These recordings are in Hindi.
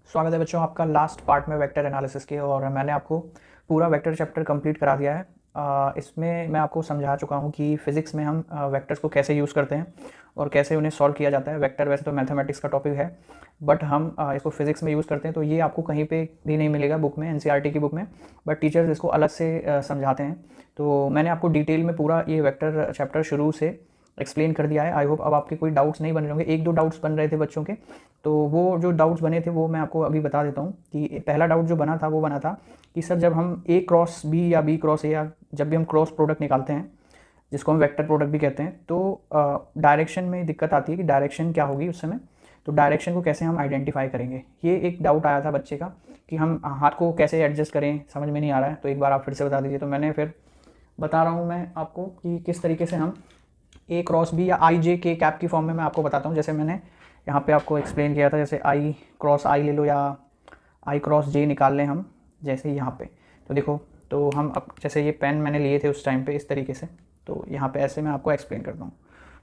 स्वागत है बच्चों आपका लास्ट पार्ट में वेक्टर एनालिसिस के, और मैंने आपको पूरा वेक्टर चैप्टर कंप्लीट करा दिया है। इसमें मैं आपको समझा चुका हूँ कि फ़िज़िक्स में हम वेक्टर्स को कैसे यूज़ करते हैं और कैसे उन्हें सॉल्व किया जाता है। वेक्टर वैसे तो मैथमेटिक्स का टॉपिक है, बट हम इसको फिज़िक्स में यूज़ करते हैं, तो ये आपको कहीं पे भी नहीं मिलेगा बुक में, एनसीईआरटी की बुक में, बट टीचर्स इसको अलग से समझाते हैं। तो मैंने आपको डिटेल में पूरा ये वेक्टर चैप्टर शुरू से एक्सप्लेन कर दिया है। आई होप अब आपके कोई डाउट्स नहीं बन रहे होंगे। एक दो डाउट्स बन रहे थे बच्चों के, तो वो जो डाउट्स बने थे वो मैं आपको अभी बता देता हूँ। कि पहला डाउट जो बना था वो बना था कि सर जब हम A क्रॉस B या B क्रॉस A या जब भी हम क्रॉस प्रोडक्ट निकालते हैं, जिसको हम वेक्टर प्रोडक्ट भी कहते हैं, तो डायरेक्शन में दिक्कत आती है कि डायरेक्शन क्या होगी उस समय, तो डायरेक्शन को कैसे हम आइडेंटिफाई करेंगे। ये एक डाउट आया था बच्चे का कि हम हाथ को कैसे एडजस्ट करें, समझ में नहीं आ रहा है, तो एक बार आप फिर से बता दीजिए। तो मैंने फिर बता रहा हूँ मैं आपको कि किस तरीके से हम A क्रॉस B या I J K कैप की फॉर्म में मैं आपको बताता हूँ। जैसे मैंने यहाँ पे आपको एक्सप्लेन किया था, जैसे I क्रॉस I ले लो या I क्रॉस J निकाल लें हम, जैसे यहाँ पे। तो देखो, तो हम अब जैसे ये पेन मैंने लिए थे उस टाइम पे इस तरीके से, तो यहाँ पे ऐसे मैं आपको एक्सप्लेन करता हूँ,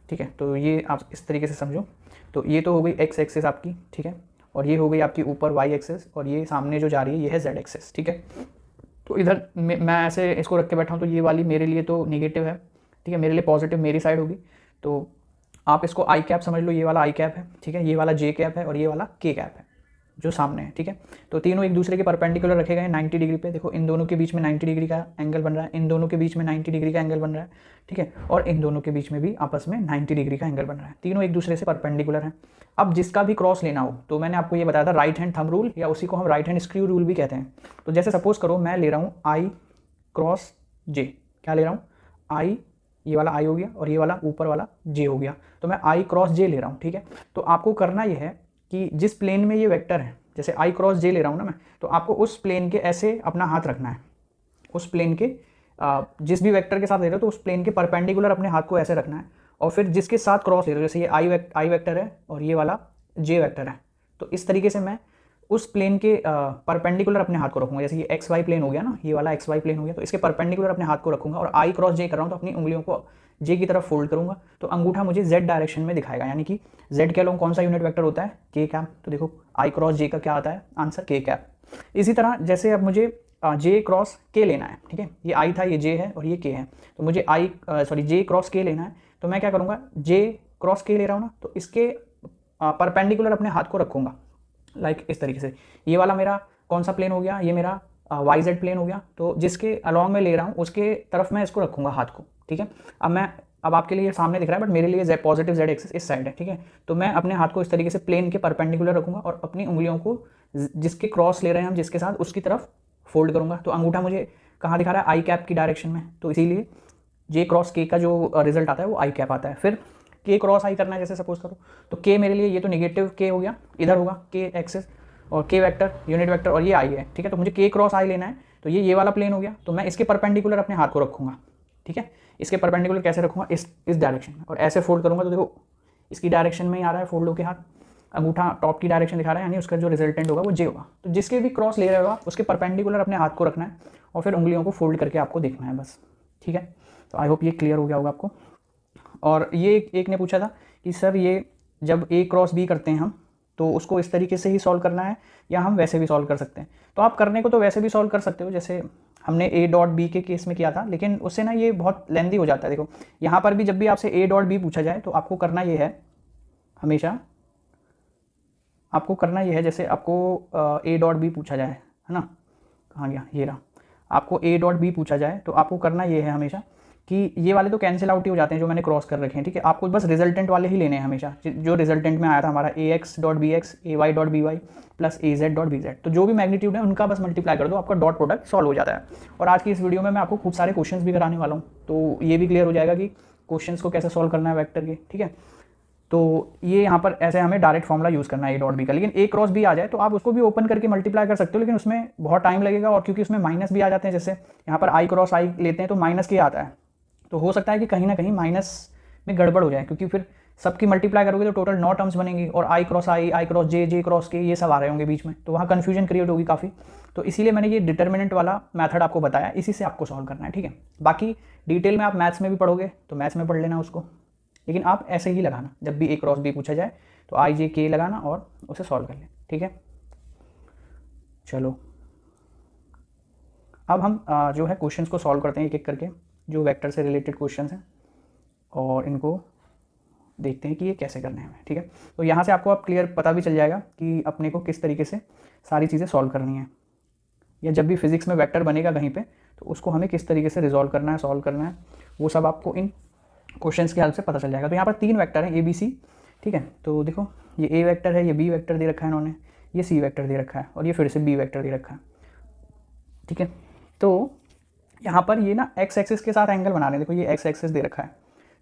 ठीक है। तो ये आप इस तरीके से समझो। तो ये तो हो गई x एक्सिस आपकी, ठीक है, और ये हो गई आपकी ऊपर y एक्सिस, और ये सामने जो जा रही है ये है z एक्सिस, ठीक है। तो इधर मैं ऐसे इसको रख के बैठा हूँ, तो ये वाली मेरे लिए तो नेगेटिव है, ठीक है, मेरे लिए पॉजिटिव मेरी साइड होगी। तो आप इसको आई कैप समझ लो, ये वाला आई कैप है, ठीक है, ये वाला जे कैप है और ये वाला के कैप है जो सामने है, ठीक है। तो तीनों एक दूसरे के परपेंडिकुलर रखे गए हैं 90 डिग्री पे। देखो, इन दोनों के बीच में 90 डिग्री का एंगल बन रहा है, इन दोनों के बीच में 90 डिग्री का एंगल बन रहा है, ठीक है, और इन दोनों के बीच में भी आपस में 90 डिग्री का एंगल बन रहा है। तीनों एक दूसरे से परपेंडिकुलर हैं। अब जिसका भी क्रॉस लेना हो, तो मैंने आपको ये बताया था राइट हैंड थंब रूल, या उसी को हम राइट हैंड स्क्रू रूल भी कहते हैं। तो जैसे सपोज करो मैं ले रहा हूँ आई क्रॉस जे, क्या ले रहा हूँ, आई, ये वाला आई हो गया और ये वाला ऊपर वाला जे हो गया, तो मैं आई क्रॉस जे ले रहा हूँ, ठीक है। तो आपको करना ये है कि जिस प्लेन में ये वेक्टर है, जैसे आई क्रॉस जे ले रहा हूँ ना मैं, तो आपको उस प्लेन के ऐसे अपना हाथ रखना है, उस प्लेन के जिस भी वेक्टर के साथ ले रहे हो तो उस प्लेन के परपेंडिकुलर अपने हाथ को ऐसे रखना है, और फिर जिसके साथ क्रॉस ले रहे हो, जैसे ये आई वेक्टर है और ये वाला जे वेक्टर है, तो इस तरीके से मैं उस प्लेन के परपेंडिकुलर अपने हाथ को रखूंगा। जैसे ये एक्स वाई प्लेन हो गया ना, ये वाला एक्स वाई प्लेन हो गया, तो इसके परपेंडिकुलर अपने हाथ को रखूंगा, और आई क्रॉस जे कर रहा हूँ तो अपनी उंगलियों को जे की तरफ फोल्ड करूंगा, तो अंगूठा मुझे जेड डायरेक्शन में दिखाएगा, यानी कि जेड के अलोंग कौन सा यूनिट वेक्टर होता है, के कैप। तो देखो आई क्रॉस जे का क्या आता है आंसर, के कैप। इसी तरह जैसे अब मुझे जे क्रॉस के लेना है, ठीक है, ये आई था, ये जे है और ये के है, तो मुझे जे क्रॉस के लेना है, तो मैं क्या करूँगा, जे क्रॉस के ले रहा हूँ ना, तो इसके परपेंडिकुलर अपने हाथ को रखूँगा, लाइक इस तरीके से। ये वाला मेरा कौन सा प्लेन हो गया, ये मेरा वाई जेड प्लेन हो गया, तो जिसके अलॉन्ग में ले रहा हूँ उसके तरफ मैं इसको रखूँगा हाथ को, ठीक है। अब आपके लिए सामने दिख रहा है, बट मेरे लिए पॉजिटिव जेड एक्सिस इस साइड है, ठीक है। तो मैं अपने हाथ को इस तरीके से प्लेन के परपेंडिकुलर रखूँगा और अपनी उंगलियों को जिसके क्रॉस ले रहे हैं हम, जिसके साथ, उसकी तरफ फोल्ड करूँगा। तो अंगूठा मुझे कहाँ दिखा रहा है, आई कैप की डायरेक्शन में, तो इसीलिए जे क्रॉस के का जो रिजल्ट आता है वो आई कैप आता है। फिर के क्रॉस आई करना है, जैसे सपोज करो, तो के मेरे लिए ये तो नेगेटिव के हो गया, इधर होगा के एक्सिस, और के वेक्टर यूनिट वेक्टर, और ये आई है, ठीक है। तो मुझे के क्रॉस आई लेना है, तो ये वाला प्लेन हो गया, तो मैं इसके परपेंडिकुलर अपने हाथ को रखूँगा, ठीक है। इसके परपेंडिकुलर कैसे रखूँगा, इस डायरेक्शन में, और ऐसे फोल्ड करूँगा, तो देखो इसकी डायरेक्शन में ही आ रहा है फोल्ड होकर हाथ, अंगूठा टॉप की डायरेक्शन दिखा रहा है, यानी उसका जो रिजल्टेंट होगा वो जे होगा। तो जिसके भी क्रॉस ले रहे होगा उसके परपेंडिकुलर अपने हाथ को रखना है, और फिर उंगलियों को फोल्ड करके आपको देखना है, बस, ठीक है। तो आई होप ये क्लियर हो गया होगा आपको। और ये एक ने पूछा था कि सर ये जब ए क्रॉस बी करते हैं हम, तो उसको इस तरीके से ही सॉल्व करना है या हम वैसे भी सॉल्व कर सकते हैं। तो आप करने को तो वैसे भी सॉल्व कर सकते हो, जैसे हमने ए डॉट बी के केस में किया था, लेकिन उससे ना ये बहुत लेंदी हो जाता है। देखो यहाँ पर भी जब भी आपसे ए डॉट बी पूछा जाए तो आपको करना ये है, हमेशा आपको करना ये है, जैसे आपको ए डॉट बी पूछा जाए, है ना, कहाँ गया, ये रहा, आपको ए डॉट बी पूछा जाए तो आपको करना ये है हमेशा कि ये वाले तो कैंसिल आउट ही हो जाते हैं जो मैंने क्रॉस कर रखे हैं, ठीक है। आपको बस रिजल्टेंट वाले ही लेने हैं हमेशा, जो रिजल्टेंट में आया था हमारा a x dot b x, a y dot b y plus a z dot b z, तो जो भी मैग्नीट्यूड है उनका बस मल्टीप्लाई कर दो, आपका डॉट प्रोडक्ट सॉल्व हो जाता है। और आज की इस वीडियो में मैं आपको खूब सारे क्वेश्चंस भी कराने वाला हूँ, तो ये भी क्लियर हो जाएगा कि क्वेश्चंस को कैसे सॉल्व करना है वेक्टर के, ठीक है। तो ये यहाँ पर ऐसे हमें डायरेक्ट फॉर्मूला यूज़ करना है ए डॉट बी का, लेकिन ए क्रॉस बी आ जाए तो आप उसको भी ओपन करके मल्टीप्लाई कर सकते हो, लेकिन उसमें बहुत टाइम लगेगा, और क्योंकि उसमें माइनस भी आ जाते हैं, जैसे यहाँ पर आई क्रॉस आई लेते हैं तो माइनस के आता है, तो हो सकता है कि कहीं ना कहीं माइनस में गड़बड़ हो जाए, क्योंकि फिर सबकी मल्टीप्लाई करोगे तो टोटल 9 टर्म्स बनेंगी, और आई क्रॉस जे, जे क्रॉस के, ये सब आ रहे होंगे बीच में, तो वहाँ कन्फ्यूजन क्रिएट होगी काफ़ी। तो इसीलिए मैंने ये डिटर्मिनेंट वाला मेथड आपको बताया, इसी से आपको सॉल्व करना है, ठीक है। बाकी डिटेल में आप मैथ्स में भी पढ़ोगे तो मैथ्स में पढ़ लेना उसको, लेकिन आप ऐसे ही लगाना, जब भी ए क्रॉस बी पूछा जाए तो आई जे के लगाना और उसे सॉल्व कर लें, ठीक है। चलो अब हम जो है क्वेश्चंस को सॉल्व करते हैं एक एक करके, जो वेक्टर से रिलेटेड क्वेश्चंस हैं, और इनको देखते हैं कि ये कैसे करने हैं, ठीक है। तो यहाँ से आपको अब क्लियर पता भी चल जाएगा कि अपने को किस तरीके से सारी चीज़ें सॉल्व करनी है, या जब भी फिजिक्स में वेक्टर बनेगा कहीं पे तो उसको हमें किस तरीके से रिजॉल्व करना है, सॉल्व करना है, वो सब आपको इन क्वेश्चंस के हेल्प से पता चल जाएगा। तो यहाँ पर 3 वेक्टर हैं, ए बी सी, ठीक है। तो देखो ये ए वेक्टर है, ये बी वेक्टर दे रखा है इन्होंने, ये सी वेक्टर दे रखा है, और ये फिर से बी वेक्टर दे रखा है, ठीक है। तो यहाँ पर ये ना एक्स एक्सिस के साथ एंगल बना रहे हैं, देखो ये एक्स एक्सिस दे रखा है,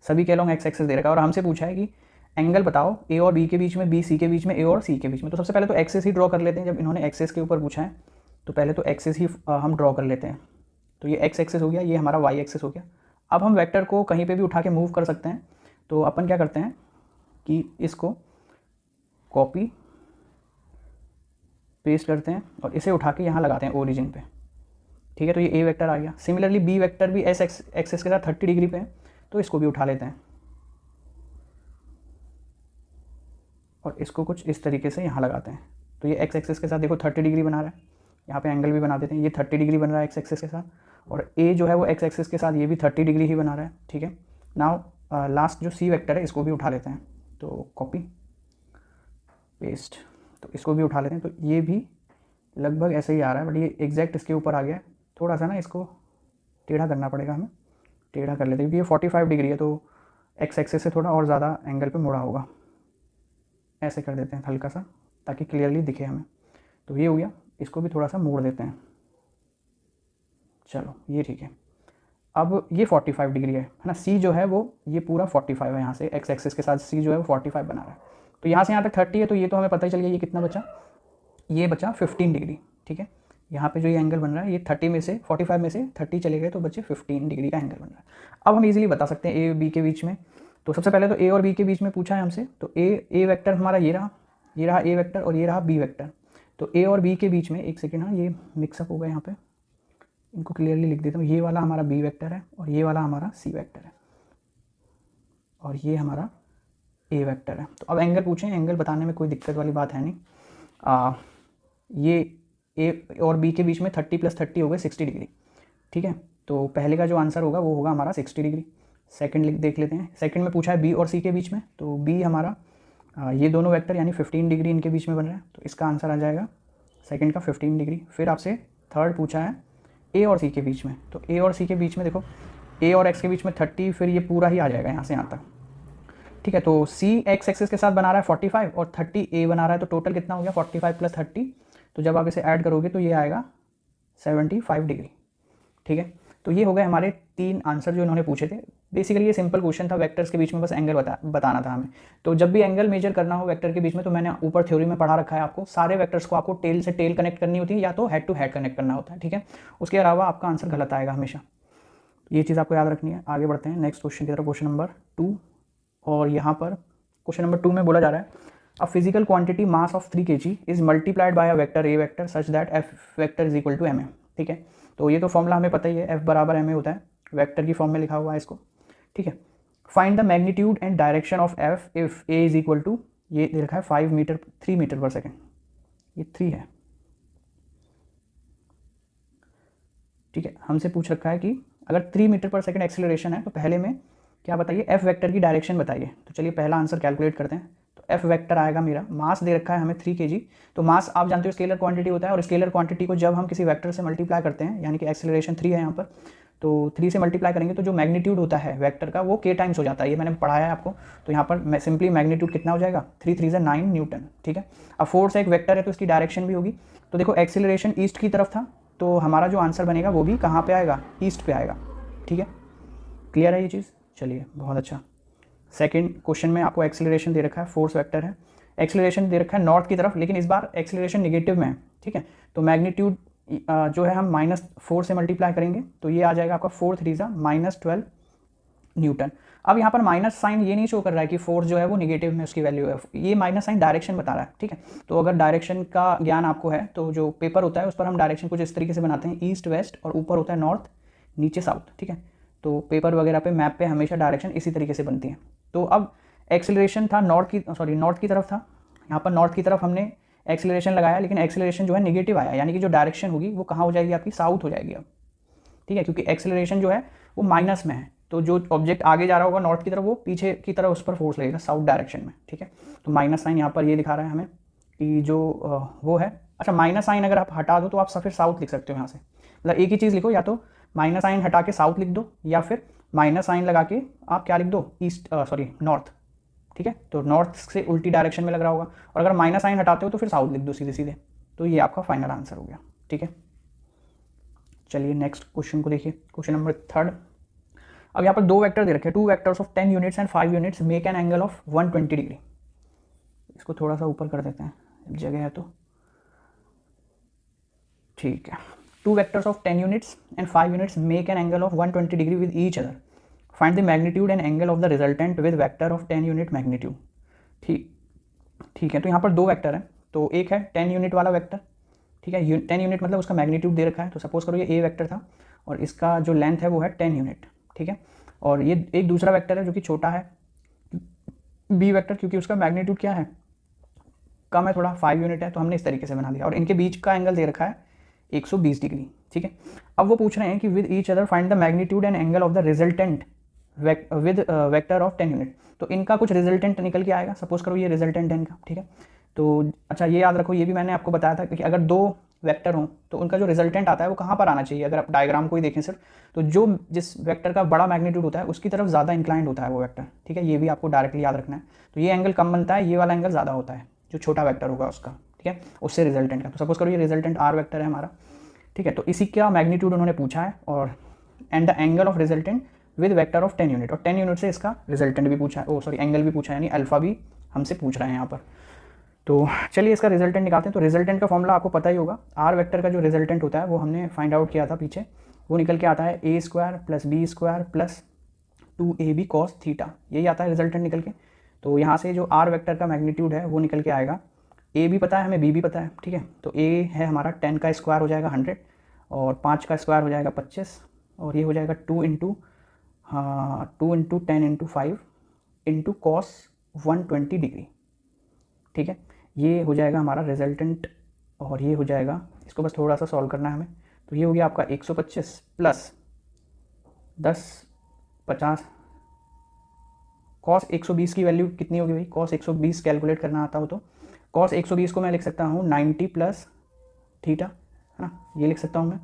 सभी के लॉन्ग एक्स एक्सिस दे रखा है, और हमसे पूछा है कि एंगल बताओ ए और बी के बीच में, बी सी के बीच में, ए और सी के बीच में। तो सबसे पहले तो एक्सिस ही ड्रॉ कर लेते हैं, जब इन्होंने एक्सिस के ऊपर पूछा है तो पहले तो एक्सिस ही हम ड्रॉ कर लेते हैं। तो ये एक्स एक्सिस हो गया, ये हमारा वाई एक्सिस हो गया। अब हम वेक्टर को कहीं पे भी उठा के मूव कर सकते हैं, तो अपन क्या करते हैं कि इसको कॉपी पेस्ट करते हैं और इसे उठा के यहाँ लगाते हैं ओरिजिन पे, ठीक है। तो ये ए वेक्टर आ गया। सिमिलरली बी वेक्टर भी एस एक्सिस के साथ 30 डिग्री पे है, तो इसको भी उठा लेते हैं और इसको कुछ इस तरीके से यहाँ लगाते हैं। तो ये एक्स एक्सिस के साथ देखो 30 डिग्री बना रहा है, यहाँ पे एंगल भी बना देते हैं, ये 30 डिग्री बन रहा है एक्स एक्सिस के साथ, और ए जो है वो एक्स एक्सिस के साथ ये भी 30 डिग्री ही बना रहा है, ठीक है। नाउ लास्ट जो सी वेक्टर है इसको भी उठा लेते हैं, तो कॉपी पेस्ट, तो इसको भी उठा लेते हैं। तो ये भी लगभग ऐसे ही आ रहा है, बट ये एग्जैक्ट इसके ऊपर आ गया, थोड़ा सा ना इसको टेढ़ा करना पड़ेगा हमें, टेढ़ा कर लेते हैं क्योंकि ये 45 डिग्री है, तो एक्स एक्सिस से थोड़ा और ज़्यादा एंगल पे मुड़ा होगा। ऐसे कर देते हैं हल्का सा, ताकि क्लियरली दिखे हमें। तो ये हो गया, इसको भी थोड़ा सा मोड़ देते हैं, चलो ये ठीक है। अब ये 45 डिग्री है ना, सी जो है वो ये पूरा 45 है, यहाँ से एक्स एक्सिस के साथ सी जो है वो 45 बना रहा है। तो यहाँ से यहाँ तक 30 है, तो ये तो हमें पता ही चल गया, ये कितना बचा, ये बचा 15 डिग्री, ठीक है। यहाँ पे जो ये एंगल बन रहा है ये 30 में से 45 में से 30 चले गए, तो बचे 15 डिग्री का एंगल बन रहा है। अब हम इजीली बता सकते हैं ए बी के बीच में। तो सबसे पहले तो ए और बी के बीच में पूछा है हमसे, तो ए वेक्टर हमारा ये रहा ए वेक्टर, और ये रहा बी वेक्टर। तो ए और बी के बीच में, एक सेकेंड, हाँ ये मिक्सअप हो गया यहाँ पे, इनको क्लियरली लिख देता हूँ। ये वाला हमारा बी वेक्टर है और ये वाला हमारा सी वेक्टर है, और ये हमारा ए वेक्टर है। तो अब एंगल पूछें, एंगल बताने में कोई दिक्कत वाली बात है नहीं। ये ए और बी के बीच में 30 + 30 हो गए 60 डिग्री, ठीक है। तो पहले का जो आंसर होगा वो होगा हमारा 60 डिग्री। सेकंड देख लेते हैं, सेकंड में पूछा है बी और सी के बीच में, तो बी हमारा ये दोनों वेक्टर यानी 15 डिग्री इनके बीच में बन रहा है, तो इसका आंसर आ जाएगा सेकंड का 15 डिग्री। फिर आपसे थर्ड पूछा है ए और सी के बीच में, तो ए और सी के बीच में देखो ए और एक्स के बीच में 30, फिर ये पूरा ही आ जाएगा यहाँ से यहाँ तक, ठीक है। तो सी एक्स एक्सिस के साथ बना रहा है 45 और 30 ए बना रहा है, तो टोटल कितना हो गया 45 + 30, तो जब आप इसे ऐड करोगे तो ये आएगा 75 डिग्री, ठीक है। तो ये हो गए हमारे 3 आंसर जो इन्होंने पूछे थे। बेसिकली ये सिंपल क्वेश्चन था, वेक्टर्स के बीच में बस एंगल बताना था हमें। तो जब भी एंगल मेजर करना हो वेक्टर के बीच में, तो मैंने ऊपर थ्योरी में पढ़ा रखा है आपको, सारे वेक्टर्स को आपको टेल से टेल कनेक्ट करनी होती है या तो हेड टू हेड कनेक्ट करना होता है, ठीक है। उसके अलावा आपका आंसर गलत आएगा हमेशा, ये चीज़ आपको याद रखनी है। आगे बढ़ते हैं नेक्स्ट क्वेश्चन की तरफ, क्वेश्चन नंबर 2। और यहाँ पर क्वेश्चन नंबर 2 में बोला जा रहा है, a physical quantity mass of 3 kg is multiplied by a vector A vector such that F vector is equal to M A, ठीक है। तो ये तो फॉर्मूला हमें पता ही है, एफ बराबर एम ए होता है, वेक्टर की फॉर्म में लिखा हुआ है इसको, ठीक है। Find the magnitude and direction of F if A is equal to, ये दे रखा है 3 मीटर पर सेकेंड, ये 3 है, ठीक है। हमसे पूछ रखा है कि अगर 3 मीटर पर सेकेंड एक्सेलरेशन है तो पहले में क्या बताइए, एफ वेक्टर की डायरेक्शन बताइए। तो चलिए पहला आंसर कैलकुलेट करते हैं। तो एफ वेक्टर आएगा मेरा, मास दे रखा है हमें 3 kg, तो मास आप जानते हो स्केलर क्वांटिटी होता है, और स्केलर क्वांटिटी को जब हम किसी वेक्टर से मल्टीप्लाई करते हैं, यानी कि एक्सेलरेशन 3 है यहाँ पर, तो 3 से मल्टीप्लाई करेंगे तो जो मैग्नीट्यूड होता है वेक्टर का वो k टाइम्स हो जाता है, ये मैंने पढ़ाया है आपको। तो यहाँ पर सिंपली मैग्नीट्यूड कितना हो जाएगा, 3 × 3 = 9 न्यूटन, ठीक है। अब फोर्स एक वेक्टर है तो इसकी डायरेक्शन भी होगी। तो देखो एक्सेलरेशन ईस्ट की तरफ था, तो हमारा जो आंसर बनेगा वो भी कहाँ पे आएगा, ईस्ट पे आएगा, ठीक है। क्लियर है ये चीज़, चलिए बहुत अच्छा। सेकंड क्वेश्चन में आपको एक्सेलरेशन दे रखा है, फोर्स वेक्टर है, एक्सेलरेशन दे रखा है नॉर्थ की तरफ, लेकिन इस बार एक्सेलरेशन नेगेटिव में है, ठीक है। तो मैग्नीट्यूड जो है हम -4 से मल्टीप्लाई करेंगे, तो ये आ जाएगा आपका 4 × 3 = -12 न्यूटन। अब यहाँ पर माइनस साइन ये नहीं शो कर रहा है कि फोर्स जो है वो निगेटिव में उसकी वैल्यू है, ये माइनस साइन डायरेक्शन बता रहा है, ठीक है। तो अगर डायरेक्शन का ज्ञान आपको है तो जो पेपर होता है उस पर हम डायरेक्शन कुछ इस तरीके से बनाते हैं, ईस्ट वेस्ट, और ऊपर होता है नॉर्थ, नीचे साउथ, ठीक है। तो पेपर वगैरह पे, मैप पे हमेशा डायरेक्शन इसी तरीके से बनती है। तो अब एक्सेलरेशन था नॉर्थ की तरफ था, यहाँ पर नॉर्थ की तरफ हमने एक्सेलरेशन लगाया, लेकिन एक्सेलरेशन जो है नेगेटिव आया, यानी कि जो डायरेक्शन होगी वो कहाँ हो जाएगी आपकी, साउथ हो जाएगी अब, ठीक है, क्योंकि एक्सेलरेशन जो है वो माइनस में है, तो जो ऑब्जेक्ट आगे जा रहा होगा नॉर्थ की तरफ वो पीछे की तरफ उस पर फोर्स लगेगा साउथ डायरेक्शन में, ठीक है। तो माइनस साइन यहाँ पर ये दिखा रहा है हमें कि जो वो है, अच्छा माइनस साइन अगर आप हटा दो तो आप फिर साउथ लिख सकते हो यहाँ से, मतलब एक ही चीज़ लिखो, या तो माइनस साइन हटा के साउथ लिख दो, या फिर माइनस साइन लगा के आप क्या लिख दो, नॉर्थ, ठीक है। तो नॉर्थ से उल्टी डायरेक्शन में लग रहा होगा, और अगर माइनस साइन हटाते हो तो फिर साउथ लिख दो सीधे सीधे। तो ये आपका फाइनल आंसर हो गया, ठीक है। चलिए नेक्स्ट क्वेश्चन को देखिए, क्वेश्चन नंबर 3। अब यहाँ पर दो वेक्टर दे रखे हैं, 2 vectors of 10 units and 5 units make an angle of 120 degree. इसको थोड़ा सा ऊपर कर देते हैं, जगह है तो ठीक है। 2 vectors of 10 units and 5 units make an angle of 120 degree with each other, find the magnitude and angle of the resultant with vector of 10 unit magnitude. ठीक है। तो यहाँ पर दो वेक्टर है, तो एक है 10 यूनिट वाला वेक्टर, ठीक है, 10 यूनिट मतलब उसका मैग्नीट्यूड दे रखा है, तो सपोज करो ये ए वेक्टर था और इसका जो लेंथ है वो है 10 यूनिट, ठीक है। और ये एक दूसरा वेक्टर है जो कि छोटा है, बी वेक्टर, क्योंकि उसका मैग्नीट्यूड क्या है, कम है थोड़ा, 5 यूनिट है, तो हमने इस तरीके से बना दिया, और इनके बीच का एंगल दे रखा है 120 डिग्री, ठीक है। अब वो पूछ रहे हैं कि with each other find the magnitude and angle of the resultant with vector of 10 unit. तो इनका कुछ रिजल्टेंट निकल के आएगा, सपोज करो ये रिजल्टेंट है इनका, ठीक है। तो अच्छा ये याद रखो, ये भी मैंने आपको बताया था कि अगर दो वेक्टर हों तो उनका जो रिजल्टेंट आता है वो कहाँ पर आना चाहिए, अगर आप डायग्राम को ही देखें सिर्फ, तो जो जिस वेक्टर का बड़ा मैग्नीट्यूड होता है उसकी तरफ ज़्यादा इंक्लाइंड होता है वो वेक्टर, ठीक है। ये भी आपको डायरेक्टली याद रखना है। तो ये एंगल कम बनता है, ये वाला एंगल ज़्यादा होता है जो छोटा वेक्टर होगा उसका, ठीक है, उससे रिजल्टेंट का। तो सपोज करो ये रिजल्टेंट आर वेक्टर है हमारा, ठीक है। तो इसी का मैग्नीट्यूड उन्होंने पूछा है, और and the angle of resultant with vector of 10 unit, और 10 यूनिट से इसका रिजल्टेंट भी पूछा है, एंगल भी पूछा है, यानी अल्फा भी हमसे पूछ रहे हैं यहाँ पर। तो चलिए इसका रिजल्टेंट निकालते हैं। तो रिजल्टेंट का फॉर्मूला आपको पता ही होगा, आर वेक्टर का जो रिजल्टेंट होता है वो हमने फाइंड आउट किया था पीछे, वो निकल के आता है a square plus B square plus 2ab cos theta, यही आता है रिजल्टेंट निकल के। तो यहाँ से जो आर वेक्टर का मैग्नीट्यूड है वो निकल के आएगा, a भी पता है हमें, b भी पता है, ठीक है। तो a है हमारा 10 का स्क्वायर हो जाएगा 100, और 5 का स्क्वायर हो जाएगा 25, और ये हो जाएगा 2 into 10 into 5 into cos 120 degree, ठीक है। ये हो जाएगा हमारा रिजल्टेंट, और ये हो जाएगा, इसको बस थोड़ा सा सॉल्व करना है हमें। तो ये हो गया आपका 125 प्लस 10 50, कॉस 120 की वैल्यू कितनी होगी भाई, कॉस 120 कैलकुलेट करना आता हो तो कॉस 120 को मैं लिख सकता हूँ 90 प्लस थीटा, है ना, ये लिख सकता हूँ मैं।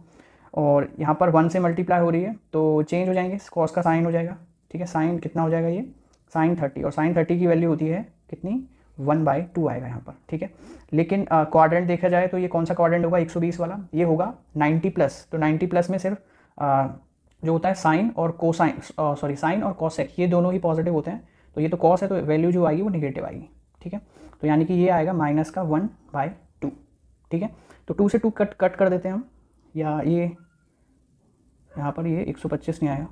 और यहाँ पर 1 से मल्टीप्लाई हो रही है तो चेंज हो जाएंगे, कॉस का साइन हो जाएगा, ठीक है। साइन कितना हो जाएगा, ये साइन 30, और साइन 30 की वैल्यू होती है कितनी, 1/2 आएगा यहाँ पर, ठीक है। लेकिन क्वाड्रेंट देखा जाए तो ये कौन सा क्वाड्रेंट होगा, 120 वाला, ये होगा 90 प्लस। तो 90 प्लस में सिर्फ जो होता है साइन और कोसाइन, साइन और कॉसेक, ये दोनों ही पॉजिटिव होते हैं। तो ये तो कॉस है, तो वैल्यू जो आएगी वो निगेटिव आएगी, ठीक है। तो यानी कि ये आएगा माइनस का 1/2, ठीक है। तो 2 से 2 कट कर देते हैं हम, या ये यहाँ पर ये 125 नहीं आएगा,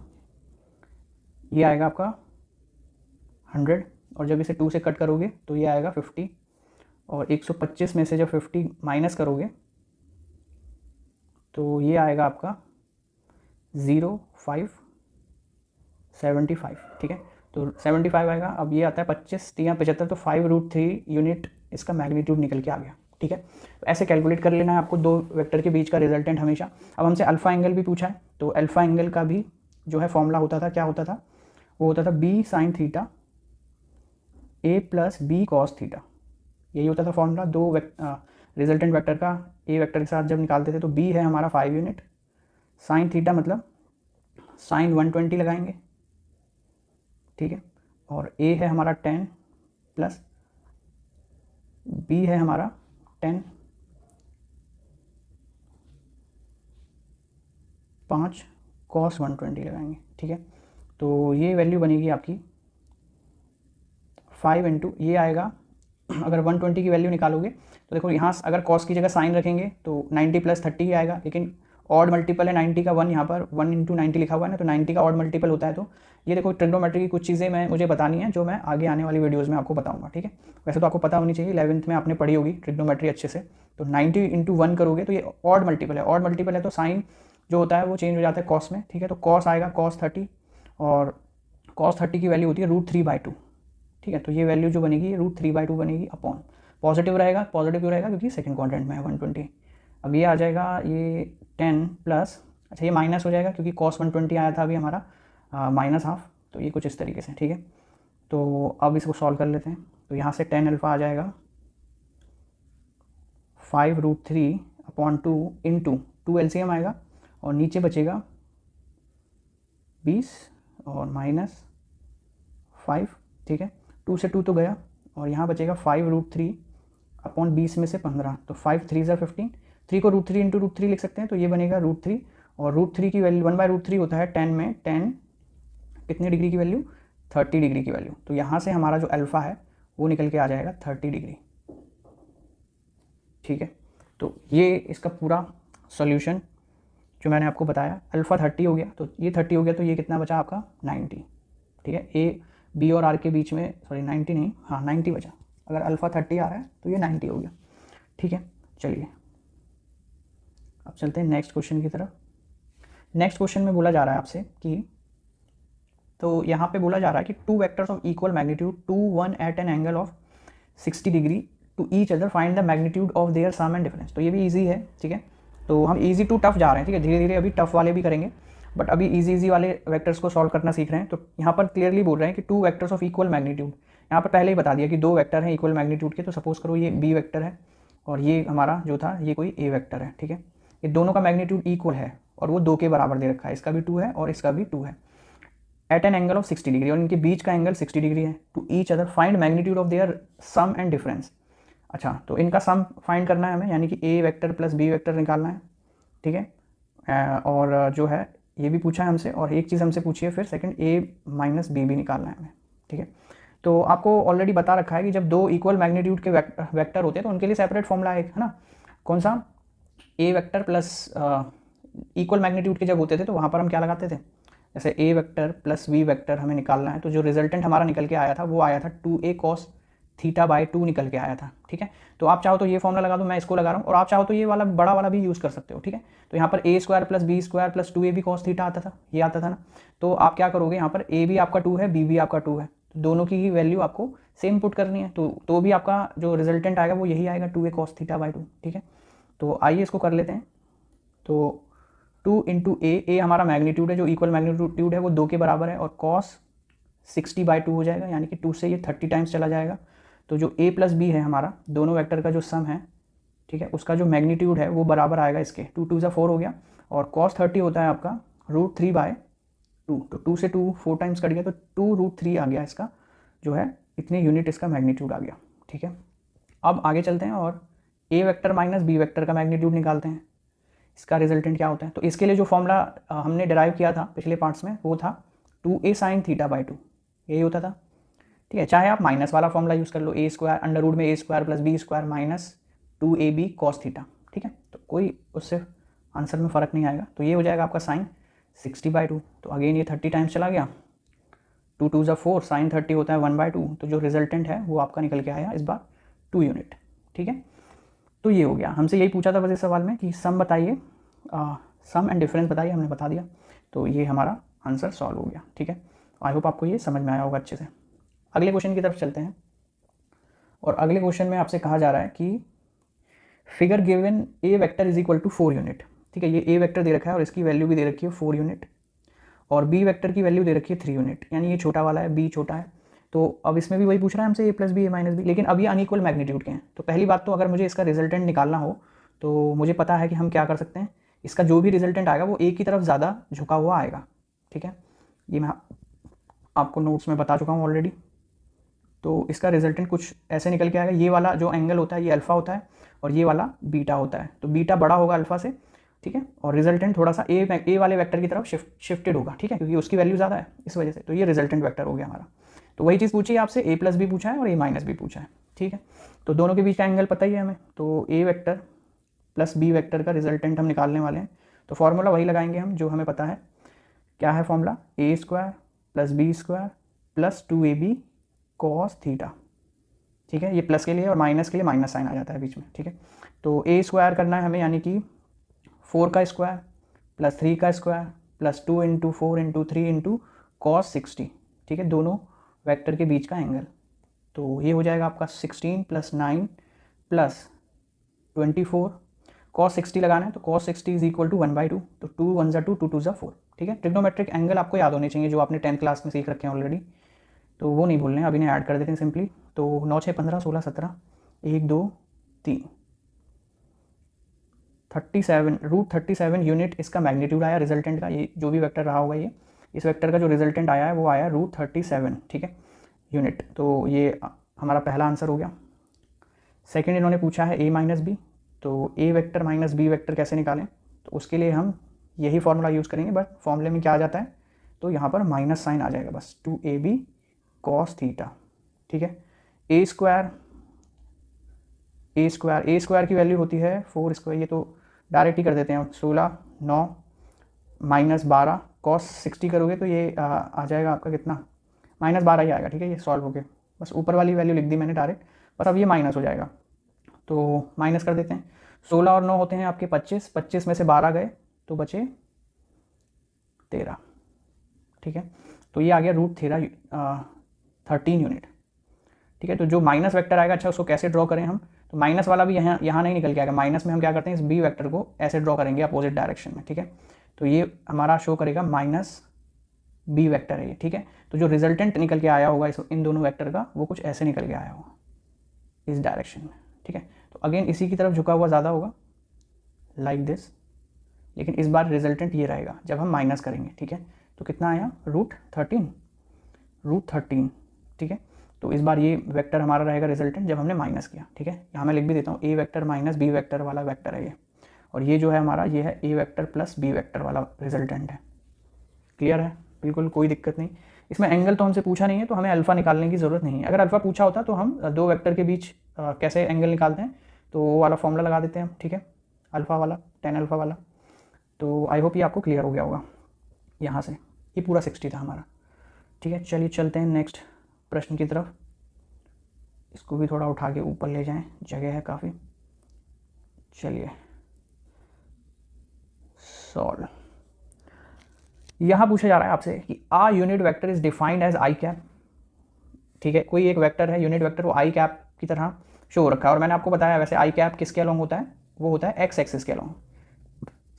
ये आएगा आपका 100, और जब इसे 2 से कट करोगे तो ये आएगा 50, और 125 में से जब 50 माइनस करोगे तो ये आएगा आपका 0.575, ठीक है। तो 75 आएगा। अब ये आता है 25 3 75, तो 5√3 यूनिट इसका मैग्नीट्यूड निकल के आ गया, ठीक है। तो ऐसे कैलकुलेट कर लेना है आपको दो वेक्टर के बीच का रिजल्टेंट हमेशा। अब हमसे अल्फा एंगल भी पूछा है, तो अल्फा एंगल का भी जो है फॉर्मूला होता था, क्या होता था, वो होता था b sine theta a plus B cos theta, यही होता था फॉर्मूला। दो रिजल्टेंट वेक्टर का a वेक्टर के साथ जब निकालते थे तो b है हमारा 5 यूनिट, साइन थीटा मतलब साइन 120 लगाएंगे, ठीक है, और a है हमारा 10 प्लस b है हमारा 10 5 कॉस 120 लगाएंगे, ठीक है। तो ये वैल्यू बनेगी आपकी 5 इंटू, ये आएगा, अगर 120 की वैल्यू निकालोगे तो देखो यहाँ अगर कॉस की जगह साइन रखेंगे तो 90 प्लस 30 ही आएगा, लेकिन ऑड मल्टीपल है 90 का, 1 यहाँ पर 1 इंटू 90 लिखा हुआ है ना, तो 90 का ऑड मल्टीपल होता है। तो ये देखो ट्रिग्नोमेट्री की कुछ चीज़ें मुझे बतानी है जो मैं आगे आने वाली वीडियोज़ में आपको बताऊँगा, ठीक है। वैसे तो आपको पता होनी चाहिए, 11th में आपने पढ़ी होगी ट्रिग्नोमेट्री अच्छे से। तो 90 इंटू 1 करोगे तो ये ऑड मल्टीपल है, ऑड मल्टीपल है तो साइन जो होता है वो चेंज हो जाता है कॉस में, ठीक है। तो कॉस आएगा cos 30, और cos 30 की वैल्यू होती है √3/2, ठीक है। तो ये वैल्यू जो बनेगी √3/2 बनेगी अपॉन, पॉजिटिव रहेगा, पॉजिटिव क्यों रहेगा क्योंकि सेकंड क्वाड्रेंट में है 120। अब ये आ जाएगा ये 10 प्लस, अच्छा ये माइनस हो जाएगा क्योंकि cos 120 आया था अभी हमारा -½ तो ये कुछ इस तरीके से, ठीक है। तो अब इसको सॉल्व कर लेते हैं। तो यहाँ से 10 अल्फ़ा आ जाएगा 5√3/2 इंटू 2 एलसीएम आएगा और नीचे बचेगा 20 और -5, ठीक है। 2 से 2 तो गया और यहाँ बचेगा 5√3/20 में से 15, तो 5 3 ज़ा 15, 3 को √3 इंटू √3 लिख सकते हैं, तो ये बनेगा √3 और √3 की वैल्यू 1/√3 होता है 10 में, 10 कितने डिग्री की वैल्यू 30 डिग्री की वैल्यू। तो यहाँ से हमारा जो अल्फ़ा है वो निकल के आ जाएगा 30 डिग्री, ठीक है। तो ये इसका पूरा सॉल्यूशन जो मैंने आपको बताया, अल्फ़ा 30 हो गया तो ये 30 हो गया, तो ये कितना बचा आपका 90, ठीक है। ए बी और आर के बीच में, सॉरी 90 नहीं, हाँ 90 बचा। अगर अल्फ़ा 30 आ रहा है तो ये 90 हो गया, ठीक है। चलिए अब चलते हैं नेक्स्ट क्वेश्चन की तरफ। नेक्स्ट क्वेश्चन में बोला जा रहा है आपसे कि, तो यहाँ पे बोला जा रहा है कि 2 vectors of equal magnitude, 2 1 at an angle of 60 degree to each other, find the magnitude of their sum and difference. तो ये भी ईजी है, ठीक है। तो हम ईजी टू टफ जा रहे हैं, ठीक है। धीरे धीरे अभी टफ वाले भी करेंगे, बट अभी ईजी वाले वेक्टर्स को सॉल्व करना सीख रहे हैं। तो यहाँ पर क्लियरली बोल रहे हैं कि 2 वेक्टर्स ऑफ इक्वल मैग्नीट्यूड, यहाँ पर पहले ही बता दिया कि 2 वेक्टर हैं इक्वल मैग्नीट्यूड के। तो सपोज करो ये बी वेक्टर है और ये हमारा जो था ये कोई ए वेक्टर है, ठीक है। ये दोनों का मैग्नीट्यूड इक्वल है और वो 2 के बराबर दे रखा है, इसका भी 2 है और इसका भी 2 है, at an angle of 60 degree, और इनके बीच का एंगल 60 डिग्री है। To each other find magnitude of their sum and difference. अच्छा, तो इनका सम फाइंड करना है हमें, यानी कि a vector plus b vector निकालना है, ठीक है। और जो है ये भी पूछा है हमसे, और एक चीज़ हमसे पूछी है फिर सेकंड, ए माइनस बी भी निकालना है हमें, ठीक है। तो आपको ऑलरेडी बता रखा है कि जब 2 इक्वल मैग्नीट्यूड के वेक्टर होते हैं तो उनके लिए सेपरेट फॉर्मूला है ना, कौन सा, ए वेक्टर प्लस इक्वल मैग्नीट्यूड के जब होते थे तो वहाँ पर हम क्या लगाते थे, जैसे ए वेक्टर प्लस वी वेक्टर हमें निकालना है, तो जो रिजल्टेंट हमारा निकल के आया था वो आया था 2a cos θ/2 निकल के आया था, ठीक है। तो आप चाहो तो ये फॉर्मूला लगा दो, मैं इसको लगा रहा हूँ, और आप चाहो तो ये वाला बड़ा वाला भी यूज़ कर सकते हो, ठीक है। तो यहाँ पर a² plus b² plus 2ab cos θ आता था, ये आता था ना। तो आप क्या करोगे, यहाँ पर a भी आपका 2 है, b भी आपका 2 है, तो दोनों की ही वैल्यू आपको सेम पुट करनी है, तो भी आपका जो रिजल्टेंट आएगा वो यही आएगा 2a cos θ/2, ठीक है। तो आइए इसको कर लेते हैं। तो 2 इंटू ए हमारा मैग्नीट्यूड है, जो इक्वल मैग्नीट्यूड है वो 2 के बराबर है, और cos 60/2 हो जाएगा, यानी कि 2 से ये 30 टाइम्स चला जाएगा। तो जो a प्लस बी है हमारा, दोनों वेक्टर का जो सम है, ठीक है, उसका जो मैग्नीट्यूड है वो बराबर आएगा इसके, 2 2 ज़ा 4 हो गया, और cos 30 होता है आपका √3/2, तो 2 से 2 4 टाइम्स कट गया, तो 2√3 आ गया इसका जो है, इतने यूनिट इसका मैग्नीट्यूड आ गया, ठीक है। अब आगे चलते हैं और a vector minus B vector का मैग्नीट्यूड निकालते हैं, इसका रिजल्टेंट क्या होता है। तो इसके लिए जो फॉर्मूला हमने डिराइव किया था पिछले पार्ट्स में वो था 2a sin θ/2, यही होता था, ठीक है। चाहे आप माइनस वाला फॉर्मूला यूज़ कर लो, a² अंडर रूट में a² plus b² minus 2ab cos θ, ठीक है। तो कोई उससे आंसर में फ़र्क नहीं आएगा, तो ये हो जाएगा आपका sin 60/2। तो अगेन ये 30 टाइम्स चला गया, 2 2 ज़ा 4, sin 30 होता है 1/2, तो जो रिजल्टेंट है वो आपका निकल के आया इस बार 2 यूनिट, ठीक है। तो ये हो गया, हमसे यही पूछा था बस इस सवाल में कि सम बताइए, सम एंड डिफरेंस बताइए, हमने बता दिया, तो ये हमारा आंसर सॉल्व हो गया, ठीक है। आई होप आपको ये समझ में आया होगा अच्छे से। अगले क्वेश्चन की तरफ चलते हैं, और अगले क्वेश्चन में आपसे कहा जा रहा है कि figure given A vector is equal to 4 unit, ठीक है। ये ए वेक्टर दे रखा है और इसकी वैल्यू भी दे रखी है 4 यूनिट, और बी वेक्टर की वैल्यू दे रखी है 3 यूनिट, यानी ये छोटा वाला है, बी छोटा है। तो अब इसमें भी वही पूछ रहा है हमसे, a plus B, a minus B, लेकिन अब ये अनइक्वल मैग्नीट्यूड के हैं। तो पहली बात तो अगर मुझे इसका रिजल्टेंट निकालना हो तो मुझे पता है कि हम क्या कर सकते हैं, इसका जो भी रिजल्टेंट आएगा वो a की तरफ ज़्यादा झुका हुआ आएगा, ठीक है। ये मैं आपको नोट्स में बता चुका हूँ ऑलरेडी। तो इसका रिजल्टेंट कुछ ऐसे निकल के आएगा, ये वाला जो एंगल होता है ये अल्फ़ा होता है और ये वाला बीटा होता है, तो बीटा बड़ा होगा अल्फ़ा से, ठीक है, और रिजल्टेंट थोड़ा सा ए वाले वेक्टर की तरफ शिफ्टेड होगा, ठीक है, क्योंकि उसकी वैल्यू ज़्यादा है इस वजह से। तो ये रिजल्टेंट वेक्टर हो गया हमारा। तो वही चीज़ पूछी है आपसे, a प्लस बी पूछा है और a माइनस बी पूछा है, ठीक है। तो दोनों के बीच का एंगल पता ही है हमें, तो a vector plus b vector का रिजल्टेंट हम निकालने वाले हैं। तो फॉर्मूला वही लगाएंगे हम जो हमें पता है, क्या है formula, a² plus b² plus 2ab cos θ, ठीक है। ये प्लस के लिए और माइनस के लिए माइनस साइन आ जाता है बीच में, ठीक है। तो a² करना है हमें, यानी कि 4 का स्क्वायर प्लस 3 का square plus 2 into 4 into 3 into cos 60, ठीक है, दोनों वेक्टर के बीच का एंगल। तो ये हो जाएगा आपका 16 + 9 + 24, cos 60 लगाना है तो cos 60 = 1/2, तो 2 1 = 2, 2 2 = 4, ठीक है। ट्रिग्नोमेट्रिक एंगल आपको याद होने चाहिए जो आपने 10th क्लास में सीख रखे हैं ऑलरेडी, तो वो नहीं भूलने हैं, अभी इन्हें ऐड कर देते हैं सिंपली। तो 9 6 15 16 17, 1 2 3, 37 √37 यूनिट इसका मैग्नीट्यूड आया रिजल्टेंट का। ये जो भी वेक्टर रहा होगा, ये इस वेक्टर का जो रिजल्टेंट आया है वो आया √37, ठीक है, यूनिट। तो ये हमारा पहला आंसर हो गया। सेकंड इन्होंने पूछा है a - b, तो a vector minus b vector कैसे निकालें, तो उसके लिए हम यही फॉर्मूला यूज़ करेंगे, बट फॉर्मूले में क्या आ जाता है, तो यहाँ पर माइनस साइन आ जाएगा बस, 2ab cos थीटा, ठीक है। a स्क्वायर की वैल्यू होती है 4 स्क्वायर, ये तो डायरेक्ट ही कर देते हैं, 16 9 -12 cos 60 करोगे तो ये आ जाएगा आपका कितना, -12 ही आएगा, ठीक है। ये सॉल्व हो गया, बस ऊपर वाली वैल्यू लिख दी मैंने डायरेक्ट, बस अब ये माइनस हो जाएगा, तो माइनस कर देते हैं। 16 और 9 होते हैं आपके 25, 25 में से 12 गए तो बचे 13, ठीक है। तो ये आ गया √13 यूनिट, ठीक है। तो जो माइनस वेक्टर आएगा, अच्छा उसको कैसे ड्रॉ करें हम, तो माइनस वाला भी यहाँ नहीं निकल के आएगा, माइनस में हम क्या करते हैं, इस बी वेक्टर को ऐसे ड्रॉ करेंगे अपोजिट डायरेक्शन में, ठीक है। तो ये हमारा शो करेगा -b वेक्टर है ये, ठीक है। तो जो रिजल्टेंट निकल के आया होगा इन दोनों वेक्टर का, वो कुछ ऐसे निकल के आया होगा इस डायरेक्शन में, ठीक है। तो अगेन इसी की तरफ झुका हुआ ज़्यादा होगा लाइक दिस, लेकिन इस बार रिजल्टेंट ये रहेगा जब हम माइनस करेंगे, ठीक है। तो कितना आया, √13, ठीक है। तो इस बार ये वेक्टर हमारा रहेगा रिजल्टेंट जब हमने माइनस किया, ठीक है। यहाँ मैं लिख भी देता हूँ, a vector minus b vector वाला वेक्टर है ये, और ये जो है हमारा, ये है a vector plus b vector वाला रिजल्टेंट है। क्लियर है, बिल्कुल कोई दिक्कत नहीं। इसमें एंगल तो हमसे पूछा नहीं है, तो हमें अल्फ़ा निकालने की ज़रूरत नहीं है। अगर अल्फ़ा पूछा होता तो हम दो वेक्टर के बीच कैसे एंगल निकालते हैं, तो वो वाला फॉर्मूला लगा देते हैं हम, ठीक है, अल्फ़ा वाला, tan अल्फ़ा वाला। तो आई होप ये आपको क्लियर हो गया होगा यहाँ से। ये पूरा 60 था हमारा, ठीक है। चलिए चलते हैं नेक्स्ट प्रश्न की तरफ। इसको भी थोड़ा उठा के ऊपर ले जाएं, जगह है काफ़ी। चलिए सॉल्व। यहाँ पूछा जा रहा है आपसे कि a unit vector is defined as i cap, ठीक है। कोई एक वेक्टर है, यूनिट वेक्टर, वो आई कैप की तरह शो हो रखा है, और मैंने आपको बताया वैसे आई कैप किसके अलॉन्ग होता है, वो होता है एक्स एक्सिस के अलॉन्ग।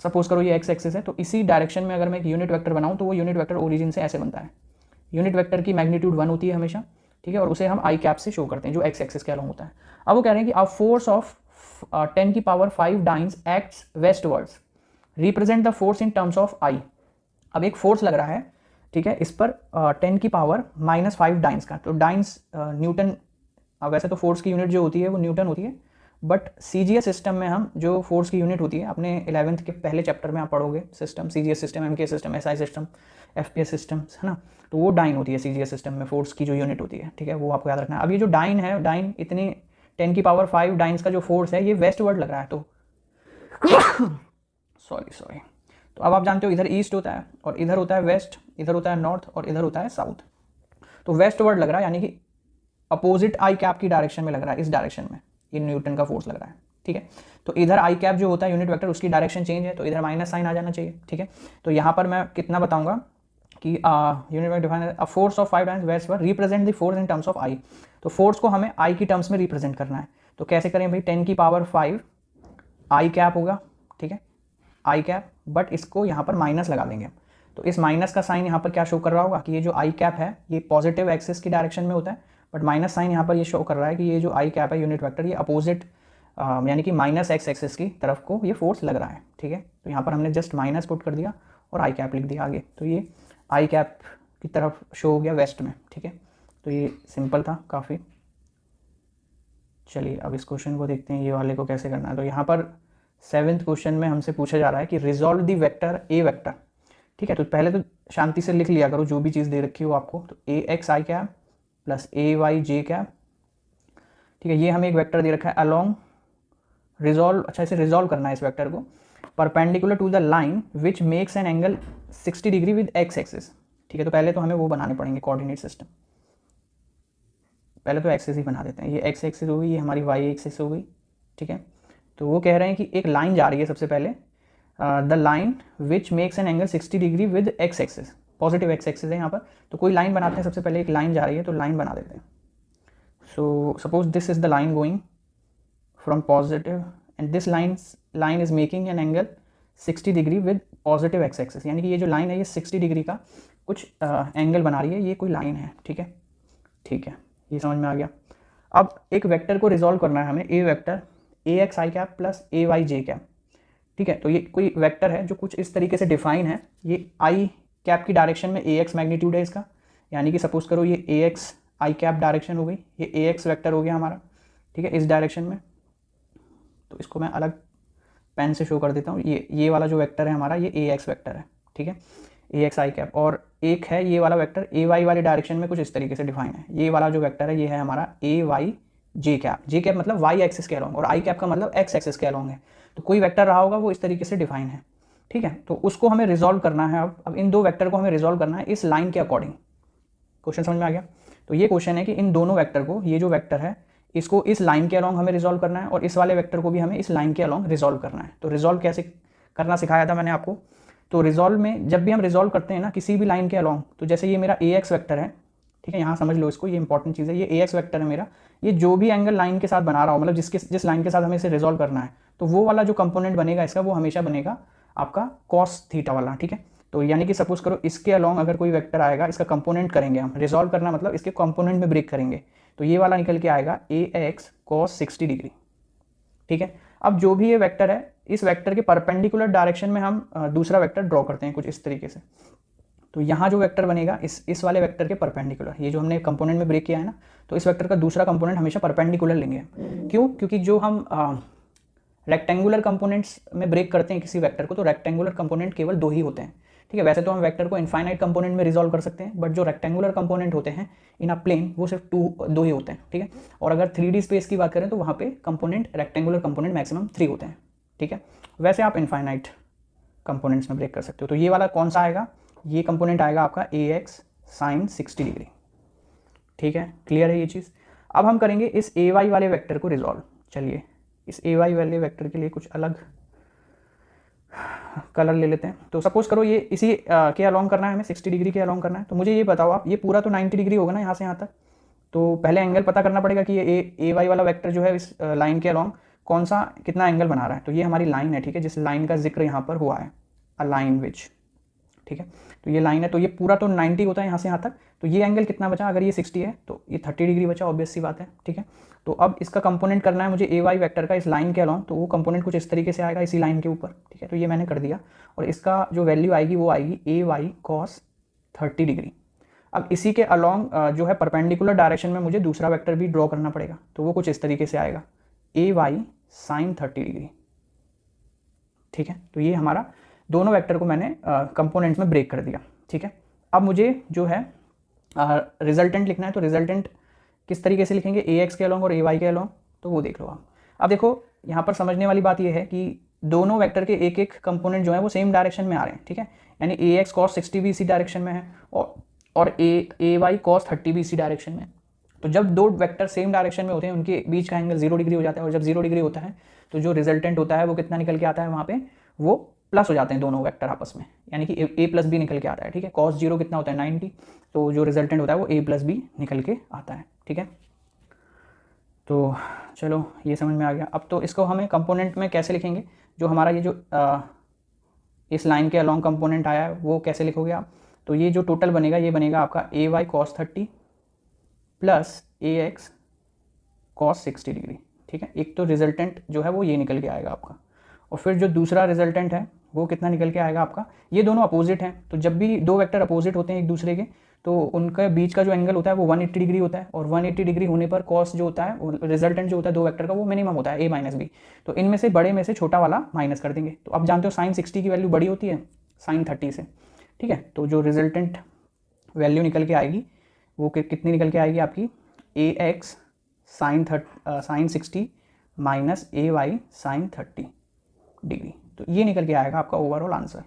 सपोज करो ये एक्स एक्सिस है, तो इसी डायरेक्शन में अगर मैं एक यूनिट वेक्टर बनाऊँ तो वो यूनिट वेक्टर ओरिजिन से ऐसे बनता है। यूनिट वेक्टर की मैग्नीट्यूड 1 होती है हमेशा, ठीक है, और उसे हम आई कैप से शो करते हैं जो एक्स एक्सिस के अलॉन्ग होता है। अब वो कह रहे हैं कि a force of 10⁵ dynes acts westwards, represent the force in terms of i. अब एक फोर्स लग रहा है, ठीक है, इस पर 10⁻⁻5 डाइन्स का, तो डाइन्स न्यूटन, वैसे तो फोर्स की यूनिट जो होती है वो न्यूटन होती है, बट सीजीएस सिस्टम में हम जो फोर्स की यूनिट होती है, अपने 11th के पहले चैप्टर में आप पढ़ोगे system, CGS system, MK system, SI system, FPS systems, है ना। तो वो डाइन होती है सीजीएस सिस्टम में, फोर्स की जो यूनिट होती है, ठीक है, वो आपको याद रखना है। अब ये जो डाइन है, डाइन इतनी 10⁵ डाइन्स का जो फोर्स है, ये वेस्टवर्ड लग रहा है, तो सॉरी। तो अब आप जानते हो इधर ईस्ट होता है और इधर होता है वेस्ट, इधर होता है नॉर्थ और इधर होता है साउथ। तो वेस्टवर्ड लग रहा है, यानी कि अपोजिट आई कैप की डायरेक्शन में लग रहा है, इस डायरेक्शन में ये न्यूटन का फोर्स लग रहा है, ठीक है। तो इधर आई कैप जो होता है यूनिट वेक्टर, उसकी डायरेक्शन चेंज है, तो इधर माइनस साइन आ जाना चाहिए, ठीक है। तो यहाँ पर मैं कितना बताऊंगा कि unit vector define a force of 5 dynes westward represent the force in terms of i. तो फोर्स को हमें आई की टर्म्स में रिप्रेजेंट करना है, तो कैसे करें भाई, 10⁵ आई कैप होगा, ठीक है, आई कैप, बट इसको यहाँ पर माइनस लगा देंगे। तो इस माइनस का साइन यहाँ पर क्या शो कर रहा होगा कि ये जो आई कैप है ये पॉजिटिव एक्सिस की डायरेक्शन में होता है, बट माइनस साइन यहाँ पर ये शो कर रहा है कि ये जो आई कैप है यूनिट वेक्टर, ये अपोजिट यानी कि माइनस एक्स एक्सिस की तरफ को ये फोर्स लग रहा है, ठीक है। तो यहाँ पर हमने जस्ट माइनस पुट कर दिया और आई कैप लिख दिया आगे, तो ये आई कैप की तरफ शो हो गया वेस्ट में, ठीक है। तो ये सिंपल था काफ़ी। चलिए अब इस क्वेश्चन को देखते हैं, ये वाले को कैसे करना है। तो यहाँ पर 7th क्वेश्चन में हमसे पूछा जा रहा है कि resolve the vector A vector, ठीक है। तो पहले तो शांति से लिख लिया करो जो भी चीज़ दे रखी हो आपको। तो A x I cap plus A Y J cap, ठीक है। ये हमें एक वेक्टर दे रखा है अलॉन्ग रिजॉल्व, अच्छा इसे रिजॉल्व करना है इस वेक्टर को, perpendicular to the line which makes an angle 60 degree with X axis, ठीक है। तो पहले तो हमें वो बनाने पड़ेंगे कोऑर्डिनेट सिस्टम, पहले तो एक्सिस ही बना देते हैं। ये एक्स एक्सिस हो गई, ये हमारी वाई एक्सिस हो गई, ठीक है। तो वो कह रहे हैं कि एक लाइन जा रही है सबसे पहले, the line which makes an angle 60 degree with X axis, positive x axis है यहाँ पर, तो कोई लाइन बनाते हैं। सबसे पहले एक लाइन जा रही है तो लाइन बना देते हैं। So suppose this is the line going from positive and this line is making an angle 60 degree with positive x axis, यानी कि ये जो लाइन है ये 60 डिग्री का कुछ एंगल बना रही है, ये कोई लाइन है। ठीक है, ठीक है, ये समझ में आ गया। अब एक वेक्टर को रिजॉल्व करना है हमें, a vector a x I cap plus A Y J cap. ठीक है, तो ये कोई वेक्टर है जो कुछ इस तरीके से डिफाइन है। ये आई कैप की डायरेक्शन में ए एक्स मैग्नीट्यूड है इसका, यानी कि सपोज करो ये ए एक्स आई कैप डायरेक्शन हो गई, ये ए एक्स वैक्टर हो गया हमारा। ठीक है, इस डायरेक्शन में, तो इसको मैं अलग पेन से शो कर देता हूँ। ये वाला जो वेक्टर है हमारा, ये ए एक्स वैक्टर है। ठीक है, ए एक्स आई कैप, और एक है ये वाला वेक्टर ए वाई वाली डायरेक्शन में कुछ इस तरीके से डिफाइन है। ये वाला जो वेक्टर है ये है हमारा ए वाई जे कैप। जे कैप मतलब वाई एक्सिस के अलॉन्ग, और आई कैप का मतलब एक्स एक्सिस के अलॉन्ग है। तो कोई वेक्टर रहा होगा वो इस तरीके से डिफाइन है। ठीक है, तो उसको हमें रिजॉल्व करना है। अब इन दो वेक्टर को हमें रिजॉल्व करना है इस लाइन के अकॉर्डिंग। क्वेश्चन समझ में आ गया? तो ये क्वेश्चन है कि इन दोनों वेक्टर को, ये जो वेक्टर है इसको इस लाइन के अलॉन्ग हमें रिजॉल्व करना है, और इस वाले वेक्टर को भी हमें इस लाइन के अलॉन्ग रिजॉल्व करना है। तो रिजॉल्व कैसे करना सिखाया था मैंने आपको। तो रिजॉल्व में जब भी हम रिजॉल्व करते हैं ना किसी भी लाइन के अलॉन्ग, तो जैसे ये मेरा ए एक्स वैक्टर है, ठीक है, यहाँ समझ लो इसको, ये इंपॉर्टेंट चीज़ है। ये ए एक्स वैक्टर है मेरा, ये जो भी एंगल लाइन के साथ बना रहा हो, मतलब जिस लाइन के साथ हमें इसे रिजॉल्व करना है, तो वो वाला जो कंपोनेंट बनेगा इसका, वो हमेशा बनेगा आपका कॉस थीटा वाला। ठीक है, तो यानी कि सपोज करो इसके अलॉन्ग अगर कोई वेक्टर आएगा, इसका कंपोनेंट करेंगे हम, रिजॉल्व करना मतलब इसके कंपोनेंट में ब्रेक करेंगे, तो ये वाला निकल के आएगा ए एक्स कॉस 60 डिग्री। ठीक है, अब जो भी ये वेक्टर है, इस वेक्टर के परपेंडिकुलर डायरेक्शन में हम दूसरा वेक्टर ड्रॉ करते हैं कुछ इस तरीके से। तो यहाँ जो वेक्टर बनेगा इस वाले वेक्टर के परपेंडिकुलर, ये जो हमने कंपोनेंट में ब्रेक किया है ना, तो इस वेक्टर का दूसरा कंपोनेंट हमेशा परपेंडिकुलर लेंगे। क्यों? क्योंकि जो हम रेक्टेंगुलर कंपोनेंट्स में ब्रेक करते हैं किसी वेक्टर को, तो रेक्टेंगुलर कंपोनेंट केवल दो ही होते हैं। ठीक है, वैसे तो हम वेक्टर को इनफाइनाइट कंपोनेंट में रिजॉल्व कर सकते हैं, बट जो रेक्टेंगुलर कंपोनेंट होते हैं इन अ प्लेन, वो सिर्फ दो ही होते हैं। ठीक है, और अगर 3D स्पेस की बात करें तो वहाँ पे कंपोनेंट, रेक्टेंगुलर कंपोनेंट मैक्सिमम 3 होते हैं। ठीक है, वैसे आप इनफाइनाइट कंपोनेंट्स में ब्रेक कर सकते हो। तो ये वाला कौन सा आएगा? ये कंपोनेंट आएगा आपका ए एक्स साइन 60 डिग्री। ठीक है, क्लियर है ये चीज़? अब हम करेंगे इस ए वाई वाले वेक्टर को रिजॉल्व। चलिए, इस ए वाई वाले वेक्टर के लिए कुछ अलग कलर ले लेते हैं। तो सपोज करो ये इसी के अलॉन्ग करना है हमें, 60 डिग्री के अलॉन्ग करना है। तो मुझे ये बताओ आप, ये पूरा तो 90 डिग्री होगा ना यहाँ से यहाँ तक, तो पहले एंगल पता करना पड़ेगा कि ये ए वाई वाला वेक्टर जो है इस लाइन के अलॉन्ग कौन सा कितना एंगल बना रहा है। तो ये हमारी लाइन है, ठीक है, जिस लाइन का जिक्र यहाँ पर हुआ है, अ लाइन विच। ठीक है, तो ये लाइन है, तो ये पूरा तो 90 होता है यहाँ से यहाँ तक, तो ये एंगल कितना बचा? अगर ये 60 है तो ये 30 डिग्री बचा, ऑब्वियस सी बात है। ठीक है, तो अब इसका कंपोनेंट करना है मुझे ए वाई वेक्टर का इस लाइन के अलॉन्ग, तो वो कंपोनेंट कुछ इस तरीके से आएगा इसी लाइन के ऊपर। ठीक है, तो ये मैंने कर दिया, और इसका जो वैल्यू आएगी वो आएगी ए वाई कॉस 30 डिग्री। अब इसी के अलॉन्ग जो है परपेंडिकुलर डायरेक्शन में मुझे दूसरा वेक्टर भी ड्रॉ करना पड़ेगा, तो वो कुछ इस तरीके से आएगा ए वाई साइन 30 डिग्री। ठीक है, तो ये हमारा दोनों वेक्टर को मैंने कंपोनेंट्स में ब्रेक कर दिया। ठीक है, अब मुझे जो है रिजल्टेंट लिखना है, तो रिजल्टेंट किस तरीके से लिखेंगे? ए एक्स के अलॉन्ग और ए वाई के अलॉन्ग, तो वो देख लो आप। अब देखो यहाँ पर समझने वाली बात ये है कि दोनों वेक्टर के एक एक कंपोनेंट जो है वो सेम डायरेक्शन में आ रहे हैं। ठीक है, यानी ए एक्स कॉस 60 भी इसी डायरेक्शन में है, और ए वाई कॉस 30 भी इसी डायरेक्शन में। तो जब दो वेक्टर सेम डायरेक्शन में होते हैं उनके बीच का एंगल 0 डिग्री हो जाता है, और जब 0 डिग्री होता है तो जो रिजल्टेंट होता है वो कितना निकल के आता है वहाँ पे? वो प्लस हो जाते हैं दोनों वेक्टर आपस में, यानी कि ए प्लस बी निकल के आता है। ठीक है, कॉस 0 कितना होता है? 90, तो जो रिजल्टेंट होता है वो ए प्लस बी निकल के आता है। ठीक है, तो चलो ये समझ में आ गया। अब तो इसको हमें कंपोनेंट में कैसे लिखेंगे? जो हमारा ये जो इस लाइन के अलॉन्ग कंपोनेंट आया है वो कैसे लिखोगे आप? तो ये जो टोटल बनेगा ये बनेगा आपका ए वाई कॉस 30 प्लस ए एक्स कॉस 60 डिग्री। ठीक है, एक तो रिजल्टेंट जो है वो ये निकल के आएगा आपका, और फिर जो दूसरा रिजल्टेंट है वो कितना निकल के आएगा आपका? ये दोनों अपोजिट हैं, तो जब भी दो वेक्टर अपोजिट होते हैं एक दूसरे के, तो उनके बीच का जो एंगल होता है वो 180 डिग्री होता है, और 180 डिग्री होने पर कॉस जो होता है, रिजल्टेंट जो होता है दो वेक्टर का, वो मिनिमम होता है ए माइनस बी। तो इनमें से बड़े में से छोटा वाला माइनस कर देंगे। तो अब जानते हो साइन 60 की वैल्यू बड़ी होती है साइन 30 से। ठीक है, तो जो रिजल्टेंट वैल्यू निकल के आएगी वो कितनी निकल के आएगी आपकी? ए एक्स साइन 60 माइनस ए वाई साइन 30 डिग्री। तो ये निकल के आएगा आपका ओवरऑल आंसर।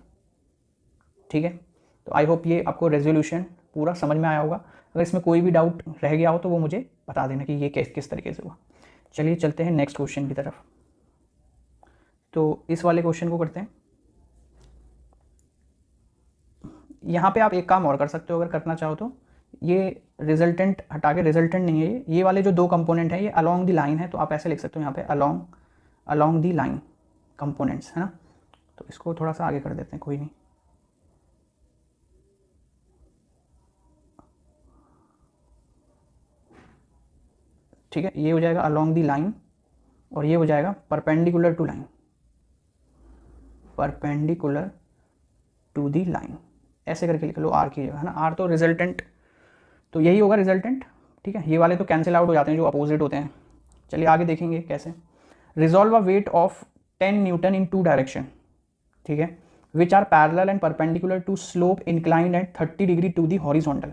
ठीक है, तो आई होप ये आपको रेजोल्यूशन पूरा समझ में आया होगा। अगर इसमें कोई भी डाउट रह गया हो तो वो मुझे बता देना कि ये किस तरीके से हुआ। चलिए चलते हैं नेक्स्ट क्वेश्चन की तरफ। तो इस वाले क्वेश्चन को करते हैं। यहाँ पे आप एक काम और कर सकते हो अगर करना चाहो तो, ये रिजल्टेंट हटा के, रिजल्टेंट नहीं है ये वाले जो दो कंपोनेंट है ये अलोंग द लाइन है, तो आप ऐसे लिख सकते हो यहाँ पे अलोंग द लाइन कंपोनेंट्स, है ना। तो इसको थोड़ा सा आगे कर देते हैं, कोई नहीं। ठीक है, ये हो जाएगा अलोंग द लाइन और ये हो जाएगा perpendicular to line, perpendicular to the line, ऐसे करके लिख लो आर की जगह, है ना। आर तो रिजल्टेंट, तो यही होगा रिजल्टेंट। ठीक है, ये वाले तो कैंसिल आउट हो जाते हैं जो अपोजिट होते हैं। चलिए आगे देखेंगे कैसे। Resolve a weight of 10 newton in 2 direction, ठीक है, which are parallel and perpendicular to slope inclined at 30 degree to the horizontal.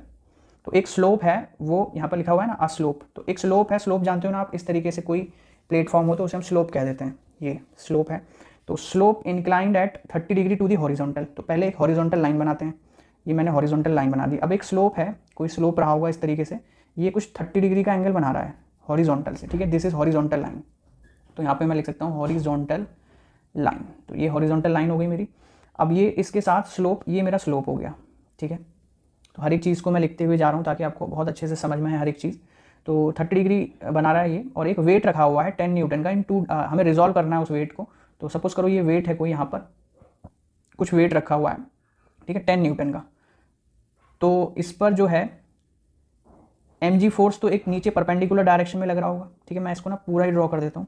तो एक स्लोप है, वो यहाँ पर लिखा हुआ है ना, अ स्लोप, तो एक स्लोप है, स्लोप जानते हो ना आप, इस तरीके से कोई प्लेटफॉर्म हो तो उसे हम स्लोप कह देते हैं, ये स्लोप है। तो slope inclined at 30 degree to the horizontal, तो पहले एक हॉरिजॉन्टल लाइन बनाते हैं, ये मैंने हॉरिजॉन्टल लाइन बना दी। अब एक स्लोप है, कोई स्लोप रहा होगा इस तरीके से, ये कुछ 30 डिग्री का एंगल बना रहा है हॉरिजॉन्टल से, ठीक है, दिस इज हॉरिजॉन्टल लाइन। तो यहाँ पे मैं लिख सकता हूँ हॉरिजॉन्टल लाइन, तो ये हॉरिजॉन्टल लाइन हो गई मेरी। अब ये इसके साथ स्लोप, ये मेरा स्लोप हो गया, ठीक है। तो हर एक चीज़ को मैं लिखते हुए जा रहा हूँ ताकि आपको बहुत अच्छे से समझ में आए हर एक चीज़। तो 30 डिग्री बना रहा है ये, और एक वेट रखा हुआ है 10 न्यूटन का इन 2, हमें रिजॉल्व करना है उस वेट को। तो सपोज करो ये वेट है कोई, यहाँ पर कुछ वेट रखा हुआ है, ठीक है, 10 न्यूटन का। तो इस पर जो है mg फोर्स तो एक नीचे परपेंडिकुलर डायरेक्शन में लग रहा होगा, ठीक है। मैं इसको ना पूरा ही ड्रॉ कर देता हूँ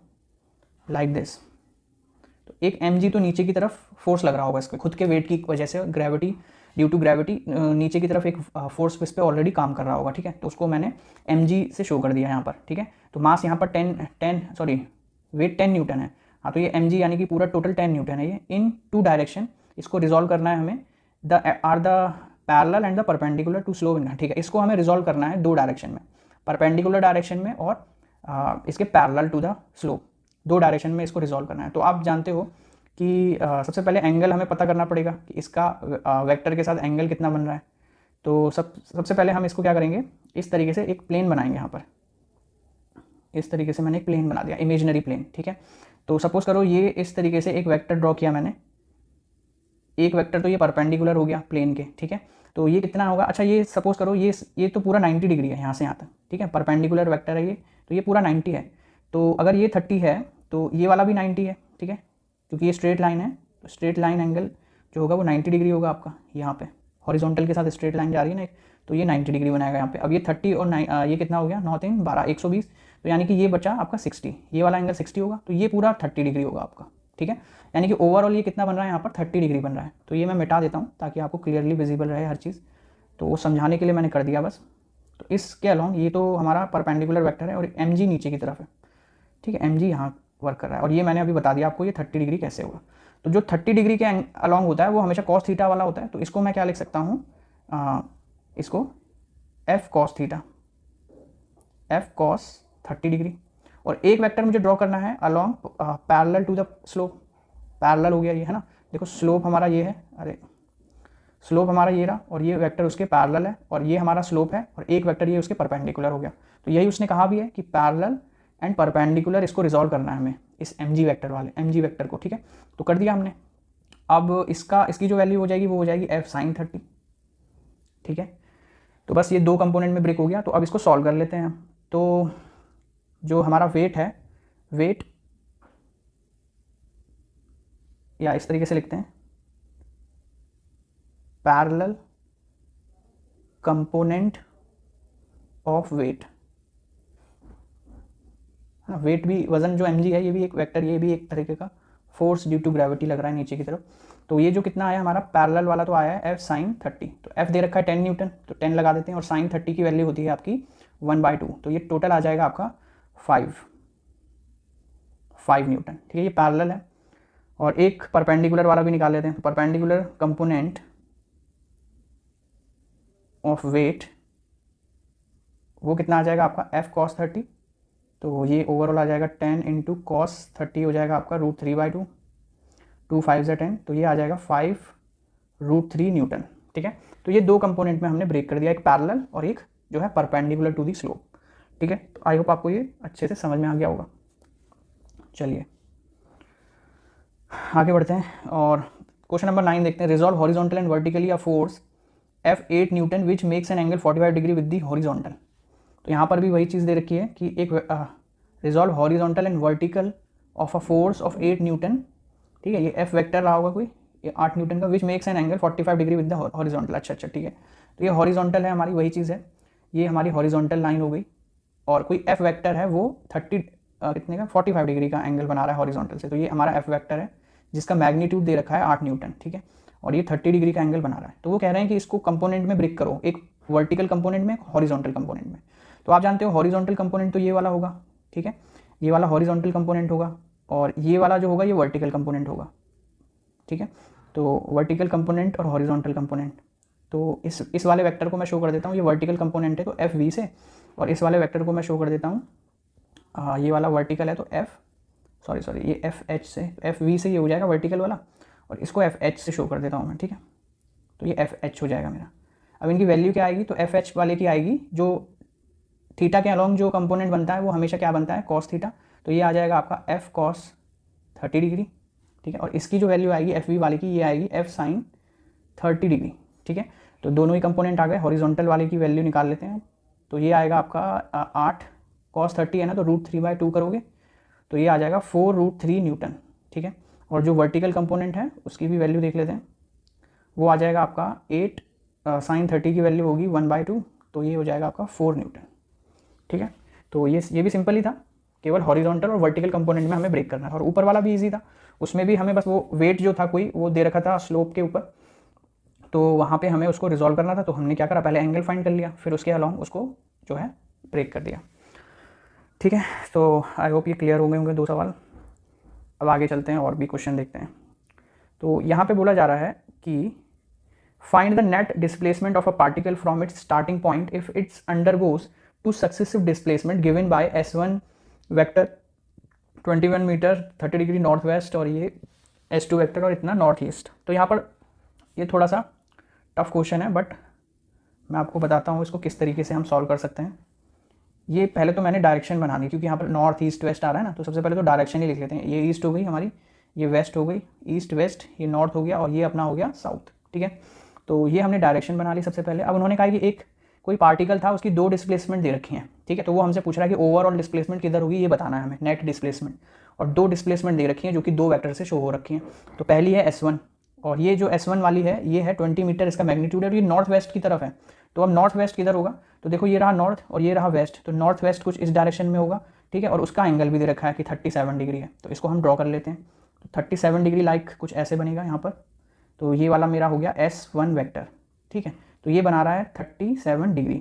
लाइक दिस। तो एक mg तो नीचे की तरफ फोर्स लग रहा होगा इसके खुद के वेट की वजह से, ग्रेविटी, ड्यू टू ग्रेविटी नीचे की तरफ एक फोर्स इस पर ऑलरेडी काम कर रहा होगा, ठीक है। तो उसको मैंने mg से शो कर दिया यहाँ पर, ठीक है। तो मास यहाँ पर 10 वेट 10 न्यूटन है, हाँ, तो ये mg यानी कि पूरा टोटल 10 न्यूटन है ये इन 2 डायरेक्शन। इसको रिजॉल्व करना है हमें, the parallel and the perpendicular to slope in, ठीक है। इसको हमें रिजॉल्व करना है 2 डायरेक्शन में, परपेंडिकुलर डायरेक्शन में और इसके parallel to the slope, 2 direction में इसको रिजॉल्व करना है। तो आप जानते हो कि सबसे पहले एंगल हमें पता करना पड़ेगा कि इसका वेक्टर के साथ एंगल कितना बन रहा है। तो सबसे पहले हम इसको क्या करेंगे, इस तरीके से एक प्लेन बनाएंगे यहाँ पर, इस तरीके से मैंने एक प्लेन बना दिया, इमेजिनरी प्लेन, ठीक है। तो सपोज करो ये इस तरीके से एक वेक्टर ड्रॉ किया मैंने, एक वेक्टर तो ये परपेंडिकुलर हो गया प्लेन के, ठीक है। तो ये कितना होगा, अच्छा ये सपोज करो ये तो पूरा 90 डिग्री है यहाँ से यहाँ तक, ठीक है, परपेंडिकुलर वेक्टर है ये, तो ये पूरा 90 है। तो अगर ये 30 है तो ये वाला भी 90 है, ठीक है, क्योंकि ये स्ट्रेट लाइन है। तो स्ट्रेट लाइन एंगल जो होगा वो 90 डिग्री होगा आपका, यहाँ पे हॉरिजॉन्टल के साथ स्ट्रेट लाइन जा रही है ना एक, तो ये 90 डिग्री बनाएगा यहाँ पे। अब ये 30 और ये कितना हो गया, 9 3 12 120, तो यानी कि ये बचा आपका 60, ये वाला एंगल 60 होगा, तो ये पूरा 30 डिग्री होगा आपका, ठीक है। यानी कि ओवरऑल ये कितना बन रहा है यहाँ पर, 30 डिग्री बन रहा है। तो ये मैं मिटा देता हूँ ताकि आपको क्लियरली विजिबल रहे हर चीज़, तो वो समझाने के लिए मैंने कर दिया बस। तो इसके अलॉन्ग ये तो हमारा परपेंडिकुलर वेक्टर है और mg नीचे की तरफ है, ठीक है, mg यहाँ वर्क कर रहा है, और ये मैंने अभी बता दिया आपको ये 30 डिग्री कैसे होगा। तो जो 30 डिग्री के अलॉन्ग होता है वो हमेशा cos थीटा वाला होता है, तो इसको मैं क्या लिख सकता हूँ, इसको f cos theta, f cos 30 degree. और एक वेक्टर मुझे ड्रॉ करना है along parallel to the slope, parallel हो गया ये, है ना। देखो स्लोप हमारा ये है, अरे स्लोप हमारा ये रहा, और ये वेक्टर उसके पैरेलल है, और ये हमारा स्लोप है, और एक वेक्टर ये उसके परपेंडिकुलर हो गया। तो यही उसने कहा भी है कि पैरेलल एंड परपेंडिकुलर इसको रिजॉल्व करना है हमें, इस mg वेक्टर वाले mg वेक्टर को, ठीक है। तो कर दिया हमने। अब इसकी जो वैल्यू हो जाएगी वो हो जाएगी f sin 30, ठीक है। तो बस ये 2 कंपोनेंट में ब्रेक हो गया। तो अब इसको सॉल्व कर लेते हैं हम। तो जो हमारा वेट है, वेट या इस तरीके से लिखते हैं, पैरेलल कंपोनेंट ऑफ वेट, हाँ, वेट भी, वजन जो mg है ये भी एक वेक्टर, ये भी एक तरीके का फोर्स ड्यू टू ग्रेविटी लग रहा है नीचे की तरफ। तो ये जो कितना आया हमारा पैरेलल वाला तो आया है f sin 30, तो f दे रखा है 10 न्यूटन, तो 10 लगा देते हैं, और sin 30 की वैल्यू होती है आपकी 1/2, तो ये टोटल आ जाएगा आपका 5 न्यूटन, ठीक है। ये पैरेलल है। और एक परपेंडिकुलर वाला भी निकाल लेते हैं। तो परपेंडिकुलर कंपोनेंट ऑफ वेट वो कितना आ जाएगा आपका f cos 30, तो ये ओवरऑल आ जाएगा 10 इंटू cos 30 हो जाएगा आपका √3/2, 2 5 से 10, तो ये आ जाएगा 5√3 न्यूटन, ठीक है। तो ये 2 कंपोनेंट में हमने ब्रेक कर दिया, एक पैरेलल और एक जो है परपेंडिकुलर टू दी स्लोप, ठीक है। तो आई होप आपको ये अच्छे से समझ में आ गया होगा। चलिए आगे बढ़ते हैं और क्वेश्चन नंबर 9 देखते हैं। Resolve horizontal and vertically a force F8 Newton which makes an angle 45 degree with the horizontal. तो यहाँ पर भी वही चीज़ दे रखी है कि एक resolve horizontal and vertical of a force of 8 Newton, ठीक है, ये F वेक्टर रहा होगा कोई, ये 8 न्यूटन का, विच makes an angle 45 degree with the horizontal. अच्छा ठीक है, तो ये हॉरिजॉन्टल है हमारी, वही चीज़ है, ये हमारी हॉरिजॉन्टल लाइन हो गई, और कोई F वेक्टर है वो 30 कितने का 45 डिग्री का एंगल बना रहा है हॉरिजॉन्टल से, तो ये हमारा F वेक्टर है जिसका मैग्नीट्यूड दे रखा है 8 न्यूटन, ठीक है, और ये 30 डिग्री का एंगल बना रहा है। तो वो कह रहे हैं कि इसको कंपोनेंट में ब्रेक करो, एक वर्टिकल कंपोनेंट में, हॉरिजॉन्टल कंपोनेंट में। तो आप जानते हो हॉरिजॉन्टल कंपोनेंट तो ये वाला होगा, ठीक है, ये वाला हॉरिजॉन्टल कंपोनेंट होगा, और ये वाला जो होगा ये वर्टिकल कंपोनेंट होगा, ठीक है। तो वर्टिकल कंपोनेंट और हॉरिजॉन्टल कंपोनेंट, तो इस वाले वेक्टर को मैं शो कर देता हूँ, ये वर्टिकल कंपोनेंट है तो FV से, और इस वाले वेक्टर को मैं शो कर देता हूँ, ये वाला वर्टिकल है तो ये FH से, FV से ये हो जाएगा वर्टिकल वाला, और इसको FH से शो कर देता हूँ मैं, ठीक है। तो ये FH हो जाएगा मेरा। अब इनकी वैल्यू क्या आएगी, तो FH वाले की आएगी जो थीटा के अलॉन्ग जो कंपोनेंट बनता है वो हमेशा क्या बनता है, कॉस थीटा, तो ये आ जाएगा आपका F cos 30 डिग्री, ठीक है, और इसकी जो वैल्यू आएगी FV वाले की, ये आएगी F sin 30 डिग्री, ठीक है। तो दोनों ही कंपोनेंट आ गए, हॉरिजॉन्टल वाले की वैल्यू निकाल लेते हैं, तो ये आएगा आपका 8 cos 30 है ना, तो √3/2 करोगे तो ये आ जाएगा 4√3 न्यूटन, ठीक है। और जो वर्टिकल कंपोनेंट है उसकी भी वैल्यू देख लेते हैं, वो आ जाएगा आपका 8 sin 30 की वैल्यू होगी 1/2, तो ये हो जाएगा आपका 4 न्यूटन, ठीक है। तो ये भी सिंपल ही था, केवल हॉरिजॉन्टल और वर्टिकल कंपोनेंट में हमें ब्रेक करना था, और ऊपर वाला भी इजी था, उसमें भी हमें बस वो वेट जो था कोई वो दे रखा था स्लोप के ऊपर, तो वहाँ पे हमें उसको रिजॉल्व करना था। तो हमने क्या करा, पहले एंगल फाइंड कर लिया, फिर उसके अलॉन्ग उसको जो है ब्रेक कर दिया, ठीक है। तो आई होप ये क्लियर हो गए होंगे 2 सवाल। अब आगे चलते हैं और भी क्वेश्चन देखते हैं। तो यहाँ पे बोला जा रहा है कि find the net displacement of a particle from its starting point if its undergoes 2 successive displacement given by S1 vector 21 metre 30 degree north west, और ये S2 वेक्टर और इतना नॉर्थ ईस्ट। तो यहाँ पर ये थोड़ा सा टफ क्वेश्चन है, बट मैं आपको बताता हूँ इसको किस तरीके से हम सॉल्व कर सकते हैं। ये पहले तो मैंने डायरेक्शन बना दी, क्योंकि यहाँ पर नॉर्थ ईस्ट वेस्ट आ रहा है ना, तो सबसे पहले तो डायरेक्शन ही लिख लेते हैं। ये ईस्ट हो गई हमारी, ये वेस्ट हो गई, ईस्ट वेस्ट, ये नॉर्थ हो गया, और ये अपना हो गया साउथ, ठीक है। तो ये हमने डायरेक्शन बना ली सबसे पहले। अब उन्होंने कहा कि एक कोई पार्टिकल था, उसकी 2 डिस्प्लेसमेंट दे रखी हैं, ठीक है। तो वो हमसे पूछ रहा है कि ओवरऑल डिस्प्लेसमेंट किधर होगी, ये बताना है हमें, नेट डिस्प्लेसमेंट, और 2 डिस्प्लेसमेंट दे रखी हैं जो कि 2 वेक्टर से शो हो रखी हैं। तो पहली है S1, और ये जो S1 वाली है ये है 20 मीटर इसका मैग्नीट्यूड है, और ये नॉर्थ वेस्ट की तरफ है। तो अब नॉर्थ वेस्ट किधर होगा, तो देखो ये रहा नॉर्थ और ये रहा वेस्ट, तो नॉर्थ वेस्ट कुछ इस डायरेक्शन में होगा, ठीक है, और उसका एंगल भी दे रखा है कि 37 डिग्री है। तो इसको हम ड्रॉ कर लेते हैं, तो 37 डिग्री लाइक कुछ ऐसे बनेगा यहाँ पर। तो ये वाला मेरा हो गया S1 वेक्टर, ठीक है। तो ये बना रहा है 37 डिग्री,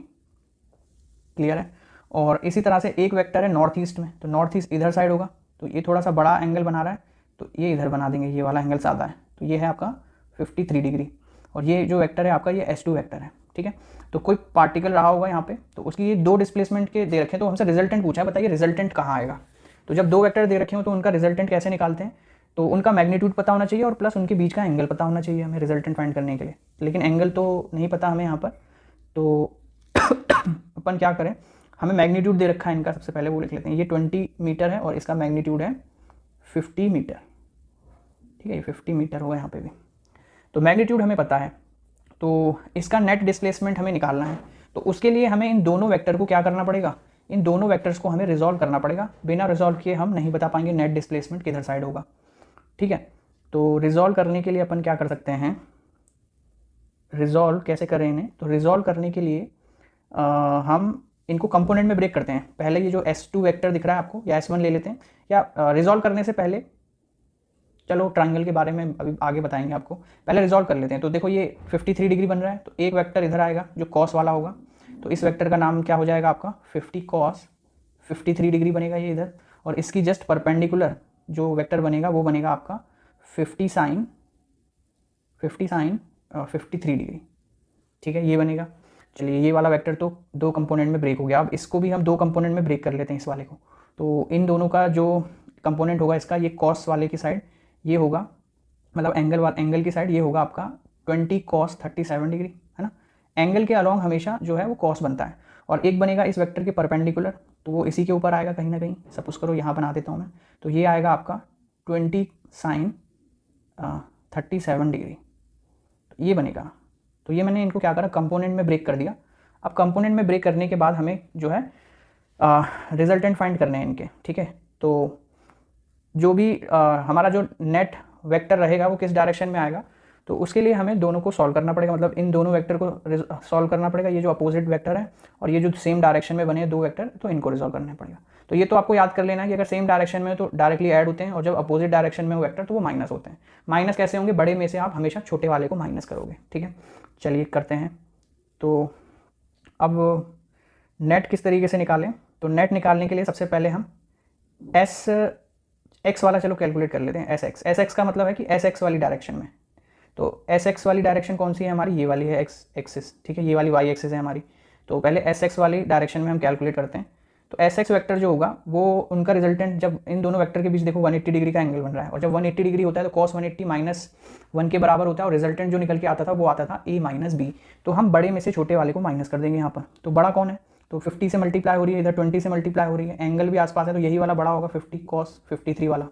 क्लियर है। और इसी तरह से एक वेक्टर है नॉर्थ ईस्ट में, तो नॉर्थ ईस्ट इधर साइड होगा, तो ये थोड़ा सा बड़ा एंगल बना रहा है, तो ये इधर बना देंगे, ये वाला एंगल ज़्यादा है, तो ये है आपका 53 डिग्री। और ये जो वेक्टर है आपका ये S2 वेक्टर है, ठीक है। तो कोई पार्टिकल रहा होगा यहाँ पे, तो उसकी ये 2 डिस्प्लेसमेंट के दे रखे हैं, तो हमसे रिजल्टेंट पूछा है, बताइए रिजल्टेंट कहाँ आएगा। तो जब 2 वेक्टर दे रखे हो तो उनका रिजल्टेंट कैसे निकालते हैं, तो उनका मैग्नीट्यूड पता होना चाहिए और प्लस उनके बीच का एंगल पता होना चाहिए हमें रिजल्टेंट फाइंड करने के लिए, लेकिन एंगल तो नहीं पता हमें यहाँ पर। तो अपन क्या करें, हमें मैग्नीट्यूड दे रखा है इनका, सबसे पहले वो लिख लेते हैं। ये 20 मीटर है और इसका मैग्नीट्यूड है 50 मीटर, ठीक है, ये 50 मीटर होगा यहाँ पे भी। तो मैग्नीट्यूड हमें पता है, तो इसका नेट डिस्प्लेसमेंट हमें निकालना है। तो उसके लिए हमें इन दोनों वेक्टर को क्या करना पड़ेगा, इन दोनों वेक्टर्स को हमें रिजॉल्व करना पड़ेगा। बिना रिजॉल्व किए हम नहीं बता पाएंगे नेट डिस्प्लेसमेंट किधर साइड होगा, ठीक है। तो रिजॉल्व करने के लिए अपन क्या कर सकते हैं, रिजॉल्व कैसे करें इन्हें, तो रिजॉल्व करने के लिए हम इनको कंपोनेंट में ब्रेक करते हैं। पहले ये जो S2 वेक्टर दिख रहा है आपको, या S1 ले लेते हैं, या रिजॉल्व करने से पहले चलो ट्रायंगल के बारे में अभी आगे बताएंगे आपको, पहले रिजॉल्व कर लेते हैं। तो देखो ये 53 डिग्री बन रहा है, तो एक वेक्टर इधर आएगा जो कॉस वाला होगा, तो इस वेक्टर का नाम क्या हो जाएगा आपका 50 कॉस 53 डिग्री बनेगा ये इधर, और इसकी जस्ट परपेंडिकुलर जो वेक्टर बनेगा वो बनेगा आपका 50 साइन 53 डिग्री, ठीक है, ये बनेगा। चलिए ये वाला वेक्टर तो 2 कंपोनेंट में ब्रेक हो गया। अब इसको भी हम 2 कंपोनेंट में ब्रेक कर लेते हैं इस वाले को। तो इन दोनों का जो कंपोनेंट होगा इसका, ये कॉस वाले की साइड ये होगा, मतलब एंगल की साइड ये होगा आपका 20 cos 37 डिग्री, है ना। एंगल के अलॉन्ग हमेशा जो है वो कॉस बनता है, और एक बनेगा इस वेक्टर के परपेंडिकुलर, तो वो इसी के ऊपर आएगा कहीं ना कहीं, सपोज करो यहाँ बना देता हूँ मैं, तो ये आएगा आपका 20 sin 37 डिग्री, तो ये बनेगा तो ये मैंने इनको क्या करा, कंपोनेंट में ब्रेक कर दिया। अब कंपोनेंट में ब्रेक करने के बाद हमें जो है रिजल्टेंट फाइंड करने हैं इनके, ठीक है। तो जो भी हमारा जो नेट वेक्टर रहेगा वो किस डायरेक्शन में आएगा, तो उसके लिए हमें दोनों को सॉल्व करना पड़ेगा, मतलब इन दोनों वेक्टर को सॉल्व करना पड़ेगा। ये जो अपोजिट वेक्टर है और ये जो सेम डायरेक्शन में बने दो वेक्टर, तो इनको रिजॉल्व करना पड़ेगा। तो ये तो आपको याद कर लेना है कि अगर सेम डायरेक्शन में तो डायरेक्टली ऐड होते हैं, और जब अपोजिट डायरेक्शन में हो वेक्टर तो वो माइनस होते हैं। माइनस कैसे होंगे, बड़े में से आप हमेशा छोटे वाले को माइनस करोगे, ठीक है। चलिए करते हैं। तो अब नेट किस तरीके से निकालें, तो नेट निकालने के लिए सबसे पहले हम एस एक्स वाला चलो कैलकुलेट कर लेते हैं। एस एक्स का मतलब है कि एस एक्स वाली डायरेक्शन में। तो एस एक्स वाली डायरेक्शन कौन सी है हमारी, ये वाली है एक्स एक्सिस, ठीक है। ये वाली वाई एक्सिस है हमारी। तो पहले एस एक्स वाली डायरेक्शन में हम कैलकुलेट करते हैं। तो एस एक्स वैक्टर जो होगा वो उनका रिजल्टेंट, जब इन दोनों वेक्टर के बीच देखो 180 डिग्री का एंगल बन रहा है, और जब 180 डिग्री होता है तो कॉस 180 -1 के बराबर होता है, और रिजल्टेंट जो निकल के आता था वो आता था a - b। तो हम बड़े में से छोटे वाले को माइनस कर देंगे यहाँ पर। तो बड़ा कौन है, तो 50 से मल्टीप्लाई हो रही है, इधर 20 से मल्टीप्लाई हो रही है, एंगल भी आसपास है तो यही वाला बड़ा होगा, 50 cos 53 वाला,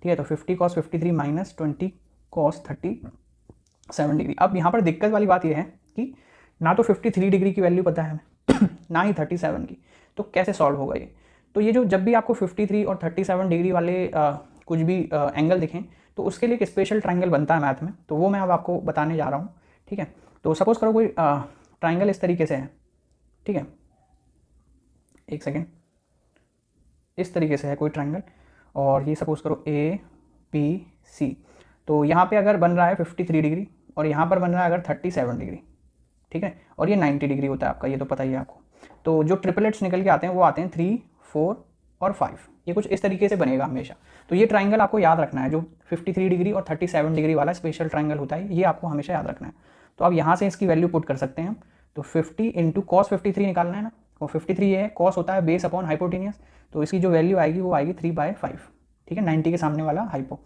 ठीक है। तो 50 cos 53 - 20 cos 37 डिग्री। अब यहाँ पर दिक्कत वाली बात यह है कि ना तो 53 डिग्री की वैल्यू पता है हमें ना ही 37 की, तो कैसे सॉल्व होगा ये। तो ये जो जब भी आपको 53 और 37 डिग्री वाले कुछ भी एंगल दिखें, तो उसके लिए एक स्पेशल ट्राइंगल बनता है मैथ में, तो वो मैं अब आपको बताने जा रहा हूँ, ठीक है। तो सपोज करो कोई ट्राइंगल इस तरीके से है, ठीक है, एक सेकेंड, इस तरीके से है कोई ट्राइंगल, और ये सपोज करो ए बी सी। तो यहाँ पे अगर बन रहा है 53 डिग्री और यहाँ पर बन रहा है अगर 37 डिग्री, ठीक है, और ये 90 डिग्री होता है आपका, ये तो पता ही है आपको। तो जो ट्रिपलेट्स निकल के आते हैं वो आते हैं 3, 4 और 5, ये कुछ इस तरीके से बनेगा हमेशा। तो ये ट्राइंगल आपको याद रखना है, जो 53 डिग्री और 37 डिग्री वाला स्पेशल ट्राइंगल होता है, ये आपको हमेशा याद रखना है। तो अब यहाँ से इसकी वैल्यू पुट कर सकते हैं हम। तो 50 इंटू कॉस 53 निकालना है ना, और 53 ये है, कॉस होता है बेस अपॉन हाइपोटेनियस, तो इसकी जो वैल्यू आएगी वो आएगी 3/5, ठीक है, 90 के सामने वाला हाइपो,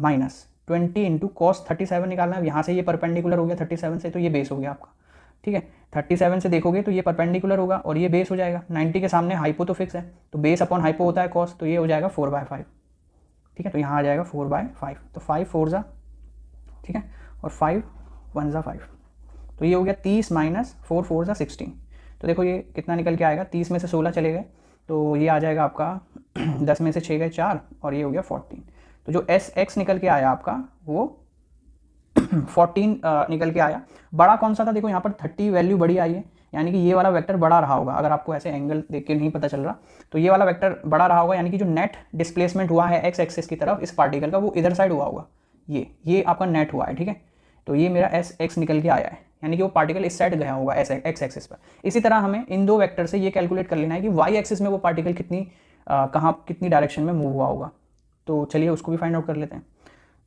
माइनस 20 इंटू कॉस 37 निकालना है। यहाँ से ये परपेंडिकुलर हो गया 37 से, तो ये बेस हो गया आपका, ठीक है। 37 से देखोगे तो ये परपेंडिकुलर होगा और ये बेस हो जाएगा, 90 के सामने हाइपो तो फिक्स है, तो बेस अपॉन हाइपो होता है कॉस, तो ये हो जाएगा 4/5, ठीक है। तो यहाँ आ जाएगा 4/5, तो 5 4 जा, ठीक है, और 5 1 जा 5, तो ये हो गया 30 - 4 4 जा 16। तो देखो ये कितना निकल के आएगा, 30 में से 16 चले गए तो ये आ जाएगा आपका 10 में से 6 गए 4, और ये हो गया 14। तो जो एस एक्स निकल के आया आपका वो 14 निकल के आया। बड़ा कौन सा था, देखो यहाँ पर 30 वैल्यू बड़ी आई है, यानी कि ये वाला वेक्टर बड़ा रहा होगा। अगर आपको ऐसे एंगल देख के नहीं पता चल रहा तो ये वाला वेक्टर बड़ा रहा होगा, यानी कि जो नेट डिस्प्लेसमेंट हुआ है एक्स एक्सिस की तरफ इस पार्टिकल का, वो इधर साइड हुआ होगा, ये आपका नेट हुआ है, ठीक है। तो ये मेरा एस एक्स निकल के आया है, यानी कि वो पार्टिकल इस साइड गया होगा एस एक्स एक्सिस पर। इसी तरह हमें इन दो वेक्टर से ये कैलकुलेट कर लेना है कि वाई एक्सिस में वो पार्टिकल कितनी डायरेक्शन में मूव हुआ होगा। तो चलिए उसको भी फाइंड आउट कर लेते हैं।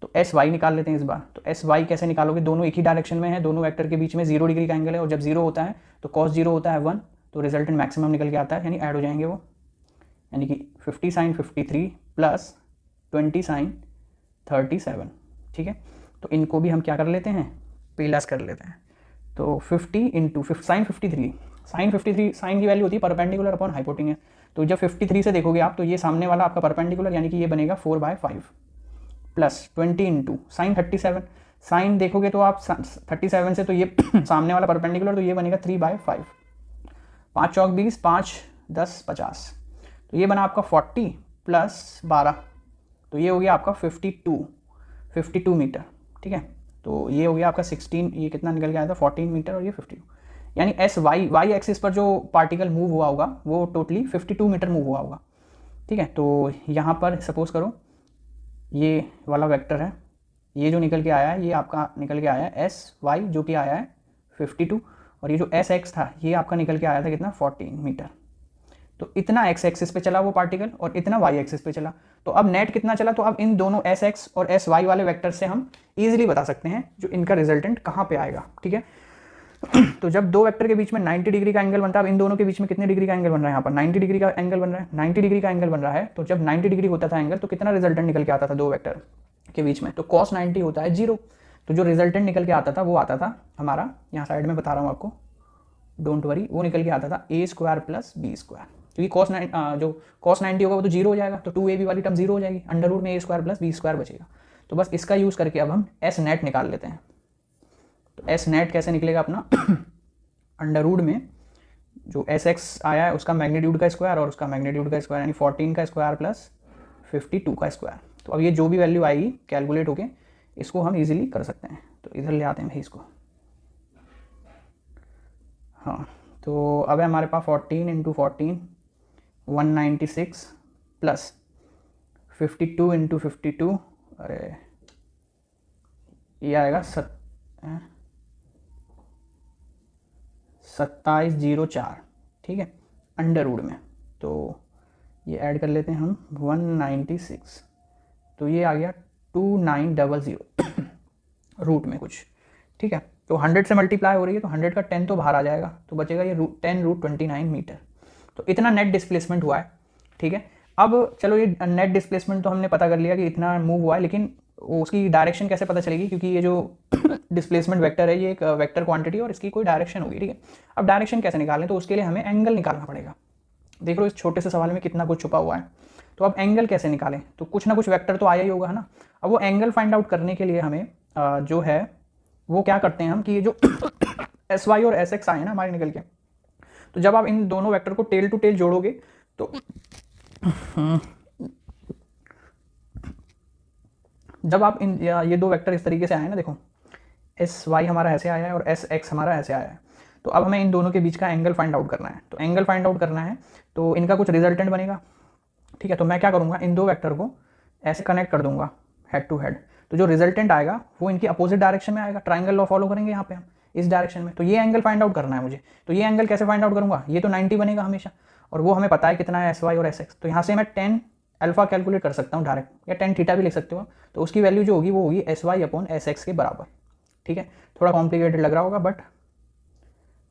तो एस वाई निकाल लेते हैं इस बार। तो एस वाई कैसे निकालोगे, दोनों एक ही डायरेक्शन में है, दोनों वेक्टर के बीच में 0 डिग्री का एंगल है, और जब 0 होता है तो कॉस 0 होता है 1, तो रिजल्टेंट मैक्सिमम निकल के आता है, यानी ऐड हो जाएंगे वो, यानी कि 50 sin 53 प्लस 20 sin 37, ठीक है। तो इनको भी हम क्या कर लेते हैं, प्लस कर लेते हैं। तो 50 इंटू साइन 53 साइन की वैल्यू होती है परपेंडिकुलर अपॉन हाइपोटेन्यूज। तो जब 53 से देखोगे आप तो ये सामने वाला आपका परपेंडिकुलर, यानी कि ये बनेगा 4/5 प्लस 20 इंटू साइन 37, साइन देखोगे तो आप 37 से तो ये सामने वाला परपेंडिकुलर, तो ये बनेगा 3/5, 5 चौक 20, 5 10 50, तो ये बना आपका 40 प्लस 12, तो ये हो गया आपका 52 मीटर, ठीक है। तो ये हो गया आपका 16, ये कितना निकल के आया था 14 मीटर, और ये 52, यानी एस वाई एक्सिस पर जो पार्टिकल मूव हुआ होगा वो टोटली 52 मीटर मूव हुआ होगा, ठीक है। तो यहाँ पर सपोज करो ये वाला वेक्टर है, ये जो निकल के आया है ये आपका निकल के आया है एस वाई जो कि आया है 52, और ये जो एस एक्स था ये आपका निकल के आया था कितना 14 मीटर। तो इतना एक्स एक्सिस पे चला वो पार्टिकल और इतना वाई एक्सिस पे चला। तो अब नेट कितना चला, तो अब इन दोनों एस एक्स और एस वाई वाले वेक्टर से हम इजीली बता सकते हैं जो इनका रिजल्टेंट कहाँ पे आएगा, ठीक है। तो जब दो वेक्टर के बीच में 90 डिग्री का एंगल बनता है, अब इन दोनों के बीच में कितने डिग्री का एंगल बन रहा है, यहाँ पर 90 डिग्री का एंगल बन रहा है, 90 डिग्री का एंगल बन रहा है। तो जब 90 डिग्री होता था एंगल तो कितना रिजल्टेंट निकल के आता था दो वेक्टर के बीच में, तो cos 90 होता है 0। तो जो रिजल्टेंट निकल के आता था वो आता था हमारा, यहाँ साइड में बता रहा हूँ आपको, डोंट वरी, वो निकल के आता था a² प्लस b², क्योंकि जो cos 90 होगा वो तो 0 हो जाएगा, तो 2ab वाली टर्म 0 हो जाएगी, √ में a² प्लस b² बचेगा। तो बस इसका यूज़ करके अब हम एस नेट निकाल लेते हैं। तो एस नेट कैसे निकलेगा अपना अंडर रूट में जो एस एक्स आया है उसका मैग्नीट्यूड का स्क्वायर और उसका मैग्नीट्यूड का स्क्वायर यानी 14 का स्क्वायर प्लस 52 का स्क्वायर। तो अब ये जो भी वैल्यू आएगी कैलकुलेट होके इसको हम इजीली कर सकते हैं। तो इधर ले आते हैं भाई इसको। हाँ, तो अब है हमारे पास 14 इंटू 14 196 प्लस 52 इंटू 52, अरे ये आएगा 2704, ठीक है, अंडर रूट में। तो ये ऐड कर लेते हैं हम 196, तो ये आ गया 2900 रूट में कुछ, ठीक है। तो 100 से मल्टीप्लाई हो रही है तो 100 का 10 तो बाहर आ जाएगा, तो बचेगा ये 10 रूट 29 मीटर। तो इतना नेट डिस्प्लेसमेंट हुआ है, ठीक है। अब चलो ये नेट डिस्प्लेसमेंट तो हमने पता कर लिया कि इतना मूव हुआ है, लेकिन उसकी डायरेक्शन कैसे पता चलेगी, क्योंकि ये जो डिस्प्लेसमेंट वेक्टर है ये एक वेक्टर क्वांटिटी और इसकी कोई डायरेक्शन होगी, ठीक है। अब डायरेक्शन कैसे निकालें, तो उसके लिए हमें एंगल निकालना पड़ेगा। देख लो इस छोटे से सवाल में कितना कुछ छुपा हुआ है। तो अब एंगल कैसे निकालें, तो कुछ ना कुछ वेक्टर तो आया ही होगा, है ना। अब वो एंगल फाइंड आउट करने के लिए हमें जो है वो क्या करते हैं हम कि ये जो एस वाई और एस एक्स आए ना हमारे निकल के, तो जब आप इन दोनों वेक्टर को टेल टू टेल जोड़ोगे तो जब आप इन ये दो वेक्टर इस तरीके से आए ना, देखो एस वाई हमारा ऐसे आया है और एस एक्स हमारा ऐसे आया है, तो अब हमें इन दोनों के बीच का एंगल फाइंड आउट करना है। तो एंगल फाइंड आउट करना है तो इनका कुछ रिजल्टेंट बनेगा, ठीक है। तो मैं क्या करूँगा, इन दो वेक्टर को ऐसे कनेक्ट कर दूंगा हेड टू हेड, तो जो रिजल्टेंट आएगा वो इनकी अपोजिट डायरेक्शन में आएगा। ट्राइंगल लॉ फॉलो करेंगे यहाँ पे हम इस डायरेक्शन में। तो ये एंगल फाइंड आउट करना है मुझे। तो ये एंगल कैसे फाइंड आउट करूँगा, ये तो 90 बनेगा हमेशा, और वो हमें पता है कितना है एस वाई और एस एक्स। तो यहाँ से मैं 10 अल्फा कैलकुलेट कर सकता हूँ डायरेक्ट, या 10 थीटा भी लिख सकते हो। तो उसकी वैल्यू जो होगी वो होगी S Y upon S X के बराबर, ठीक है। थोड़ा कॉम्प्लिकेटेड लग रहा होगा बट,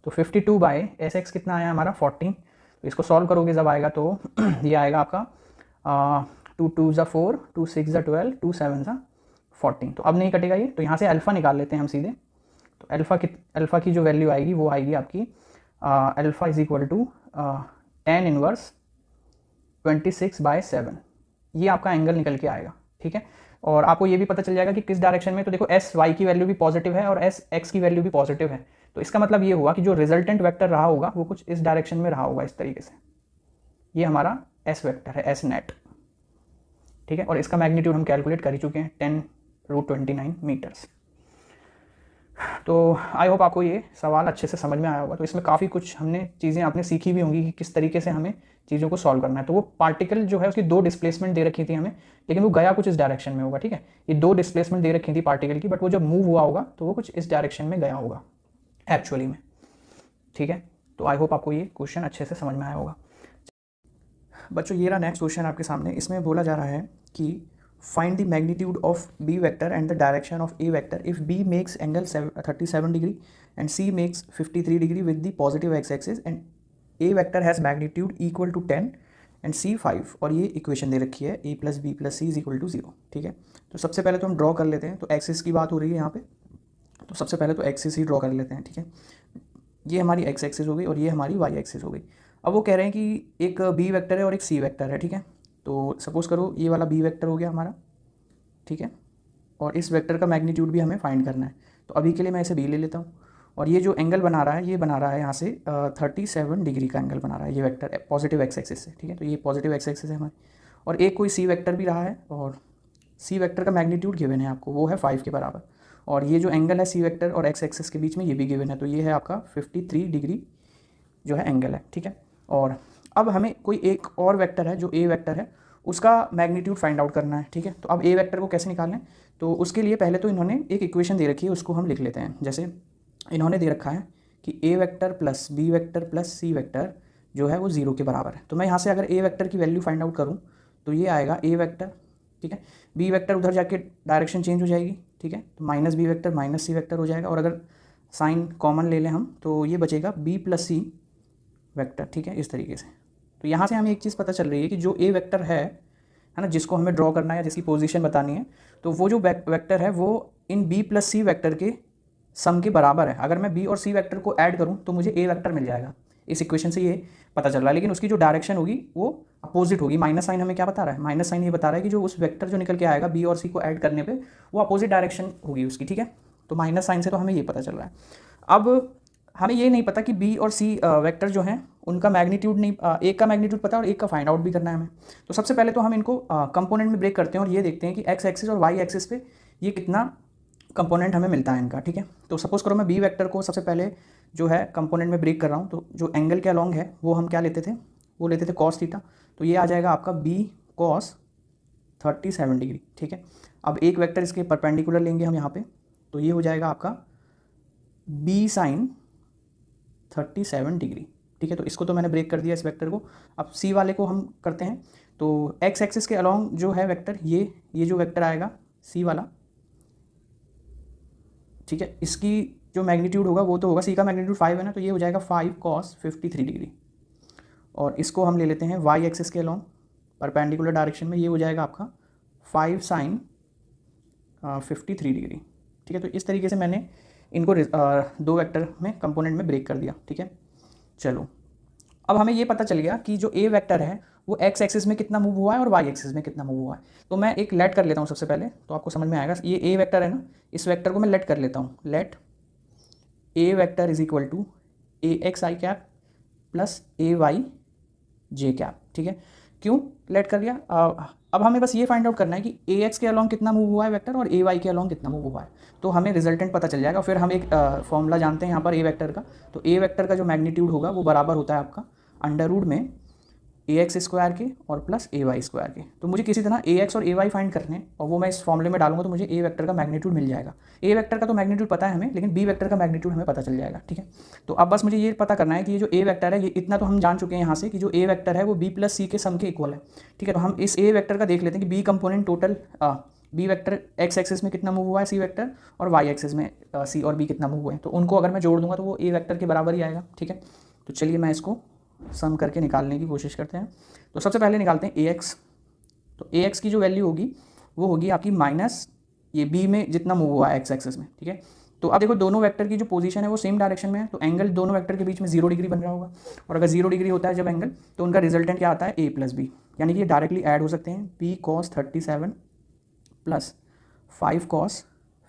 तो 52 बाई एस एक्स कितना आया हमारा 14। तो इसको सॉल्व करोगे जब आएगा तो ये आएगा आपका 2 2 ज़ा 4, 2 6 ज़ा 12, 2 7 ज़ा 14। तो अब नहीं कटेगा ये, तो यहाँ से अल्फ़ा निकाल लेते हैं हम सीधे। तो अल्फ़ा की जो वैल्यू आएगी वो आएगी आपकी alpha is equal to 10 inverse 26/7। ये आपका एंगल निकल के आएगा, ठीक है। और आपको ये भी पता चल जाएगा कि किस डायरेक्शन में। तो देखो एस वाई की वैल्यू भी पॉजिटिव है और एस एक्स की वैल्यू भी पॉजिटिव है, तो इसका मतलब ये हुआ कि जो रिजल्टेंट वेक्टर रहा होगा वो कुछ इस डायरेक्शन में रहा होगा, इस तरीके से। ये हमारा एस वेक्टर है, एस नेट, ठीक है। और इसका मैग्नीट्यूड हम कैलकुलेट कर ही चुके हैं 10 रूट 29 मीटर्स। तो आई होप आपको ये सवाल अच्छे से समझ में आया होगा। तो इसमें काफ़ी कुछ हमने चीज़ें आपने सीखी भी होंगी कि किस तरीके से हमें चीज़ों को सॉल्व करना है। तो वो पार्टिकल जो है उसकी दो डिस्प्लेसमेंट दे रखी थी हमें, लेकिन वो गया कुछ इस डायरेक्शन में होगा, ठीक है। ये दो डिस्प्लेसमेंट दे रखी थी पार्टिकल की, बट वो जब मूव हुआ होगा तो वो कुछ इस डायरेक्शन में गया होगा एक्चुअली में, ठीक है। तो आई होप आपको ये क्वेश्चन अच्छे से समझ में आया होगा। बच्चों ये रहा नेक्स्ट क्वेश्चन आपके सामने। इसमें बोला जा रहा है कि find the magnitude of b vector and the direction of A vector if b makes angle 37 degree and c makes 53 degree with the positive x axis and a vector has magnitude equal to 10 and c 5। और ये इक्वेशन दे रखी है a plus b plus c is equal to 0, ठीक है। तो सबसे पहले तो हम ड्रॉ कर लेते हैं। तो एक्सिस की बात हो रही है यहाँ पे, तो सबसे पहले तो एक्सिस ही ड्रॉ कर लेते हैं, ठीक है। ये हमारी एक्स एक्सिस हो गई और ये हमारी वाई एक्सिस हो गई। अब वो कह रहे हैं कि एक बी वेक्टर है और एक सी वेक्टर है, ठीक है। तो सपोज़ करो ये वाला बी वेक्टर हो गया हमारा, ठीक है, और इस वेक्टर का मैग्नीट्यूड भी हमें फाइंड करना है। तो अभी के लिए मैं इसे बी ले लेता हूँ, और ये जो एंगल बना रहा है ये बना रहा है यहाँ से 37 डिग्री का एंगल बना रहा है ये वेक्टर पॉजिटिव एक्स एक्सिस से, ठीक है। तो ये पॉजिटिव एक्स एक्सिस है हमारी, और एक कोई सी वेक्टर भी रहा है, और सी वेक्टर का मैग्नीट्यूड गिवन है आपको, वो है 5 के बराबर। और ये जो एंगल है सी वेक्टर और एक्स एक्सिस के बीच में ये भी गिवन है, तो ये है आपका 53 डिग्री जो है एंगल है, ठीक है। और अब हमें कोई एक और वेक्टर है जो ए वेक्टर है, उसका मैग्नीट्यूड फाइंड आउट करना है, ठीक है। तो अब ए वेक्टर को कैसे निकालें, तो उसके लिए पहले तो इन्होंने एक इक्वेशन दे रखी है, उसको हम लिख लेते हैं। जैसे इन्होंने दे रखा है कि a vector plus b vector plus c vector जो है वो 0 के बराबर है। तो मैं यहाँ से अगर ए वेक्टर की वैल्यू फाइंड आउट करूँ तो ये आएगा ए वेक्टर, ठीक है। बी वेक्टर उधर जाके डायरेक्शन चेंज हो जाएगी, ठीक है, तो minus B vector minus C vector हो जाएगा। और अगर साइन कॉमन ले लें हम तो ये बचेगा बी प्लस सी वेक्टर, ठीक है, इस तरीके से। तो यहाँ से हमें एक चीज़ पता चल रही है कि जो ए वेक्टर है ना, जिसको हमें ड्रॉ करना है, जिसकी पोजीशन बतानी है, तो वो जो वेक्टर है वो in B plus c vector के सम के बराबर है। अगर मैं बी और सी वेक्टर को ऐड करूँ तो मुझे ए वेक्टर मिल जाएगा। इस इक्वेशन से ये पता चल रहा है, लेकिन उसकी जो डायरेक्शन होगी वो अपोजिट होगी। माइनस साइन हमें क्या बता रहा है, माइनस साइन ये बता रहा है कि जो उस वेक्टर जो निकल के आएगा बी और सी को ऐड करने पे वो अपोजिट डायरेक्शन होगी उसकी, ठीक है। तो माइनस साइन से तो हमें ये पता चल रहा है। अब हमें ये नहीं पता कि बी और सी वेक्टर जो हैं उनका मैग्नीट्यूड नहीं, एक का मैग्नीट्यूड पता है और एक का फाइंड आउट भी करना है हमें। तो सबसे पहले तो हम इनको कंपोनेंट में ब्रेक करते हैं और ये देखते हैं कि एक्स एक्सिस और वाई एक्सिस पे ये कितना कंपोनेंट हमें मिलता है इनका, ठीक है। तो सपोज करो मैं बी वेक्टर को सबसे पहले जो है कंपोनेंट में ब्रेक कर रहा हूँ, तो जो एंगल के अलॉन्ग है वो हम क्या लेते थे, वो लेते थे कॉस थीटा। तो ये आ जाएगा आपका बी कॉस 37 डिग्री, ठीक है। अब एक वेक्टर इसके परपेंडिकुलर लेंगे हम यहाँ पे, तो ये हो जाएगा आपका बी साइन 37 डिग्री, ठीक है। तो इसको तो मैंने ब्रेक कर दिया इस वेक्टर को। अब सी वाले को हम करते हैं, तो एक्स एक्सिस के अलॉन्ग जो है वेक्टर, ये जो वेक्टर आएगा सी वाला, ठीक है, इसकी जो मैग्नीट्यूड होगा वो तो होगा, सी का मैग्नीट्यूड 5 है ना, तो ये हो जाएगा 5 cos 53 डिग्री। और इसको हम ले लेते हैं वाई एक्सिस के अलॉन्ग परपेंडिकुलर डायरेक्शन में, ये हो जाएगा आपका 5 sin 53 डिग्री, ठीक है। तो इस तरीके से मैंने इनको दो वेक्टर में कंपोनेंट में ब्रेक कर दिया, ठीक है। चलो, अब हमें ये पता चल गया कि जो ए वेक्टर है वो एक्स एक्सिस में कितना मूव हुआ है और वाई एक्सिस में कितना मूव हुआ है। तो मैं एक लेट कर लेता हूँ सबसे पहले, तो आपको समझ में आएगा। ये ए वेक्टर है ना, इस वेक्टर को मैं लेट कर लेता हूँ। Let A vector is equal to A x I cap plus A Y J cap, ठीक है। क्यों लेट कर दिया? अब हमें बस ये फाइंड आउट करना है कि ए एक्स के अलॉन्ग कितना मूव हुआ है वेक्टर और ए वाई के अलॉन्ग कितना मूव हुआ है, तो हमें रिजल्टेंट पता चल जाएगा। फिर हम एक फॉर्मूला जानते हैं यहाँ पर ए वेक्टर का, तो ए वेक्टर का जो मैग्नीट्यूड होगा वो बराबर होता है आपका अंडर रूट में ए एक्स स्क्वायर के और प्लस ए वाई स्क्वायर के। तो मुझे किसी तरह ए एक्स और ए वाई फाइंड करने हैं और वो मैं इस फॉर्मूले में डालूंगा, तो मुझे ए वेक्टर का मैग्नीट्यूड मिल जाएगा। ए वेक्टर का तो मैग्नीट्यूड पता है हमें, लेकिन बी वेक्टर का मैग्नीट्यूड हमें पता चल जाएगा, ठीक है। तो अब बस मुझे ये पता करना है कि ये जो ए वेक्टर है, ये इतना तो हम जान चुके हैं यहाँ से कि जो ए वेक्टर है वो बी प्लस सी के सम के इक्वल है, ठीक है। तो हम इस ए वेक्टर का देख लेते हैं कि B component total B vector X axis में कितना मूव हुआ है सी वेक्टर, और वाई एक्सिस में सी और बी कितना मूव हुआ है। तो उनको अगर मैं जोड़ दूंगा तो वो ए वेक्टर के बराबर ही आएगा, ठीक है। तो चलिए मैं इसको सम करके निकालने की कोशिश करते हैं। तो सबसे पहले निकालते हैं ए एक्स। तो ए एक्स की जो वैल्यू होगी वो होगी आपकी माइनस ये बी में जितना मूव हुआ है एक्स एक्सिस में, ठीक है। तो अब देखो दोनों वेक्टर की जो पोजीशन है वो सेम डायरेक्शन में है, तो एंगल दोनों वेक्टर के बीच में 0 डिग्री बन रहा होगा। और अगर 0 डिग्री होता है जब एंगल, तो उनका रिजल्टेंट क्या आता है, ए प्लस बी, यानी कि ये डायरेक्टली ऐड हो सकते हैं। B cos 37 plus 5 cos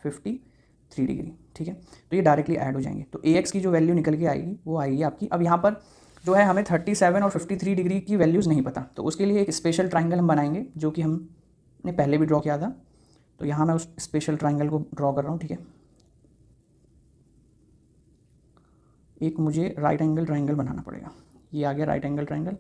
53 degree, ठीक है। तो ये डायरेक्टली ऐड हो जाएंगे। तो ए एक्स की जो वैल्यू निकल के आएगी वो आएगी आपकी, अब यहाँ पर जो है हमें 37 और 53 डिग्री की वैल्यूज़ नहीं पता, तो उसके लिए एक स्पेशल ट्राइंगल हम बनाएंगे जो कि हमने पहले भी ड्रॉ किया था। तो यहाँ मैं उस स्पेशल ट्राइंगल को ड्रॉ कर रहा हूँ, ठीक है। एक मुझे राइट एंगल ट्राइंगल बनाना पड़ेगा। ये आ गया राइट एंगल ट्राइंगल,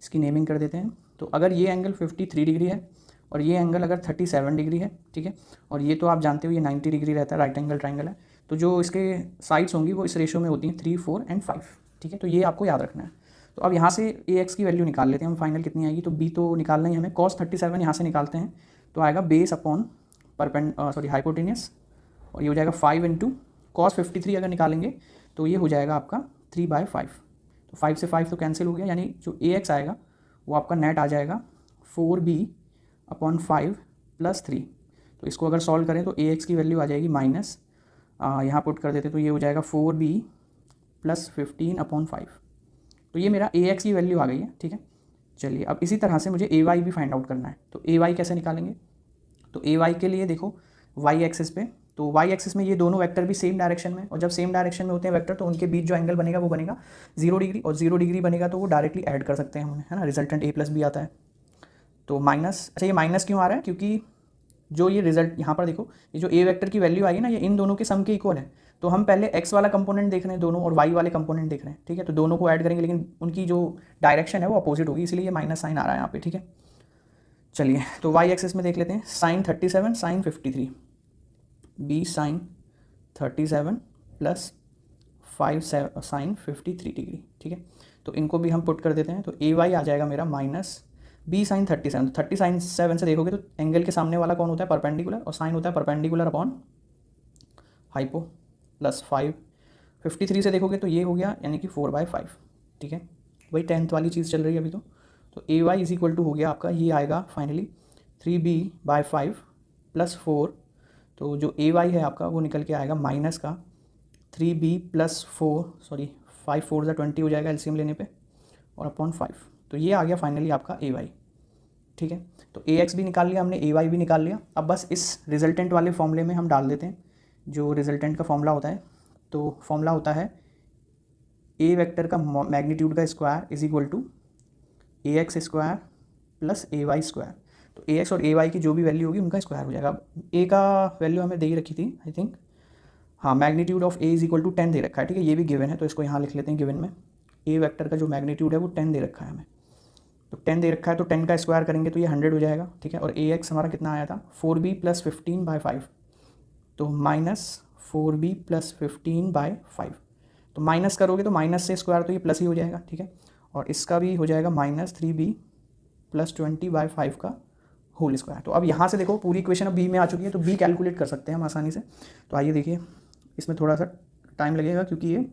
इसकी नेमिंग कर देते हैं। तो अगर ये एंगल 53 डिग्री है और ये एंगल अगर 37 डिग्री है, ठीक है, और ये तो आप जानते हो ये 90 डिग्री रहता है, राइट एंगल ट्राइंगल है, तो जो इसके साइड्स होंगी वो इस रेशियो में होती हैं 3, 4 एंड 5, ठीक है। तो ये आपको याद रखना है। तो अब यहाँ से ए एक्स की वैल्यू निकाल लेते हैं हम, फाइनल कितनी आएगी। तो बी तो निकालना ही हमें, cos 37 यहाँ से निकालते हैं तो आएगा बेस अपॉन हाइपोटेनियस, और ये हो जाएगा 5 इंटू cos 53 अगर निकालेंगे तो ये हो जाएगा आपका 3/5। तो 5 से 5 तो कैंसिल हो गया, यानी जो ए एक्स आएगा वो आपका नेट आ जाएगा 4b/5 + 3। तो इसको अगर सॉल्व करें तो ए एक्स की वैल्यू आ जाएगी माइनस, यहाँ पुट कर देते तो ये हो जाएगा 4b + 15/5। तो ये मेरा ए एक्स की वैल्यू आ गई है, ठीक है। चलिए अब इसी तरह से मुझे ए वाई भी फाइंड आउट करना है। तो ए वाई कैसे निकालेंगे? तो ए वाई के लिए देखो वाई एक्सिस पे, तो वाई एक्सिस में ये दोनों वेक्टर भी सेम डायरेक्शन में, और जब सेम डायरेक्शन में होते हैं वेक्टर तो उनके बीच जो एंगल बनेगा वो बनेगा 0 डिग्री, और 0 डिग्री बनेगा तो वो डायरेक्टली ऐड कर सकते हैं हम, है ना, रिजल्टेंट ए प्लस बी आता है। तो माइनस, अच्छा ये माइनस क्यों आ रहा है? क्योंकि जो ये रिजल्ट यहाँ पर देखो, ये जो ए वेक्टर की वैल्यू आई है ना, ये इन दोनों के सम के इक्वल है। तो हम पहले एक्स वाला कंपोनेंट देख रहे हैं दोनों, और वाई वाले कंपोनेंट देख रहे हैं, ठीक है। तो दोनों को ऐड करेंगे, लेकिन उनकी जो डायरेक्शन है वो अपोजिट होगी, इसलिए ये माइनस साइन आ रहा है यहाँ पे, ठीक है। चलिए तो वाई एक्सिस में देख लेते हैं, sine 37 sine 53, B sine 37 plus 5 sine 53 degree, ठीक है। तो इनको भी हम पुट कर देते हैं, तो ए वाई आ जाएगा मेरा माइनस बी साइन 37। 30 साइन 7 से देखोगे तो एंगल के सामने वाला कौन होता है? परपेंडिकुलर, और साइन होता है परपेंडिकुलर अपॉन हाइपो, प्लस 5 53 से देखोगे तो ये हो गया, यानी कि 4/5, ठीक है। वही 10th वाली चीज़ चल रही है अभी। तो ए वाई इज इक्वल टू हो गया आपका, ये आएगा फाइनली 3b/5 + 4। तो जो ए वाई है आपका वो निकल के आएगा माइनस का 3b + 4, 5 4 = 20 हो जाएगा एलसीएम लेने पे, और अपॉन 5। तो ये आ गया फाइनली आपका ए वाई, ठीक है। तो ए एक्स भी निकाल लिया हमने, ए वाई भी निकाल लिया। अब बस इस रिजल्टेंट वाले फॉर्मूले में हम डाल देते हैं जो रिजल्टेंट का फॉर्मूला होता है, तो फॉर्मूला होता है ए वेक्टर का मैग्नीट्यूड का square is equal to A X square plus A Y square. तो ए एक्स और ए वाई की जो भी वैल्यू होगी उनका स्क्वायर हो जाएगा। अब ए का वैल्यू हमें दे ही रखी थी आई थिंक, हाँ, magnitude of A is equal to 10 दे रखा है, ठीक है, ये भी गिवन है तो इसको यहाँ लिख लेते हैं गिवन में। ए वेक्टर का जो मैग्नीट्यूड है वो 10 दे रखा है हमें, तो 10 दे रखा है तो 10 का स्क्वायर करेंगे तो ये 100 हो जाएगा, ठीक है। और ए एक्स हमारा कितना आया था 4b प्लस 15/5, तो -4b प्लस 15/5, तो माइनस करोगे तो माइनस से स्क्वायर तो ये प्लस ही हो जाएगा, ठीक है। और इसका भी हो जाएगा -3b प्लस 20/5 का होल स्क्वायर। तो अब यहाँ से देखो पूरी इक्वेशन अब बी में आ चुकी है, तो बी कैलकुलेट कर सकते हैं हम आसानी से। तो आइए देखिए, इसमें थोड़ा सा टाइम लगेगा क्योंकि ये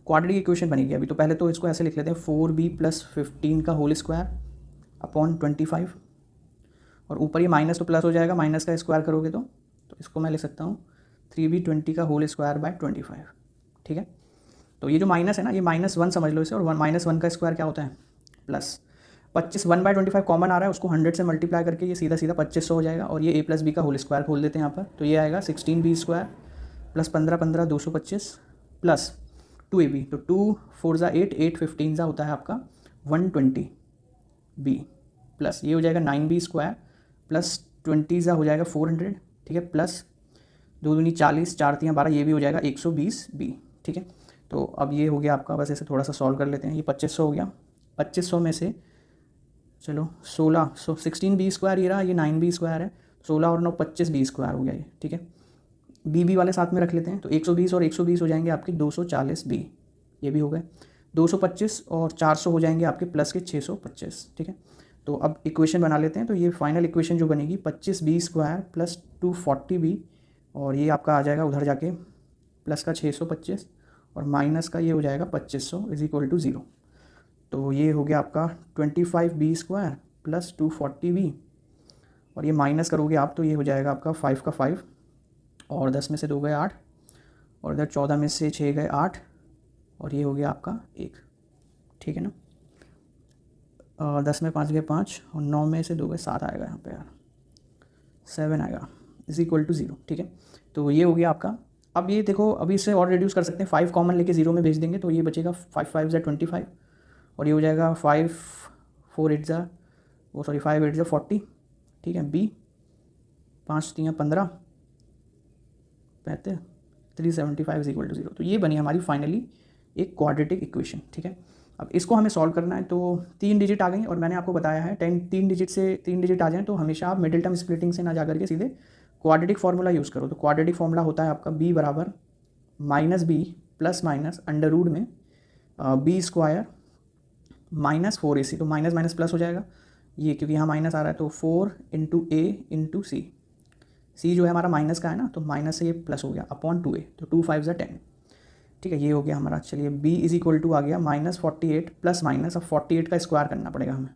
क्वाड्रेटिक इक्वेशन बनेगी अभी। तो पहले तो इसको ऐसे लिख लेते हैं 4b प्लस 15 का होल स्क्वायर अपॉन 25, और ऊपर ये माइनस तो प्लस हो जाएगा, माइनस का स्क्वायर करोगे तो इसको मैं लिख सकता हूँ 3b 20 का होल स्क्वायर बाय 25, ठीक है। तो ये जो माइनस है ना, ये -1 समझ लो इसे, और -1 का स्क्वायर क्या होता है प्लस 25, 1/25 कॉमन आ रहा है, उसको 100 से मल्टीप्लाई करके ये सीधा 2500 हो जाएगा। और ये a प्लस बी का होल स्क्वायर खोल देते हैं यहाँ पर, तो ये आएगा 16b square plus 15 225 plus 2ab, तो 2 4 ज़ा 8, 8 15 ज़ा होता है आपका 120b, प्लस ये हो जाएगा 9b स्क्वायर प्लस 20 ज़ा हो जाएगा 400, ठीक है, प्लस 2 दूनी 40, 4 3 12, ये भी हो जाएगा 120b, ठीक है। तो अब ये हो गया आपका, बस ऐसे थोड़ा सा सॉल्व कर लेते हैं। ये 2500 हो गया, 2500 में से चलो 16, 16b स्क्वायर ये रहा, ये 9b स्क्वायर है, 16 और 9 25b स्क्वायर हो गया ये, ठीक है। बी वाले साथ में रख लेते हैं, तो 120 और 120 हो जाएंगे आपके 240b, ये भी हो गए। 225 और 400 हो जाएंगे आपके प्लस के 625, ठीक है। तो अब इक्वेशन बना लेते हैं। तो ये फाइनल इक्वेशन जो बनेगी 25b स्क्वायर प्लस 240b, और ये आपका आ जाएगा उधर जाके प्लस का 625 और माइनस का ये हो जाएगा 2500 इज इक्वल टू 0। तो ये हो गया आपका 25b स्क्वायर प्लस 240b, और ये माइनस करोगे आप तो ये हो जाएगा आपका 5 का 5, और 10 में से 2 गए 8, और इधर 14 में से 6 गए 8, और ये हो गया आपका 1, ठीक है ना। 10 में 5 गए 5, और 9 में से 2 गए 7 आएगा यहाँ पे यार, 7 आएगा इज इक्वल टू 0, ठीक है। तो ये हो गया आपका। अब ये देखो, अभी इसे और रिड्यूस कर सकते हैं, 5 कॉमन लेके 0 में भेज देंगे तो ये बचेगा 5 5 ज़ा 25, और ये हो जाएगा 5 4 8 ज़ा 5 8 ज़ा 40, ठीक है। B 5 3 15 35, 375 is equal to 0। तो ये बनी हमारी फाइनली एक क्वाड्रेटिक इक्वेशन, ठीक है। अब इसको हमें सॉल्व करना है, तो 3 डिजिट आ गई, और मैंने आपको बताया है 3 डिजिट से 3 डिजिट आ जाएँ तो हमेशा आप मिडिल टर्म स्प्लिटिंग से ना जा करके सीधे क्वाड्रेटिक फार्मूला यूज़ करो। तो क्वाड्रेटिक फार्मूला होता है आपका b बराबर -b plus minus under root में b स्क्वायर -4ac, तो माइनस माइनस प्लस हो जाएगा ये, क्योंकि यहाँ माइनस आ रहा है, तो 4 × a × c जो है हमारा माइनस का है ना, तो माइनस से ये प्लस हो गया अपॉन 2a, तो 2 5 ज़ा 10, ठीक है। ये हो गया हमारा। चलिए b इज इक्वल टू आ गया -48 प्लस माइनस, अब 48 का स्क्वायर करना पड़ेगा हमें,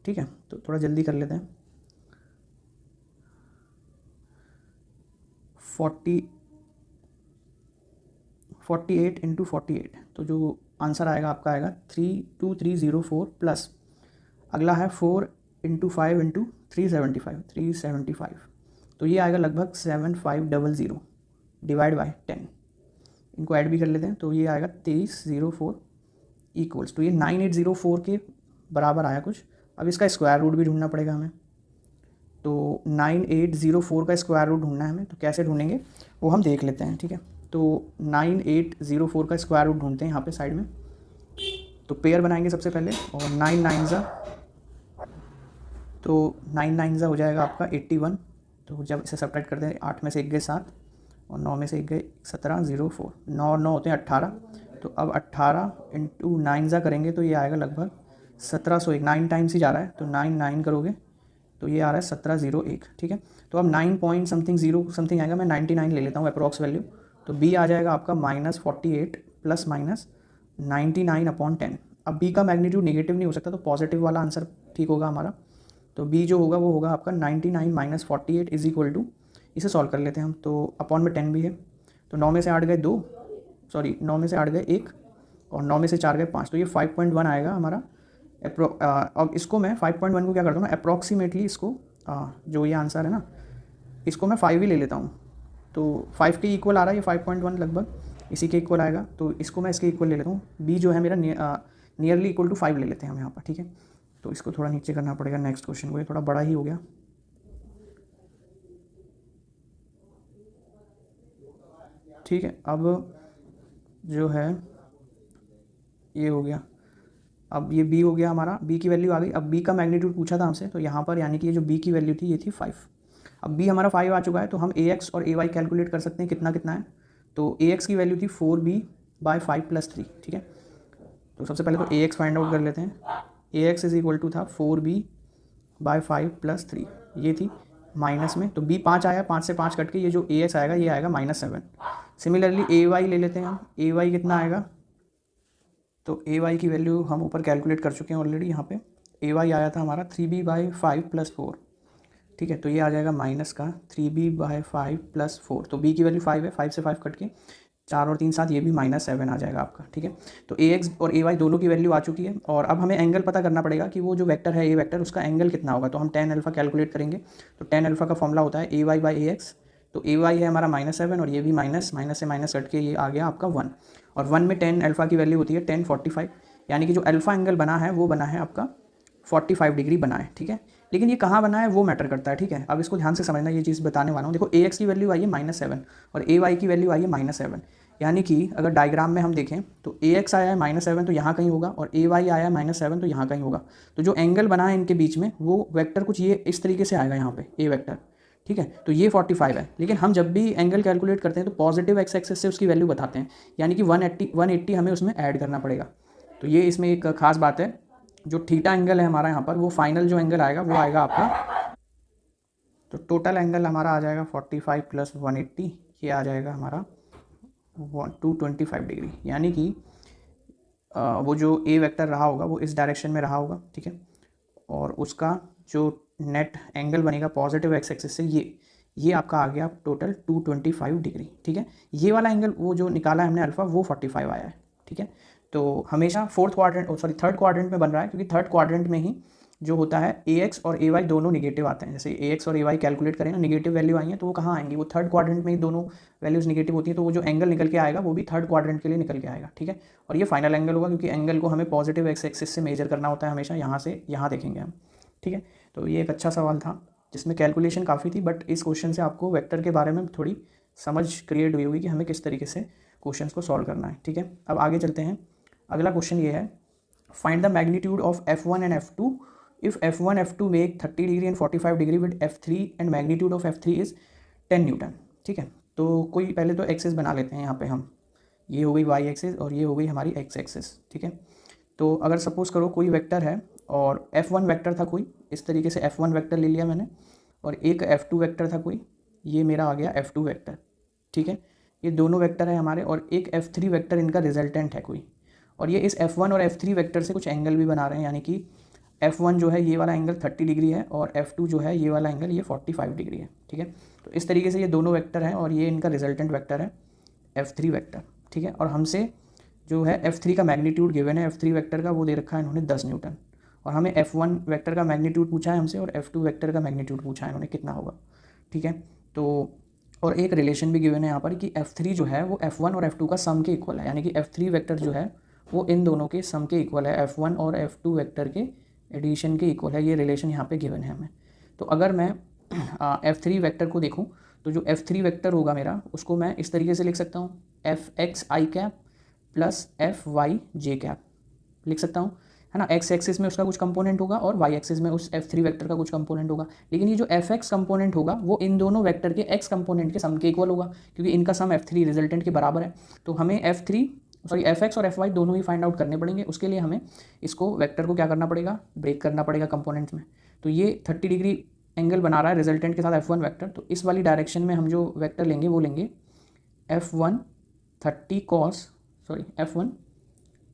ठीक है। तो थोड़ा जल्दी कर लेते हैं। 48 × 48, तो जो आंसर आएगा आपका आएगा 32304 प्लस अगला है 4 × 5 × 375, तो ये आएगा लगभग 7500 डिवाइड बाय 10। इनको ऐड भी कर लेते हैं, तो ये आएगा 2304 इक्वल्स, तो ये 9804 के बराबर आया कुछ। अब इसका स्क्वायर रूट भी ढूंढना पड़ेगा हमें, तो 9804 का स्क्वायर रूट ढूंढना है हमें, तो कैसे ढूंढेंगे वो हम देख लेते हैं, ठीक है। तो 9804 का स्क्वायर रूट ढूंढते हैं यहाँ पे साइड में, तो पेयर बनाएंगे सबसे पहले, और 9 9 ज़ा, तो 9 9 ज़ा हो जाएगा आपका 81, तो जब इसे सब्ट्रैक्ट करते हैं 8 में से 1 गए 7, और 9 में से 1 गए 17 04, 9 और 9 होते हैं 18, तो अब 18 × 9 ज़ा करेंगे तो ये आएगा लगभग 1701, 9 टाइम्स ही जा रहा है, तो 9 9 करोगे तो ये आ रहा है 1701, ठीक है। तो अब 9 पॉइंट समथिंग 0 समथिंग आएगा, मैं 99 ले लेता हूँ अप्रॉक्स वैल्यू, तो b आ जाएगा आपका -48 प्लस माइनस 99/10। अब b का मैग्नीट्यूड नेगेटिव नहीं हो सकता, तो पॉजिटिव वाला आंसर ठीक होगा हमारा। तो b जो होगा वो होगा आपका 99 - 48 इज इक्वल टू, इसे सॉल्व कर लेते हैं हम, तो अपॉन में 10 भी है, तो 9 में से 8 गए 2, 9 में से 8 गए 1, और 9 में से 4 गए 5, तो ये 5.1 आएगा हमारा। अब इसको मैं 5.1 को क्या करता हूँ ना, अप्रॉक्सीमेटली इसको जो ये आंसर है ना, इसको मैं 5 ही ले लेता हूँ, तो 5 के इक्वल आ रहा है, ये 5.1 लगभग इसी के इक्वल आएगा। तो इसको मैं इसके इक्वल ले लेता हूँ, b जो है मेरा नियरली इक्वल टू 5 ले लेते हैं हम यहाँ पर, ठीक है। तो इसको थोड़ा नीचे करना पड़ेगा नेक्स्ट क्वेश्चन को, ये थोड़ा बड़ा ही हो गया। ठीक है, अब जो है ये हो गया, अब ये b हो गया हमारा, b की वैल्यू आ गई। अब b का मैग्नीट्यूड पूछा था हमसे, तो यहाँ पर यानी कि ये जो b की वैल्यू थी ये थी 5। अब b हमारा 5 आ चुका है, तो हम ax और ay कैलकुलेट कर सकते हैं कितना कितना है। तो ax की वैल्यू थी 4b/5 + 3, ठीक है। तो सबसे पहले तो ax फाइंड आउट कर लेते हैं। ax इज इक्वल टू था 4b/5 + 3, ये थी माइनस में, तो b 5 आया, 5 से 5 कट के ये जो ax आएगा ये आएगा -7। सिमिलरली ay ले लेते हैं हम, ay कितना आएगा, तो ay की वैल्यू हम ऊपर कैलकुलेट कर चुके हैं ऑलरेडी। यहाँ पे ay आया था हमारा 3b/5 + 4, ठीक है। तो ये आ जाएगा माइनस का 3b/5 + 4, तो b की वैल्यू 5 है, 5 से 5 कट के 4 और 3 7, ये भी -7 आ जाएगा आपका, ठीक है। तो ax और ay दोनों की वैल्यू आ चुकी है, और अब हमें एंगल पता करना पड़ेगा कि वो जो वेक्टर है a वेक्टर, उसका एंगल कितना होगा। तो हम tan अल्फा कैलकुलेट करेंगे। तो tan अल्फा का फॉर्मूला होता है ay/ax, तो ay है हमारा -7 और ये भी माइनस से माइनस कट के ये आ गया आपका 1, और 1 में tan अल्फा की वैल्यू होती है tan 45, यानी कि जो अल्फा एंगल बना है वो बना है आपका 45 डिग्री बना है, ठीक है। लेकिन ये कहाँ बना है वो मैटर करता है, ठीक है। अब इसको ध्यान से समझना, ये चीज़ बताने वाला हूँ। देखो ax की वैल्यू आई है -7 और ay की वैल्यू आई है -7, यानी कि अगर डायग्राम में हम देखें तो ax आया है -7 तो यहाँ कहीं होगा, और ay आया है -7 तो यहाँ कहीं होगा। तो जो एंगल बना है इनके बीच में वो वेक्टर कुछ ये इस तरीके से आएगा यहाँ पे a वेक्टर, ठीक है। तो ये 45 है, लेकिन हम जब भी एंगल कैलकुलेट करते हैं तो पॉजिटिव एक्स एक्सेस से उसकी वैल्यू बताते हैं, यानी कि 180 हमें उसमें ऐड करना पड़ेगा। तो ये इसमें एक खास बात है। जो थीटा एंगल है हमारा यहाँ पर, वो फाइनल जो एंगल आएगा वो आएगा आपका, तो टोटल एंगल हमारा आ जाएगा 45 + 180, ये आ जाएगा हमारा 225 डिग्री, यानी कि वो जो ए वेक्टर रहा होगा वो इस डायरेक्शन में रहा होगा, ठीक है। और उसका जो नेट एंगल बनेगा पॉजिटिव एक्स एक्सिस से, ये आपका आ गया टोटल 225 डिग्री, ठीक है। ये वाला एंगल वो जो निकाला है हमने अल्फा, वो 45 आया है, ठीक है। तो हमेशा थर्ड क्वाड्रेंट में बन रहा है, क्योंकि थर्ड क्वाड्रेंट में ही जो होता है ax और ay दोनों निगेटिव आते हैं। जैसे ax और ay कैलकुलेट करें ना, निगेटिव वैल्यू आई है तो वो कहाँ आएंगी, वो थर्ड क्वाड्रेंट में ही दोनों वैल्यूज़ निगेटिव होती हैं, तो वो जो एंगल निकल के आएगा वो भी थर्ड क्वाड्रेंट के लिए निकल के आएगा, ठीक है। और ये फाइनल एंगल होगा, क्योंकि एंगल को हमें पॉजिटिव एक्स एक्सिस से मेजर करना होता है हमेशा, यहाँ से यहाँ देखेंगे हम, ठीक है। तो ये एक अच्छा सवाल था जिसमें कैलकुलेशन काफ़ी थी, बट इस क्वेश्चन से आपको वेक्टर के बारे में थोड़ी समझ क्रिएट हुई होगी कि हमें किस तरीके से क्वेश्चन को सॉल्व करना है, ठीक है। अब आगे चलते हैं। अगला क्वेश्चन ये है, find the magnitude of F1 and F2 if F1 F2 make 30 degree and 45 degree with F3 and magnitude of F3 is 10 Newton, ठीक है। तो कोई पहले तो एक्सेस बना लेते हैं यहाँ पे हम, ये हो गई y एक्सेस और ये हो गई हमारी x एक्सेस, ठीक है। तो अगर सपोज करो कोई वेक्टर है और F1 वेक्टर था कोई, इस तरीके से F1 वेक्टर ले लिया मैंने, और एक F2 वेक्टर था कोई, ये मेरा आ गया F2 वेक्टर, ठीक है। ये दोनों वेक्टर है हमारे, और एक F3 वेक्टर इनका रिजल्टेंट है कोई, और ये इस F1 और F3 वेक्टर से कुछ एंगल भी बना रहे हैं, यानी कि F1 जो है ये वाला एंगल 30 डिग्री है, और F2 जो है ये वाला एंगल ये 45 डिग्री है, ठीक है। तो इस तरीके से ये दोनों वेक्टर हैं, और ये इनका रिजल्टेंट वेक्टर है F3 वेक्टर, ठीक है। और हमसे जो है F3 का मैग्नीट्यूड गिवन है, F3 वेक्टर का वो दे रखा है इन्होंने 10 न्यूटन, और हमें F1 वेक्टर का मैग्नीट्यूड पूछा है हमसे, और F2 वेक्टर का मैग्नीट्यूड पूछा है इन्होंने कितना होगा, ठीक है। तो और एक रिलेशन भी गिवन है यहाँ पर कि F3 जो है वो F1 और F2 का सम के इक्वल है, यानी कि F3 वेक्टर जो है वो इन दोनों के सम के इक्वल है, F1 और F2 वेक्टर के एडिशन के इक्वल है। ये रिलेशन यहाँ पे गिवन है हमें। तो अगर मैं F3 वेक्टर को देखूँ तो जो F3 वेक्टर होगा मेरा, उसको मैं इस तरीके से लिख सकता हूँ, Fxi cap plus Fy cap लिख सकता हूँ, है ना। एक्स एक्सिस में उसका कुछ कंपोनेंट होगा और वाई एक्सिस में उस F3 वेक्टर का कुछ कंपोनेंट होगा, लेकिन ये जो Fx कंपोनेंट होगा वो इन दोनों वेक्टर के x कंपोनेंट के सम के इक्वल होगा, क्योंकि इनका सम F3 रिजल्टेंट के बराबर है। तो हमें Fx और Fy दोनों ही फाइंड आउट करने पड़ेंगे। उसके लिए हमें इसको वेक्टर को क्या करना पड़ेगा, ब्रेक करना पड़ेगा कंपोनेंट्स में। तो ये 30 डिग्री एंगल बना रहा है रिजल्टेंट के साथ F1 वेक्टर, तो इस वाली डायरेक्शन में हम जो वेक्टर लेंगे वो लेंगे F1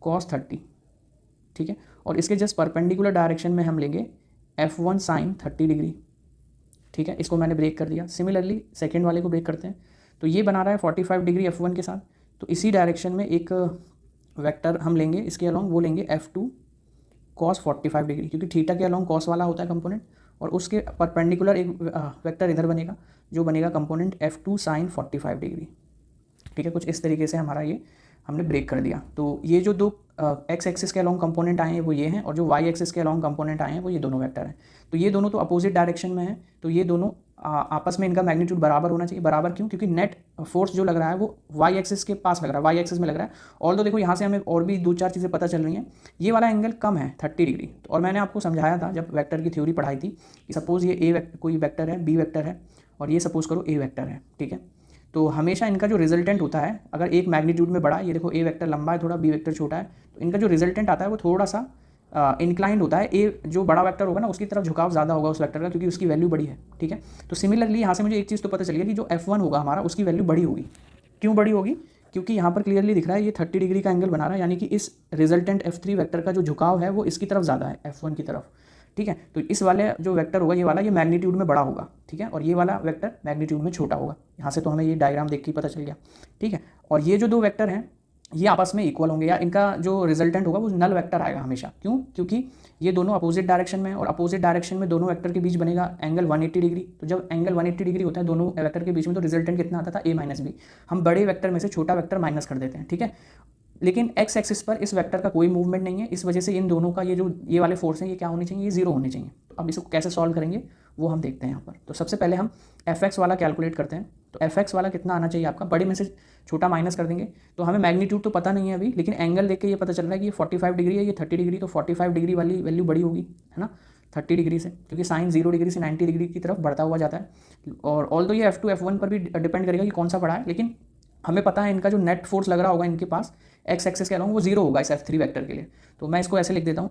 cos 30, ठीक है। और इसके जस्ट परपेंडिकुलर डायरेक्शन में हम लेंगे F1 sin 30 डिग्री, ठीक है। इसको मैंने ब्रेक कर दिया। सिमिलरली सेकेंड वाले को ब्रेक करते हैं, तो ये बना रहा है 45 डिग्री F1 के साथ, तो इसी डायरेक्शन में एक वेक्टर हम लेंगे इसके अलॉन्ग, वो लेंगे F2 cos 45 डिग्री, क्योंकि थीटा के अलॉन्ग कॉस वाला होता है कंपोनेंट, और उसके परपेंडिकुलर एक वेक्टर इधर बनेगा जो बनेगा कंपोनेंट F2 साइन 45 डिग्री। ठीक है, कुछ इस तरीके से हमारा ये हमने ब्रेक कर दिया। तो ये जो दो एक्स एक्सिस के अलॉन्ग कंपोनेंट आए हैं वो ये हैं, और जो वाई एक्सिस के अलॉन्ग कंपोनेंट आए हैं वो ये दोनों वेक्टर हैं। तो ये दोनों तो अपोजिट डायरेक्शन में हैं, तो ये दोनों आपस में इनका मैग्नीट्यूड बराबर होना चाहिए। बराबर क्यों? क्योंकि नेट फोर्स जो लग रहा है वो वाई एक्सिस के पास लग रहा है, वाई एक्सिस में लग रहा है। और तो देखो यहाँ से हमें और भी 2-4 चीज़ें पता चल रही हैं। ये वाला एंगल कम है 30 डिग्री। तो और मैंने आपको समझाया था जब वेक्टर की थ्योरी पढ़ाई थी कि सपोज़ ये कोई वेक्टर है, बी वेक्टर है, और ये सपोज़ करो ए वेक्टर है। ठीक है, तो हमेशा इनका जो रिजल्टेंट होता है, अगर एक मैग्नीट्यूड में बड़ा, ये देखो ए वेक्टर लंबा है थोड़ा, बी वेक्टर छोटा है, तो इनका जो रिजल्टेंट आता है वो थोड़ा सा इंक्लाइंड होता है। ए जो बड़ा वेक्टर होगा ना उसकी तरफ झुकाव ज़्यादा होगा उस वेक्टर का, क्योंकि उसकी वैल्यू बड़ी है। ठीक है, तो सिमिलरली यहाँ से मुझे एक चीज़ तो पता चल गया कि जो F1 होगा हमारा उसकी वैल्यू बड़ी होगी। क्यों बड़ी होगी? क्योंकि यहाँ पर क्लियरली दिख रहा है ये 30 डिग्री का एंगल बना रहा है, यानी कि इस रिजल्टेंट F3 वेक्टर का जो झुकाव है वो इसकी तरफ ज़्यादा है, F1 की तरफ। ठीक है, तो इस वाले जो वेक्टर होगा ये वाला, ये मैग्नीट्यूड में बड़ा होगा। ठीक है, और ये वाला वेक्टर मैग्नीट्यूड में छोटा होगा। यहाँ से तो हमें ये डायग्राम देख के ही पता चल गया। ठीक है, और ये जो दो वेक्टर हैं ये आपस में इक्वल होंगे, या इनका जो रिजल्टेंट होगा वो नल वेक्टर आएगा हमेशा। क्यों? क्योंकि ये दोनों अपोजिट डायरेक्शन में, और अपोजिट डायरेक्शन में दोनों वेक्टर के बीच बनेगा एंगल 180 डिग्री। तो जब एंगल 180 डिग्री होता है दोनों वेक्टर के बीच में, तो रिजल्टेंट कितना आता था? a minus B. हम बड़े वेक्टर में से छोटा वेक्टर माइनस कर देते हैं। ठीक है, लेकिन एक्स एक्सिस पर इस वेक्टर का कोई मूवमेंट नहीं है, इस वजह से इन दोनों का ये वाले फोर्स हैं ये क्या होने चाहिए? ये जीरो होने चाहिए। तो अब इसको कैसे सॉल्व करेंगे वो हम देखते हैं यहाँ पर। तो सबसे पहले हम Fx वाला कैलकुलेट करते हैं। तो Fx वाला कितना आना चाहिए आपका? बड़े में से छोटा माइनस कर देंगे। तो हमें मैग्नीट्यूड तो पता नहीं है अभी, लेकिन एंगल देख के ये पता चल रहा है कि ये 45 डिग्री है, ये 30 डिग्री, तो 45 डिग्री वाली वैल्यू बड़ी होगी, है ना, 30 डिग्री से, क्योंकि साइन 0 डिग्री से 90 डिग्री की तरफ बढ़ता हुआ जाता है। और ऑल तो ये F2 F1 पर भी डिपेंड करेगा कि कौन सा बड़ा है, लेकिन हमें पता है इनका जो नेट फोर्स लग रहा होगा इनके पास एक्स एक्सिस के अलॉन्ग वो जीरो होगा इस F3 वेक्टर के लिए। तो मैं इसको ऐसे लिख देता हूँ,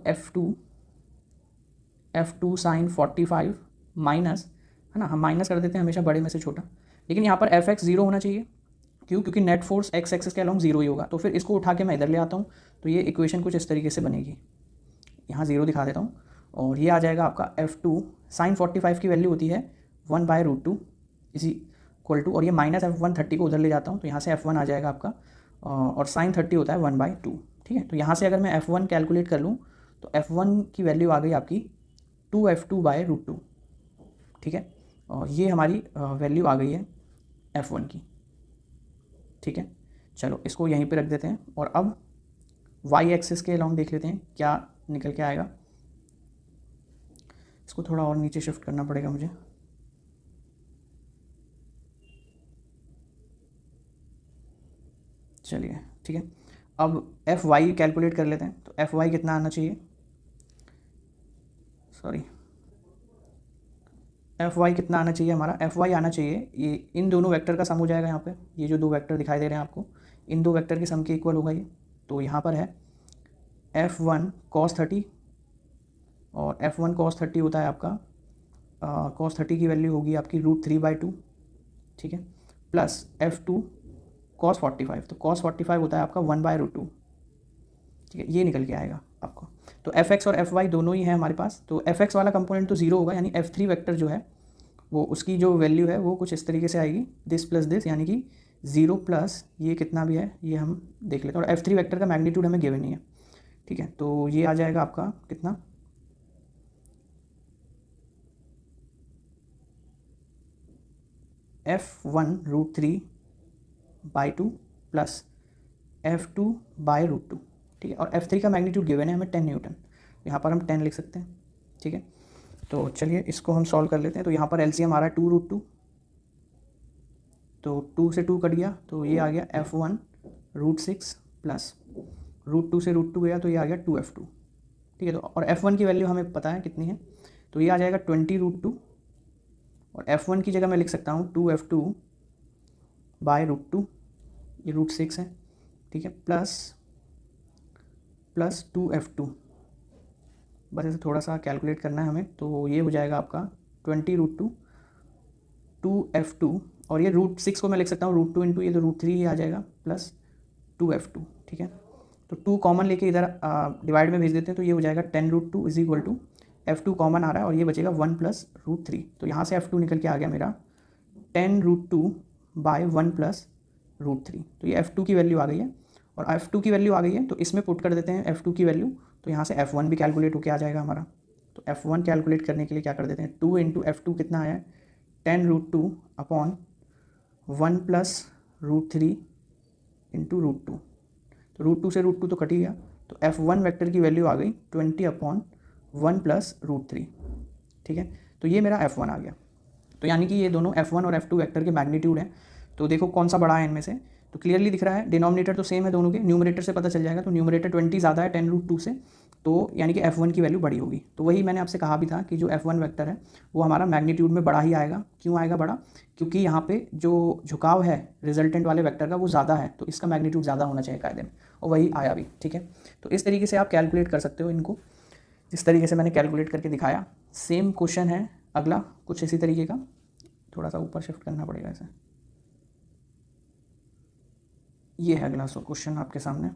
F2 साइन 45 माइनस, है ना, हम माइनस कर देते हैं हमेशा बड़े में से छोटा, लेकिन यहाँ पर Fx जीरो होना चाहिए। क्यों? क्योंकि नेट फोर्स एक्स एक्सिस के अलॉन्ग जीरो ही होगा। तो फिर इसको उठा के मैं इधर ले आता हूँ, तो ये इक्वेशन कुछ इस तरीके से बनेगी। यहाँ जीरो दिखा देता हूँ, और ये आ जाएगा आपका F2 साइन 45 की वैल्यू होती है 1/√2 इसी इक्वल टू, और ये माइनस F1 30 को उधर ले जाता हूँ, तो यहाँ से F1 आ जाएगा आपका, और साइन 30 होता है 1/2। ठीक है, तो यहाँ से अगर मैं F1 कैलकुलेट कर लूँ तो F1 की वैल्यू आ गई आपकी 2F2/√2। ठीक है, और ये हमारी वैल्यू आ गई है F1 की। ठीक है, चलो इसको यहीं पे रख देते हैं, और अब y एक्सिस के अलॉन्ग देख लेते हैं क्या निकल के आएगा। इसको थोड़ा और नीचे शिफ्ट करना पड़ेगा मुझे। चलिए ठीक है, अब Fy कैलकुलेट कर लेते हैं। तो Fy कितना आना चाहिए? सॉरी, Fy कितना आना चाहिए हमारा? Fy आना चाहिए, ये इन दोनों वेक्टर का सम हो जाएगा। यहाँ पे ये जो दो वेक्टर दिखाई दे रहे हैं आपको, इन दो वेक्टर के सम के इक्वल होगा ये। तो यहाँ पर है F1 cos 30, और F1 cos 30 होता है आपका cos 30 की वैल्यू होगी आपकी √3/2। ठीक है, प्लस F2 cos 45, तो cos 45 होता है आपका 1/√2। ठीक है, ये निकल के आएगा आपको। तो Fx और Fy दोनों ही हैं हमारे पास। तो Fx वाला कंपोनेंट तो जीरो होगा, यानी F3 वेक्टर जो है वो उसकी जो वैल्यू है वो कुछ इस तरीके से आएगी, दिस प्लस दिस, यानी कि 0 प्लस ये कितना भी है ये हम देख लेते हैं। और F3 वेक्टर का मैग्नीट्यूड हमें गिवन नहीं है। ठीक है, तो ये आ जाएगा आपका कितना, F1√3/2 प्लस F2/√2। ठीक है, और F3 का मैग्नीट्यूड गिवन है हमें 10 न्यूटन, यहाँ पर हम 10 लिख सकते हैं। ठीक है, तो चलिए इसको हम सॉल्व कर लेते हैं। तो यहाँ पर LCM आ रहा है 2√2, तो 2 से 2 कट गया, तो ये आ गया F1√6 प्लस √2 से √2 गया, तो ये आ गया 2F2। ठीक है, तो और F1 की वैल्यू हमें पता है कितनी है, तो ये आ जाएगा 20√2, और F1 की जगह मैं लिख सकता हूँ 2F2/√2, ये √6 है। ठीक है, प्लस 2F2, बस इसे थोड़ा सा कैलकुलेट करना है हमें। तो ये हो जाएगा आपका 20√2 2F2, और ये √6 को मैं लिख सकता हूँ √2 इंटू ये तो √3 ही आ जाएगा, प्लस 2F2। ठीक है, तो 2 कॉमन लेके इधर डिवाइड में भेज देते हैं, तो ये हो जाएगा 10√2 is equal to F2 common आ रहा है, और ये बचेगा 1 प्लस √3। तो यहाँ से F2 निकल के आ गया मेरा 10√2/1 प्लस √3। तो ये F2 की वैल्यू आ गई है, और F2 की वैल्यू आ गई है तो इसमें पुट कर देते हैं F2 की वैल्यू, तो यहाँ से F1 भी कैलकुलेट होके आ जाएगा हमारा। तो F1 कैलकुलेट करने के लिए क्या कर देते हैं, 2 इंटू F2 कितना आया है, 10√2 अपॉन 1 प्लस √3 इंटू √2। तो √2 से √2 तो कट ही गया, तो F1 वेक्टर की वैल्यू आ गई 20 अपॉन 1 प्लस √3। ठीक है, तो ये मेरा F1 आ गया। तो यानी कि ये दोनों F1 और F2 वेक्टर के मैग्नीट्यूड हैं। तो देखो कौन सा बड़ा है इनमें से, तो क्लियरली दिख रहा है डिनोमिनेटर तो सेम है दोनों के, न्यूमरेटर से पता चल जाएगा। तो न्यूमरेटर 20 ज़्यादा है 10√2 से, तो यानी कि F1 की वैल्यू बड़ी होगी। तो वही मैंने आपसे कहा भी था कि जो F1 वेक्टर है वो हमारा मैग्नीट्यूड में बड़ा ही आएगा। क्यों आएगा बड़ा, क्योंकि यहाँ पे जो झुकाव है रिजल्टेंट वाले वेक्टर का वो ज़्यादा है, तो इसका मैग्नीट्यूड ज़्यादा होना चाहिए कायदे में, और वही आया भी। ठीक है, तो इस तरीके से आप कैलकुलेट कर सकते हो इनको, जिस तरीके से मैंने कैलकुलेट करके दिखाया। सेम क्वेश्चन है अगला कुछ इसी तरीके का, थोड़ा सा ऊपर शिफ्ट करना पड़ेगा ऐसे। ये है अगला क्वेश्चन आपके सामने।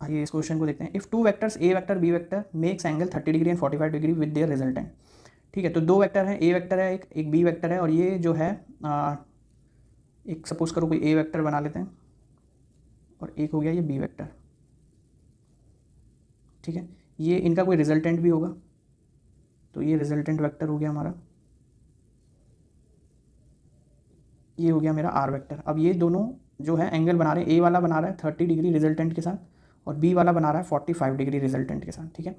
आइए इस क्वेश्चन को देखते हैं। If two vectors A vector B vector makes angle 30 degree and 45 degree with their resultant. ठीक है, तो दो वेक्टर हैं, ए वेक्टर है एक बी वेक्टर है, और ये जो है एक सपोज करो कोई ए वेक्टर बना लेते हैं और एक हो गया ये बी वेक्टर। ठीक है, ये इनका कोई रिजल्टेंट भी होगा, तो ये रिजल्टेंट वेक्टर हो गया हमारा, ये हो गया मेरा आर वेक्टर। अब ये दोनों जो है एंगल बना रहे हैं, ए वाला बना रहा है 30 डिग्री रिजल्टेंट के साथ और बी वाला बना रहा है 45 डिग्री रिजल्टेंट के साथ। ठीक है,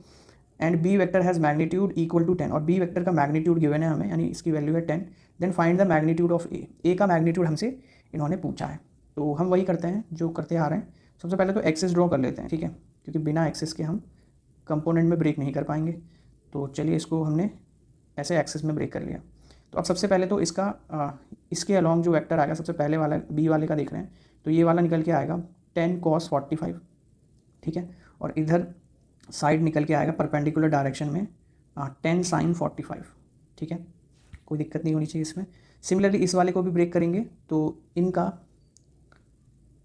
and B vector has magnitude equal to 10, और बी वेक्टर का मैग्नीट्यूड गिवन है हमें, यानी इसकी वैल्यू है 10। Then find the magnitude of a का मैग्नीट्यूड हमसे इन्होंने पूछा है। तो हम वही करते हैं जो करते आ रहे हैं। सबसे पहले तो एक्सिस ड्रॉ कर लेते हैं। ठीक है, क्योंकि बिना एक्सिस के हम कंपोनेंट में ब्रेक नहीं कर पाएंगे। तो चलिए इसको हमने ऐसे एक्सिस में ब्रेक कर लिया। तो अब सबसे पहले तो इसके अलॉन्ग जो वेक्टर आएगा, सबसे पहले वाला बी वाले का देख रहे हैं, तो ये वाला निकल के आएगा 10 cos 45। ठीक है, और इधर साइड निकल के आएगा परपेंडिकुलर डायरेक्शन में 10 sin 45। ठीक है, कोई दिक्कत नहीं होनी चाहिए इसमें। सिमिलरली इस वाले को भी ब्रेक करेंगे, तो इनका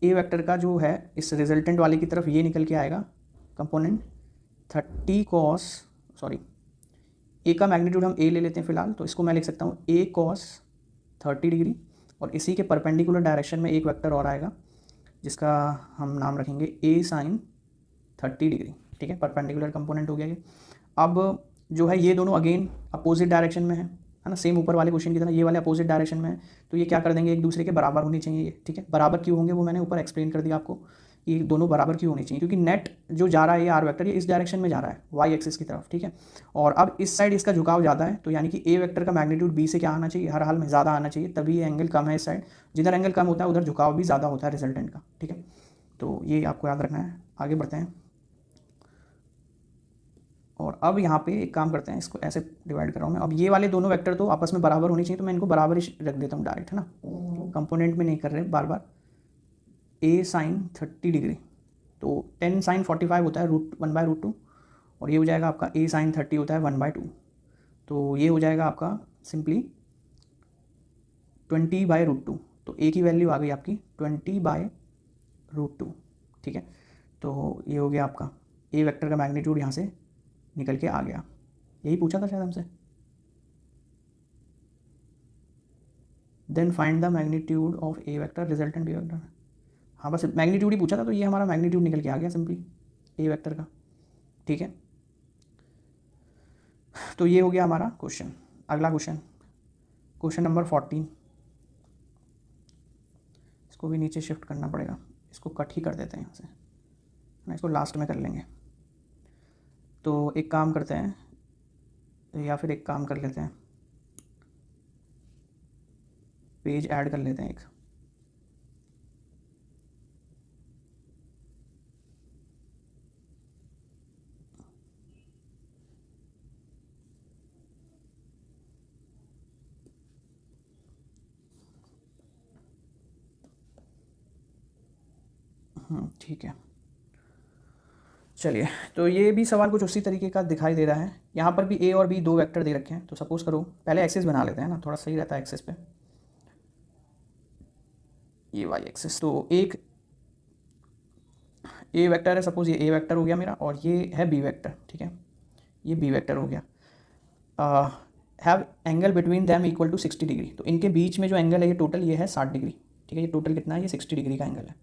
ए वेक्टर का जो है इस रिजल्टेंट वाले की तरफ ये निकल के आएगा कंपोनेंट 30 cos, सॉरी ए का मैग्नीट्यूड हम ए ले लेते हैं फिलहाल, तो इसको मैं लिख सकता हूँ ए cos 30 डिग्री, और इसी के परपेंडिकुलर डायरेक्शन में एक वेक्टर और आएगा जिसका हम नाम रखेंगे ए sin 30 डिग्री। ठीक है, परपेंडिकुलर कंपोनेंट हो गया ये। अब जो है ये दोनों अगेन अपोजिट डायरेक्शन में है ना, सेम ऊपर वाले क्वेश्चन की तरह ये वाले अपोजिट डायरेक्शन में है, तो ये क्या कर देंगे, एक दूसरे के बराबर होनी चाहिए ये। ठीक है, बराबर क्यों होंगे वो मैंने ऊपर एक्सप्लेन कर दिया आपको, ये दोनों बराबर क्यों होनी चाहिए, क्योंकि नेट जो जा रहा है ये आर वेक्टर, ये इस डायरेक्शन में जा रहा है वाई एक्सिस की तरफ। ठीक है, और अब इस साइड इसका झुकाव ज़्यादा है, तो यानी कि ए वेक्टर का मैग्नीट्यूड बी से क्या आना चाहिए, हर हाल में ज़्यादा आना चाहिए, तभी ये एंगल कम है इस साइड। जिधर एंगल कम होता है उधर झुकाव भी ज़्यादा होता है रिजल्टेंट का। ठीक है, तो ये आपको याद रखना है। आगे बढ़ते हैं, और अब यहाँ पे एक काम करते हैं, इसको ऐसे डिवाइड कर रहा हूँ मैं। अब ये वाले दोनों वेक्टर तो आपस में बराबर होनी चाहिए, तो मैं इनको बराबर ही रख देता हूँ डायरेक्ट, है ना, कंपोनेंट में नहीं कर रहे बार बार। ए sin 30 डिग्री, तो 10 sin 45 होता है 1/√2, और ये हो जाएगा आपका ए sin 30 होता है 1/2, तो ये हो जाएगा आपका सिंपली 20/√2। तो ए की वैल्यू आ गई आपकी 20/√2। ठीक है, तो ये हो गया आपका ए वेक्टर का मैग्नीट्यूड यहाँ से निकल के आ गया। यही पूछा था शायद हमसे। Then find the magnitude of A vector resultant B vector. हाँ, बस मैग्नीट्यूड ही पूछा था, तो ये हमारा मैग्नीट्यूड निकल के आ गया सिंपली ए वेक्टर का। ठीक है, तो ये हो गया हमारा क्वेश्चन। अगला क्वेश्चन, क्वेश्चन नंबर 14। इसको भी नीचे शिफ्ट करना पड़ेगा, इसको कट ही कर देते हैं यहाँ से ना, इसको लास्ट में कर लेंगे। तो एक काम करते हैं, या फिर एक काम कर लेते हैं, पेज ऐड कर लेते हैं एक। ठीक है, चलिए। तो ये भी सवाल कुछ उसी तरीके का दिखाई दे रहा है। यहाँ पर भी ए और बी दो वेक्टर दे रखे हैं, तो सपोज करो पहले एक्सिस बना लेते हैं ना, थोड़ा सही रहता है एक्सिस पे। ये वाई एक्सिस, तो एक ए वेक्टर है, सपोज ये ए वेक्टर हो गया मेरा, और ये है बी वेक्टर। ठीक है, ये बी वेक्टर हो गया। Have angle between them equal to 60 degree, तो इनके बीच में जो एंगल है ये टोटल ये है 60 डिग्री। ठीक है, ये टोटल कितना है, ये 60 डिग्री का एंगल है।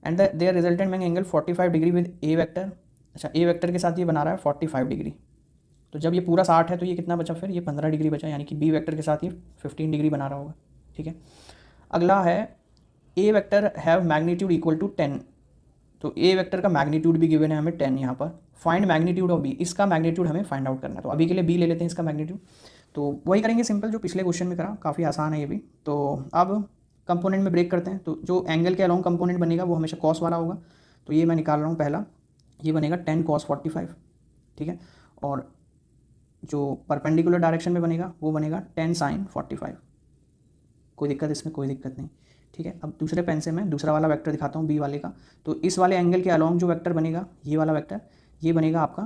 एंड देयर रिजल्टेंट मैंने angle 45 degree with A vector. अच्छा, ए वेक्टर के साथ ये बना रहा है 45 डिग्री। तो जब ये पूरा 60 है तो ये कितना बचा, फिर ये 15 डिग्री बचा, यानी कि बी वेक्टर के साथ ये 15 डिग्री बना रहा होगा। ठीक है, अगला है ए vector have magnitude equal to 10। तो ए वेक्टर का मैग्नीट्यूड भी गिवन है हमें 10 यहाँ पर। फाइंड मैग्नीट्यूड ऑफ बी, इसका मैग्नीट्यूड हमें फाइंड आउट करना है। तो अभी के लिए बी ले लेते हैं इसका मैग्नीट्यूड। तो वही करेंगे सिंपल जो पिछले क्वेश्चन में करा, काफ़ी आसान है ये भी। तो अब कंपोनेंट में ब्रेक करते हैं। तो जो एंगल के अलॉन्ग कंपोनेंट बनेगा वो हमेशा कॉस वाला होगा। तो ये मैं निकाल रहा हूँ पहला, ये बनेगा 10 cos 45। ठीक है, और जो परपेंडिकुलर डायरेक्शन में बनेगा वो बनेगा 10 sin 45। कोई दिक्कत इसमें, कोई दिक्कत नहीं। ठीक है, अब दूसरे पेन से मैं दूसरा वाला वेक्टर दिखाता हूँ बी वाले का। तो इस वाले एंगल के अलॉन्ग जो वेक्टर बनेगा, ये वाला वेक्टर, ये बनेगा आपका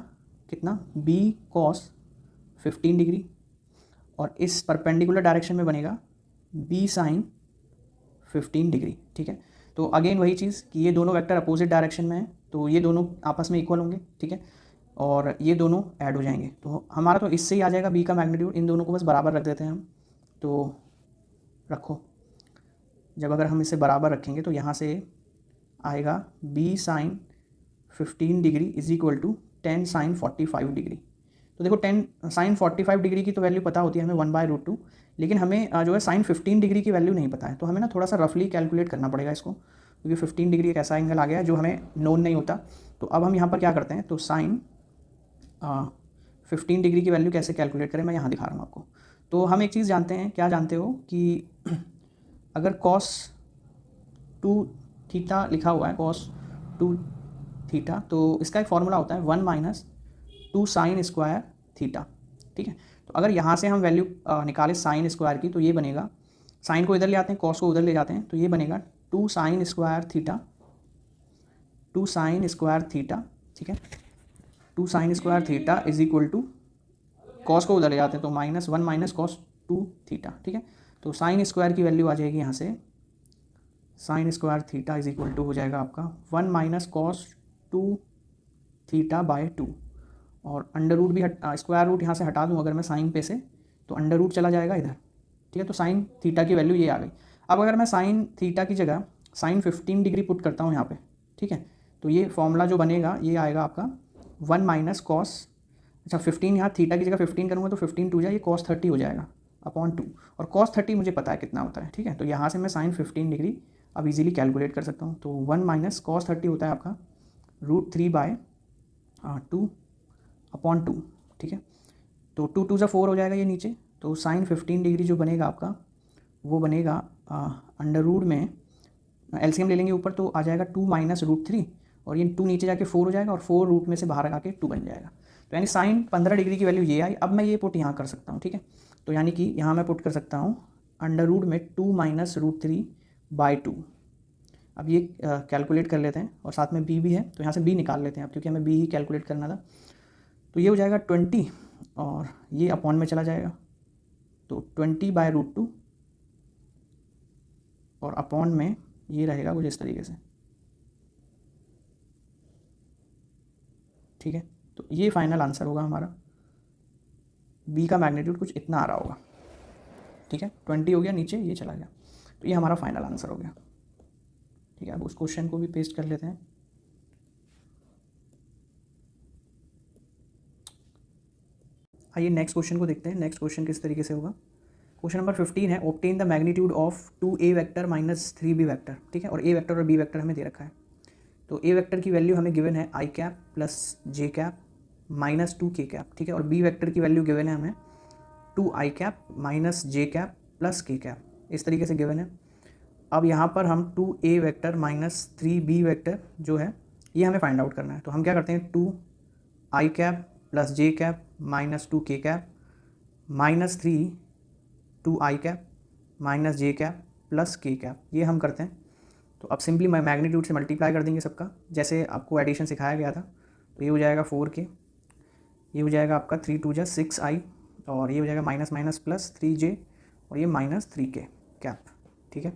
कितना, बी cos 15 डिग्री। और इस परपेंडिकुलर डायरेक्शन में बनेगा बी sin 15 डिग्री। ठीक है, तो अगेन वही चीज़ कि ये दोनों वेक्टर अपोजिट डायरेक्शन में हैं, तो ये दोनों आपस में इक्वल होंगे। ठीक है, और ये दोनों ऐड हो जाएंगे। तो हमारा तो इससे ही आ जाएगा बी का मैग्नीट्यूड। इन दोनों को बस बराबर रख देते हैं हम। तो रखो, जब अगर हम इसे बराबर रखेंगे तो यहाँ से आएगा B sin 15 degree is equal to 10 sin 45 degree. तो देखो 10 sin 45 डिग्री की तो वैल्यू पता होती है हमें 1/√2, लेकिन हमें जो है sin 15 डिग्री की वैल्यू नहीं पता है। तो हमें ना थोड़ा सा रफली कैलकुलेट करना पड़ेगा इसको, क्योंकि 15 डिग्री एक ऐसा एंगल आ गया है जो हमें नोन नहीं होता। तो अब हम यहाँ पर क्या करते हैं, तो sin 15 डिग्री की वैल्यू कैसे कैलकुलेट करें, मैं यहाँ दिखा रहा हूँ आपको। तो हम एक चीज़ जानते हैं, क्या जानते हो कि अगर cos 2 थीटा लिखा हुआ है, cos 2 थीटा, तो इसका एक फॉर्मूला होता है 1 - 2 sin स्क्वायर थीटा। ठीक है, तो अगर यहाँ से हम वैल्यू निकालें sin स्क्वायर की, तो ये बनेगा, साइन को इधर ले आते हैं, cos को उधर ले जाते हैं, तो ये बनेगा 2 sin square theta, 2 sin square theta. ठीक है, 2 sin square theta is equal to, cos को उधर ले जाते हैं तो -1 - cos 2 थीटा। ठीक है, तो sin स्क्वायर की वैल्यू आ जाएगी यहाँ से, sin square theta is equal to हो जाएगा आपका 1 - cos 2 थीटा बाय 2। और अंडर रूट भी स्क्वायर रूट यहाँ से हटा दूँ अगर मैं साइन पे से, तो अंडर रूट चला जाएगा इधर। ठीक है, तो साइन थीटा की वैल्यू ये आ गई। अब अगर मैं साइन थीटा की जगह साइन 15 डिग्री पुट करता हूँ यहाँ पे, ठीक है, तो ये फॉर्मूला जो बनेगा ये आएगा आपका 1 - cos, अच्छा 15 यहाँ थीटा की जगह 15 करूँगा तो 15 2 जाए, ये cos 30 हो जाएगा अपॉन 2। और cos 30 मुझे पता है कितना होता है। ठीक है, तो यहाँ से मैं साइन 15 डिग्री अब इजीली कैलकुलेट कर सकता हूँ। तो 1 - cos 30 होता है आपका √3/2 अपॉन 2। ठीक है, तो 2 2 4 हो जाएगा ये नीचे। तो साइन 15 डिग्री जो बनेगा आपका वो बनेगा अंडर रूट में एलसीएम ले लेंगे ऊपर, तो आ जाएगा 2 - √3, और ये 2 नीचे जाके 4 हो जाएगा, और 4 रूट में से बाहर आके 2 बन जाएगा। तो यानी साइन 15 डिग्री की वैल्यू ये आई। अब मैं ये पुट यहाँ कर सकता हूँ। ठीक है, तो यानी कि यहाँ मैं पुट कर सकता हूँ अंडर रूट में 2 - √3/2। अब ये कैलकुलेट कर लेते हैं, और साथ में बी भी है, तो यहाँ से बी निकाल लेते हैं अब, क्योंकि हमें बी ही कैलकुलेट करना था। तो ये हो जाएगा 20, और ये अपॉन में चला जाएगा, तो 20/√2, और अपॉन में ये रहेगा कुछ इस तरीके से। ठीक है, तो ये फाइनल आंसर होगा हमारा। बी का मैग्नीट्यूड कुछ इतना आ रहा होगा। ठीक है, 20 हो गया, नीचे ये चला गया, तो ये हमारा फाइनल आंसर हो गया। ठीक है, अब उस क्वेश्चन को भी पेस्ट कर लेते हैं। आइए नेक्स्ट क्वेश्चन को देखते हैं। नेक्स्ट क्वेश्चन किस तरीके से होगा। क्वेश्चन नंबर 15 है, obtain the magnitude of 2a vector - 3b vector. ठीक है, और a वेक्टर और b वेक्टर हमें दे रखा है। तो a वेक्टर की वैल्यू हमें गिवन है i cap plus j cap minus 2k cap. ठीक है, और b वेक्टर की वैल्यू गिवन है हमें 2i cap minus j cap plus k cap, इस तरीके से गिवन है। अब यहाँ पर हम 2a vector minus 3b vector जो है ये हमें फाइंड आउट करना है। तो हम क्या करते हैं, 2i cap plus j cap minus 2k cap minus 3 2i cap minus j cap plus k cap, ये हम करते हैं। तो अब सिंपली मैं मैग्नीट्यूड से मल्टीप्लाई कर देंगे सबका, जैसे आपको एडिशन सिखाया गया था। तो ये हो जाएगा 4k, ये हो जाएगा आपका 3 2 जा 6i, और ये हो जाएगा माइनस माइनस प्लस 3j, और ये माइनस 3k कैप। ठीक है,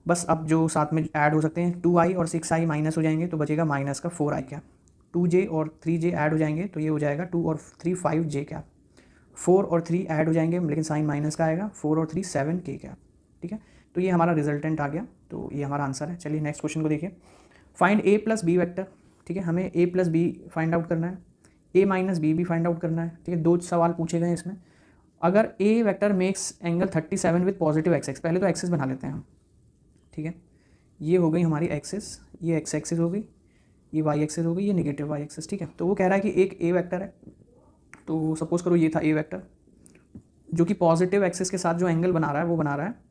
बस अब जो साथ में ऐड हो सकते हैं 2i और 6i माइनस हो जाएंगे, तो बचेगा माइनस का 4i कैप। 2j और 3j ऐड हो जाएंगे, तो ये हो जाएगा 2 और 3 5j कैप। 4 और 3 ऐड हो जाएंगे, लेकिन साइन माइनस का आएगा, 4 और 3 7k कैप। ठीक है, तो ये हमारा रिजल्टेंट आ गया, तो ये हमारा आंसर है। चलिए नेक्स्ट क्वेश्चन को देखिए। फाइंड ए प्लस बी वेक्टर, ठीक है, हमें ए प्लस बी फाइंड आउट करना है, ए माइनस बी भी फाइंड आउट करना है, ठीक है। 2 सवाल पूछे गए इसमें। अगर a vector makes angle 37 with positive axis, पहले तो एक्सेस बना लेते हैं हम, ठीक है। ये हो गई हमारी एक्सेस, ये एक्स एक्सेस हो गई, ये वाई एक्सेस हो गई, ये नेगेटिव वाई एक्सेस, ठीक है। तो वो कह रहा है कि एक ए वेक्टर है, तो सपोज करो ये था ए वेक्टर, जो कि पॉजिटिव एक्सेस के साथ जो एंगल बना रहा है वो बना रहा है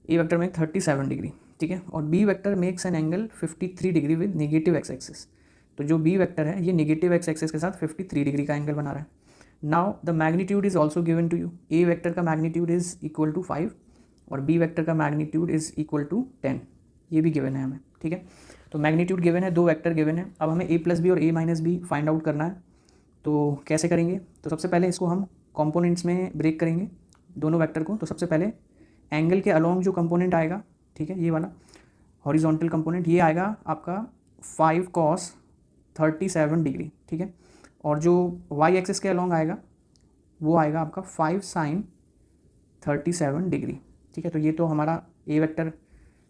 ए वेक्टर में 37 डिग्री, ठीक है। और B vector makes an angle 53 degree with negative X axes. तो जो बी वेक्टर है ये नेगेटिव एक्स एक्सेस के साथ 53 डिग्री का एंगल बना रहा है। Now the magnitude is also given to you. A vector का मैग्नीट्यूड इज इक्वल टू 5 और बी वेक्टर का मैग्नीट्यूड इज इक्वल टू 10, ये भी गिवन है हमें, ठीक है। तो मैग्नीट्यूड गिवन है, 2 वेक्टर गिवन है। अब हमें ए प्लस बी और ए माइनस बी फाइंड आउट करना है। तो कैसे करेंगे? तो सबसे पहले इसको हम कंपोनेंट्स में ब्रेक करेंगे दोनों वेक्टर को। तो सबसे पहले एंगल के अलॉन्ग जो कंपोनेंट आएगा, ठीक है, ये वाला हॉरिजॉन्टल कंपोनेंट, ये आएगा आपका 5 cos 37 डिग्री, ठीक है। और जो वाई एक्सिस के अलॉन्ग आएगा वो आएगा आपका 5 sin 37 डिग्री, ठीक है। तो ये तो हमारा ए वेक्टर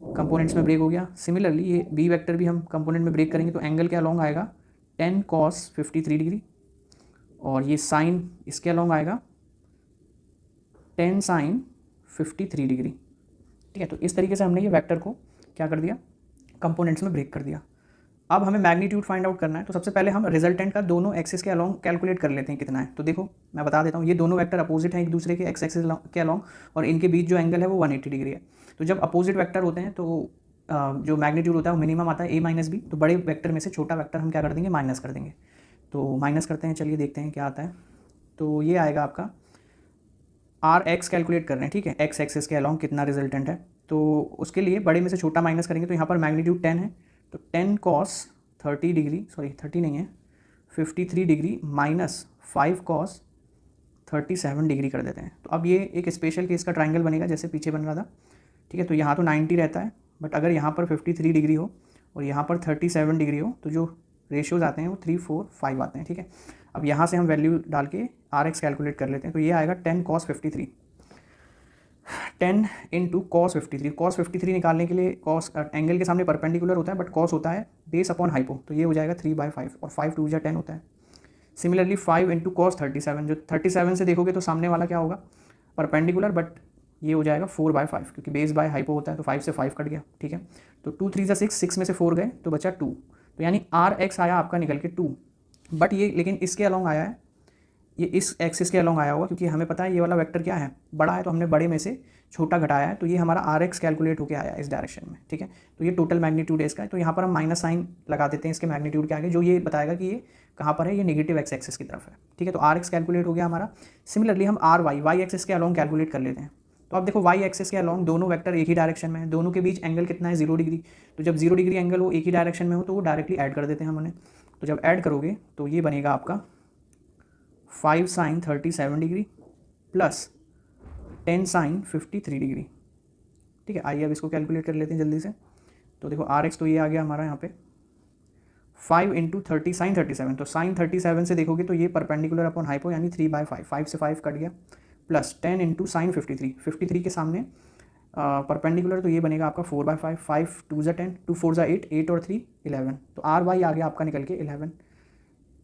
कंपोनेंट्स में ब्रेक हो गया। सिमिलरली ये बी वेक्टर भी हम कंपोनेंट में ब्रेक करेंगे, तो एंगल के अलॉन्ग आएगा 10 cos 53 डिग्री और ये साइन इसके अलॉन्ग आएगा 10 sin 53 डिग्री, ठीक है। तो इस तरीके से हमने ये वेक्टर को क्या कर दिया, कंपोनेंट्स में ब्रेक कर दिया। अब हमें मैग्नीट्यूड फाइंड आउट करना है। तो सबसे पहले हम रिजल्टेंट का दोनों एक्सिस के अलॉन्ग कैलकुलेट कर लेते हैं कितना है। तो देखो मैं बता देता हूँ, ये दोनों वेक्टर अपोजिट हैं एक दूसरे के एक्स एक्सिस के अलॉन्ग और इनके बीच जो एंगल है वो 180 डिग्री है। तो जब अपोजिट वेक्टर होते हैं तो जो मैग्नीट्यूड होता है वो मिनिमम आता है ए माइनस बी। तो बड़े वेक्टर में से छोटा वेक्टर हम क्या कर देंगे, माइनस कर देंगे। तो माइनस करते हैं, चलिए देखते हैं क्या आता है। तो ये आएगा आपका आर एक्स कैलकुलेट कर रहे हैं, ठीक है, एक्स एक्सिस के अलॉन्ग कितना रिजल्टेंट है। तो उसके लिए बड़े में से छोटा माइनस करेंगे। तो यहाँ पर मैग्नीट्यूड 10 है, तो 10 cos 30 डिग्री, सॉरी 30 नहीं है, 53 डिग्री माइनस 5 cos 37 डिग्री कर देते हैं। तो अब ये एक स्पेशल केस का ट्राइंगल बनेगा जैसे पीछे बन रहा था, ठीक है। तो यहाँ तो 90 रहता है, बट अगर यहाँ पर 53 डिग्री हो और यहाँ पर 37 डिग्री हो तो जो रेशियोज आते हैं वो 3, 4, 5 आते हैं, ठीक है। अब यहाँ से हम वैल्यू डाल के आर एक्स कैलकुलेट कर लेते हैं। तो ये आएगा 10 cos 53, 10 इंटू cos 53। cos 53 निकालने के लिए cos एंगल के सामने परपेंडिकुलर होता है, बट cos होता है बेस अपॉन हाइपो, तो ये हो जाएगा 3/5 और 5 2 10 होता है। सिमिलरली 5 इंटू cos 37, जो 37 से देखोगे तो सामने वाला क्या होगा, परपेंडिकुलर, बट ये हो जाएगा 4/5 क्योंकि बेस बाय हाइपो होता है, तो 5 से 5 कट गया, ठीक है। तो 2 3 6, 6 में से 4 गए तो बचा 2। तो यानी आर एक्स आया आपका निकल के 2, बट ये लेकिन इसके अलॉन्ग आया है, ये इस एक्सिस के अलॉन्ग आया होगा क्योंकि हमें पता है ये वाला वेक्टर क्या है, बड़ा है, तो हमने बड़े में से छोटा घटाया है। तो ये हमारा आर एक्स कैलकुलेट होकर आया इस डायरेक्शन में, ठीक है। तो ये टोटल मैग्नीट्यूड है इसका। तो यहाँ पर हम माइनस साइन लगा देते हैं इसके मैग्नीट्यूड के आगे, जो ये बताएगा कि ये कहाँ पर है, ये नेगेटिव एक्स एक्सिस की तरफ है, ठीक है। तो आर एक्स कैलकुलेट हो गया हमारा। सिमिलरली हम आर वाई एक्सिस के अलॉन्ग कैलकुलेट कर लेते हैं। तो अब देखो वाई एक्सिस के अलॉन्ग दोनों वेक्टर एक ही डायरेक्शन में है, दोनों के बीच एंगल कितना है, 0 डिग्री। तो जब 0 डिग्री एंगल हो एक ही डायरेक्शन में हो तो वो डायरेक्टली ऐड कर देते हैं हमने। तो जब ऐड करोगे तो ये बनेगा आपका 5 sin 37 degree plus 10 sin 53 degree, ठीक है। आइए अब इसको कैलकुलेट कर लेते हैं जल्दी से। तो देखो आर एक्स तो ये आ गया हमारा यहाँ पे 5 इंटू 30 sin 37। तो sin 37 से देखोगे तो ये परपेंडिकुलर अपॉन हाइपो यानी 3/5, 5 से 5 कट गया, प्लस 10 इंटू साइन 53, 53 के सामने परपेंडिकुलर, तो ये बनेगा आपका 4/5, 5 2 10, 2 4 8, 8 और 3 11। तो आर वाई आ गया आपका निकल के 11।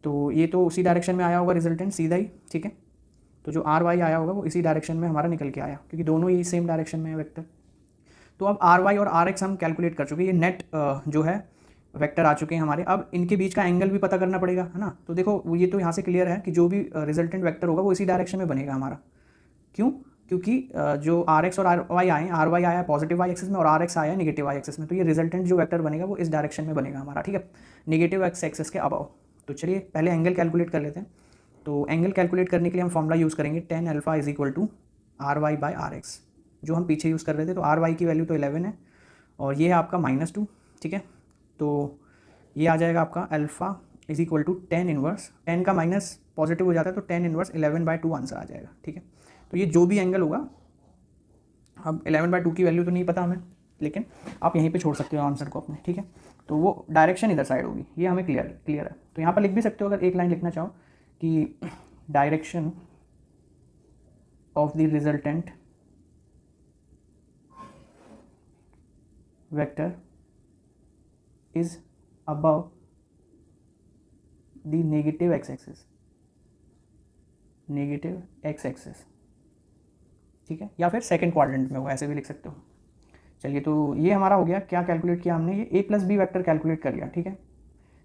तो ये तो उसी डायरेक्शन में आया होगा रिजल्टेंट सीधा ही, ठीक है। तो जो आर वाई आया होगा वो इसी डायरेक्शन में हमारा निकल के आया क्योंकि दोनों ही सेम डायरेक्शन में है वेक्टर। तो अब आर वाई और आर एक्स हम कैलकुलेट कर चुके हैं, ये नेट जो है वेक्टर आ चुके हैं हमारे। अब इनके बीच का एंगल भी पता करना पड़ेगा, है ना। तो देखो ये तो यहाँ से क्लियर है कि जो भी रिजल्टेंट वेक्टर होगा वो इसी डायरेक्शन में बनेगा हमारा। क्यों? क्योंकि जो आर एक्स और आर वाई आए, आर वाई आया पॉजिटिव वाई एक्सिस में और आर एक्स आया नेगेटिव वाई एक्सिस में, तो ये रिजल्टेंट जो वेक्टर बनेगा वो इस डायरेक्शन में बनेगा हमारा, ठीक है, नेगेटिव एक्स एक्सिस के अबाव। तो चलिए पहले एंगल कैलकुलेट कर लेते हैं। तो एंगल कैलकुलेट करने के लिए हम फॉर्मूला यूज़ करेंगे tan alpha is equal to R Y by R X, जो हम पीछे यूज़ कर रहे थे। तो आर वाई की वैल्यू तो 11 है और ये है आपका -2, ठीक है। तो ये आ जाएगा आपका alpha is equal to tan inverse, 10 का माइनस पॉजिटिव हो जाता है तो tan इनवर्स 11/2 आंसर आ जाएगा, ठीक है। तो ये जो भी एंगल होगा, अब 11/2 की वैल्यू तो नहीं पता हमें, लेकिन आप यहीं पे छोड़ सकते हो आंसर को अपने, ठीक है। तो वो डायरेक्शन इधर साइड होगी, ये हमें क्लियर है। तो यहाँ पर लिख भी सकते हो अगर एक लाइन लिखना चाहो कि direction of the resultant vector is above the negative x axis, negative x axis, ठीक है, या फिर सेकंड क्वाड्रेंट में होगा, ऐसे भी लिख सकते हो। चलिए, तो ये हमारा हो गया, क्या कैलकुलेट किया हमने, ये a plus B vector calculate कर लिया, ठीक है।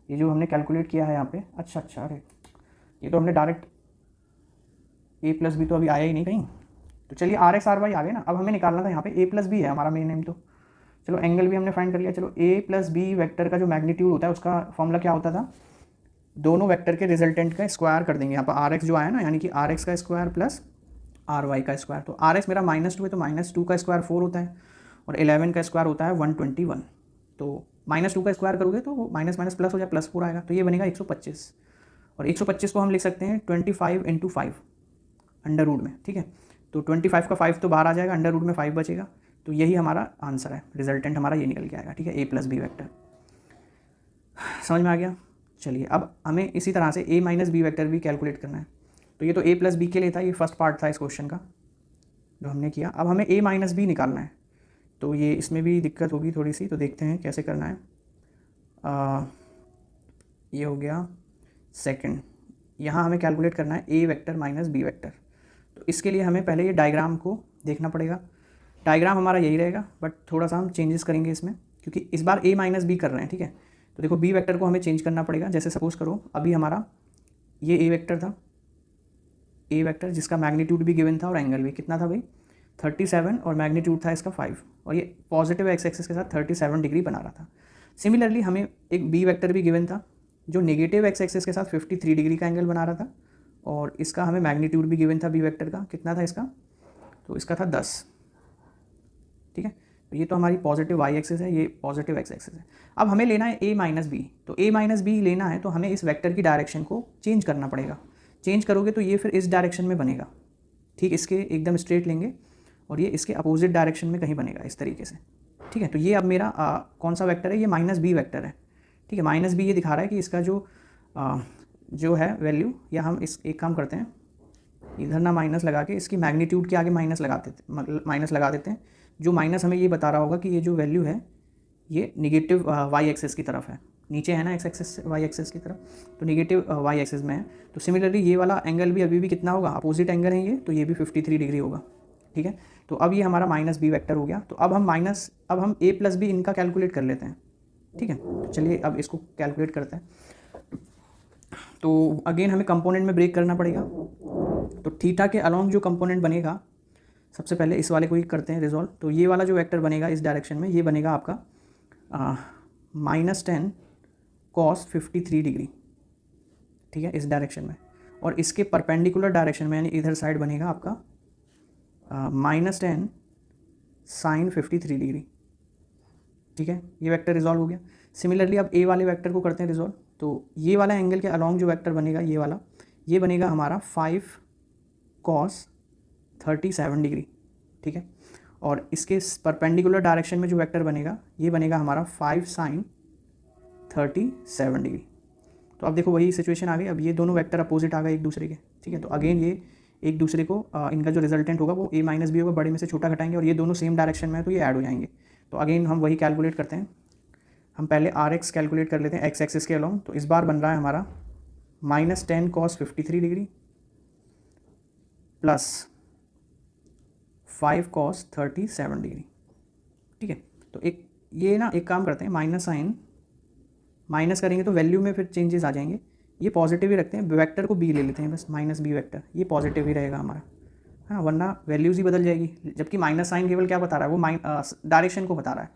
ये जो हमने कैलकुलेट किया है यहाँ पे, अच्छा अरे ये तो हमने डायरेक्ट a प्लस बी तो अभी आया ही नहीं कहीं, तो चलिए आर एक्स आर वाई आ गए ना। अब हमें निकालना था यहाँ पे a प्लस बी है हमारा मेन नेम, तो चलो एंगल भी हमने फाइंड कर लिया। चलो a प्लस बी वैक्टर का जो मैग्नीट्यूड होता है उसका फॉर्मूला क्या होता था, दोनों वेक्टर के रिजल्टेंट का स्क्वायर कर देंगे। यहाँ पर आर एक्स जो आया ना, यानी कि आर एक्स का स्क्वायर प्लस आर वाई का स्क्वायर, तो आर एक्स मेरा -2 है तो -2 का स्क्वायर 4 होता है, और 11 का स्क्वायर होता है 121, तो -2 का स्क्वायर करोगे तो वो माइनस माइनस प्लस हो जाए, +4 आएगा, तो ये बनेगा 125, और 125 को हम लिख सकते हैं 25 × 5 अंडर रूट में, ठीक है। तो 25 का 5 तो बाहर आ जाएगा, अंडर रूट में 5 बचेगा, तो यही हमारा आंसर है, रिजल्टेंट हमारा ये निकल के आएगा, ठीक है, a प्लस बी वैक्टर। समझ में आ गया। चलिए, अब हमें इसी तरह से a माइनस बी वैक्टर भी कैलकुलेट करना है। तो ये तो a प्लस बी के लिए था, ये फर्स्ट पार्ट था इस क्वेश्चन का जो हमने किया। अब हमें a माइनस बी निकालना है, तो ये इसमें भी दिक्कत होगी थोड़ी सी, तो देखते हैं कैसे करना है। ये हो गया सेकंड, यहाँ हमें कैलकुलेट करना है a vector minus B vector. तो इसके लिए हमें पहले ये डायग्राम को देखना पड़ेगा। डायग्राम हमारा यही रहेगा, बट थोड़ा सा हम चेंजेस करेंगे इसमें, क्योंकि इस बार a माइनस बी कर रहे हैं, ठीक है। तो देखो b वेक्टर को हमें चेंज करना पड़ेगा। जैसे सपोज करो अभी हमारा ये a वेक्टर था, a वेक्टर जिसका मैग्नीट्यूड भी गिवन था और एंगल भी कितना था भाई 37, और मैग्नीट्यूड था इसका 5, और ये पॉजिटिव एक्स एक्सिस के साथ 37 डिग्री बना रहा था। सिमिलरली हमें एक b वेक्टर भी गिवन था जो नेगेटिव एक्स एक्सिस के साथ 53 डिग्री का एंगल बना रहा था, और इसका हमें मैग्नीट्यूड भी गिवन था b वेक्टर का, कितना था इसका, तो इसका था 10, ठीक है। तो ये तो हमारी पॉजिटिव वाई एक्सिस है, ये पॉजिटिव एक्स एक्सिस है। अब हमें लेना है a माइनस बी, तो a माइनस बी लेना है तो हमें इस वेक्टर की डायरेक्शन को चेंज करना पड़ेगा। चेंज करोगे तो ये फिर इस डायरेक्शन में बनेगा, ठीक, इसके एकदम स्ट्रेट लेंगे और ये इसके अपोजिट डायरेक्शन में कहीं बनेगा इस तरीके से, ठीक है। तो ये अब मेरा कौन सा वेक्टर है, ये माइनस बी वेक्टर है, ठीक है। माइनस बी ये दिखा रहा है कि इसका जो है वैल्यू, या हम इस एक काम करते हैं, इधर ना माइनस लगा के इसकी मैग्नीट्यूड के आगे माइनस लगा देते हैं। जो माइनस हमें ये बता रहा होगा कि ये जो वैल्यू है ये निगेटिव वाई एक्सिस की तरफ है, नीचे है ना एक्स एक्सिस वाई एक्सिस की तरफ, तो निगेटिव वाई एक्सिस में है। तो सिमिलरली ये वाला एंगल भी अभी भी कितना होगा, अपोजिट एंगल है ये, तो ये भी 53 डिग्री होगा, ठीक है। तो अब ये हमारा माइनस बी वेक्टर हो गया। तो अब हम a प्लस बी इनका कैलकुलेट कर लेते हैं, ठीक है। तो चलिए अब इसको कैलकुलेट करते हैं। तो अगेन हमें कंपोनेंट में ब्रेक करना पड़ेगा। तो थीटा के अलॉन्ग जो कंपोनेंट बनेगा, सबसे पहले इस वाले को ही करते हैं रिजॉल्व। तो ये वाला जो वेक्टर बनेगा इस डायरेक्शन में, ये बनेगा आपका -10 cos 53 डिग्री, ठीक है, इस डायरेक्शन में। और इसके परपेंडिकुलर डायरेक्शन में यानी इधर साइड बनेगा आपका -10 sin 53 डिग्री, ठीक है। ये वेक्टर रिजॉल्व हो गया। सिमिलरली अब a वाले वेक्टर को करते हैं रिजॉल्व। तो ये वाला एंगल के अलॉन्ग जो वेक्टर बनेगा ये वाला, ये बनेगा हमारा 5 cos 37 डिग्री, ठीक है। और इसके परपेंडिकुलर डायरेक्शन में जो वेक्टर बनेगा ये बनेगा हमारा 5 sin 37 डिग्री। तो अब देखो वही सिचुएशन आ गई, अब ये दोनों वेक्टर अपोजिट आ गए एक दूसरे के, ठीक है। तो अगेन ये एक दूसरे को इनका जो रिजल्टेंट होगा वो a माइनस बी होगा, बड़े में से छोटा घटाएंगे, और ये दोनों सेम डायरेक्शन में है तो ये ऐड हो जाएंगे। तो अगेन हम वही कैलकुलेट करते हैं। हम पहले आर एक्स कैलकुलेट कर लेते हैं एक्स एक्सिस के अलॉन्ग। तो इस बार बन रहा है हमारा -10 cos 53 degree plus 5 cos 37 degree, ठीक है। तो एक काम करते हैं, माइनस साइन माइनस करेंगे तो वैल्यू में फिर चेंजेस आ जाएंगे। ये पॉजिटिव ही रखते हैं, वेक्टर को बी ले लेते हैं बस, माइनस बी वेक्टर, ये पॉजिटिव ही रहेगा हमारा, हाँ, वरना वैल्यूज़ ही बदल जाएगी। जबकि माइनस साइन केवल क्या बता रहा है, वो डायरेक्शन को बता रहा है,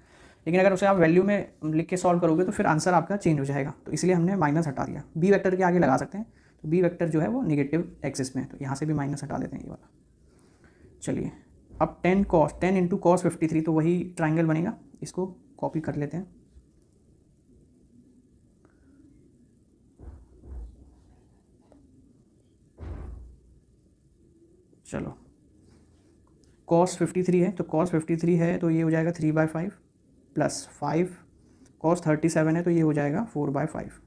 लेकिन अगर उसे आप वैल्यू में लिख के सॉल्व करोगे तो फिर आंसर आपका चेंज हो जाएगा। तो इसलिए हमने माइनस हटा दिया, बी वेक्टर के आगे लगा सकते हैं। तो बी वेक्टर जो है वो नेगेटिव एक्सिस में है, तो यहाँ से भी माइनस हटा देते हैं ये वाला। चलिए, अब 10 × cos 53, तो वही ट्राइंगल बनेगा, इसको कॉपी कर लेते हैं। चलो, cos 53 है, तो cos 53 है तो ये हो जाएगा 3/5 प्लस 5 cos 37 है तो ये हो जाएगा 4/5।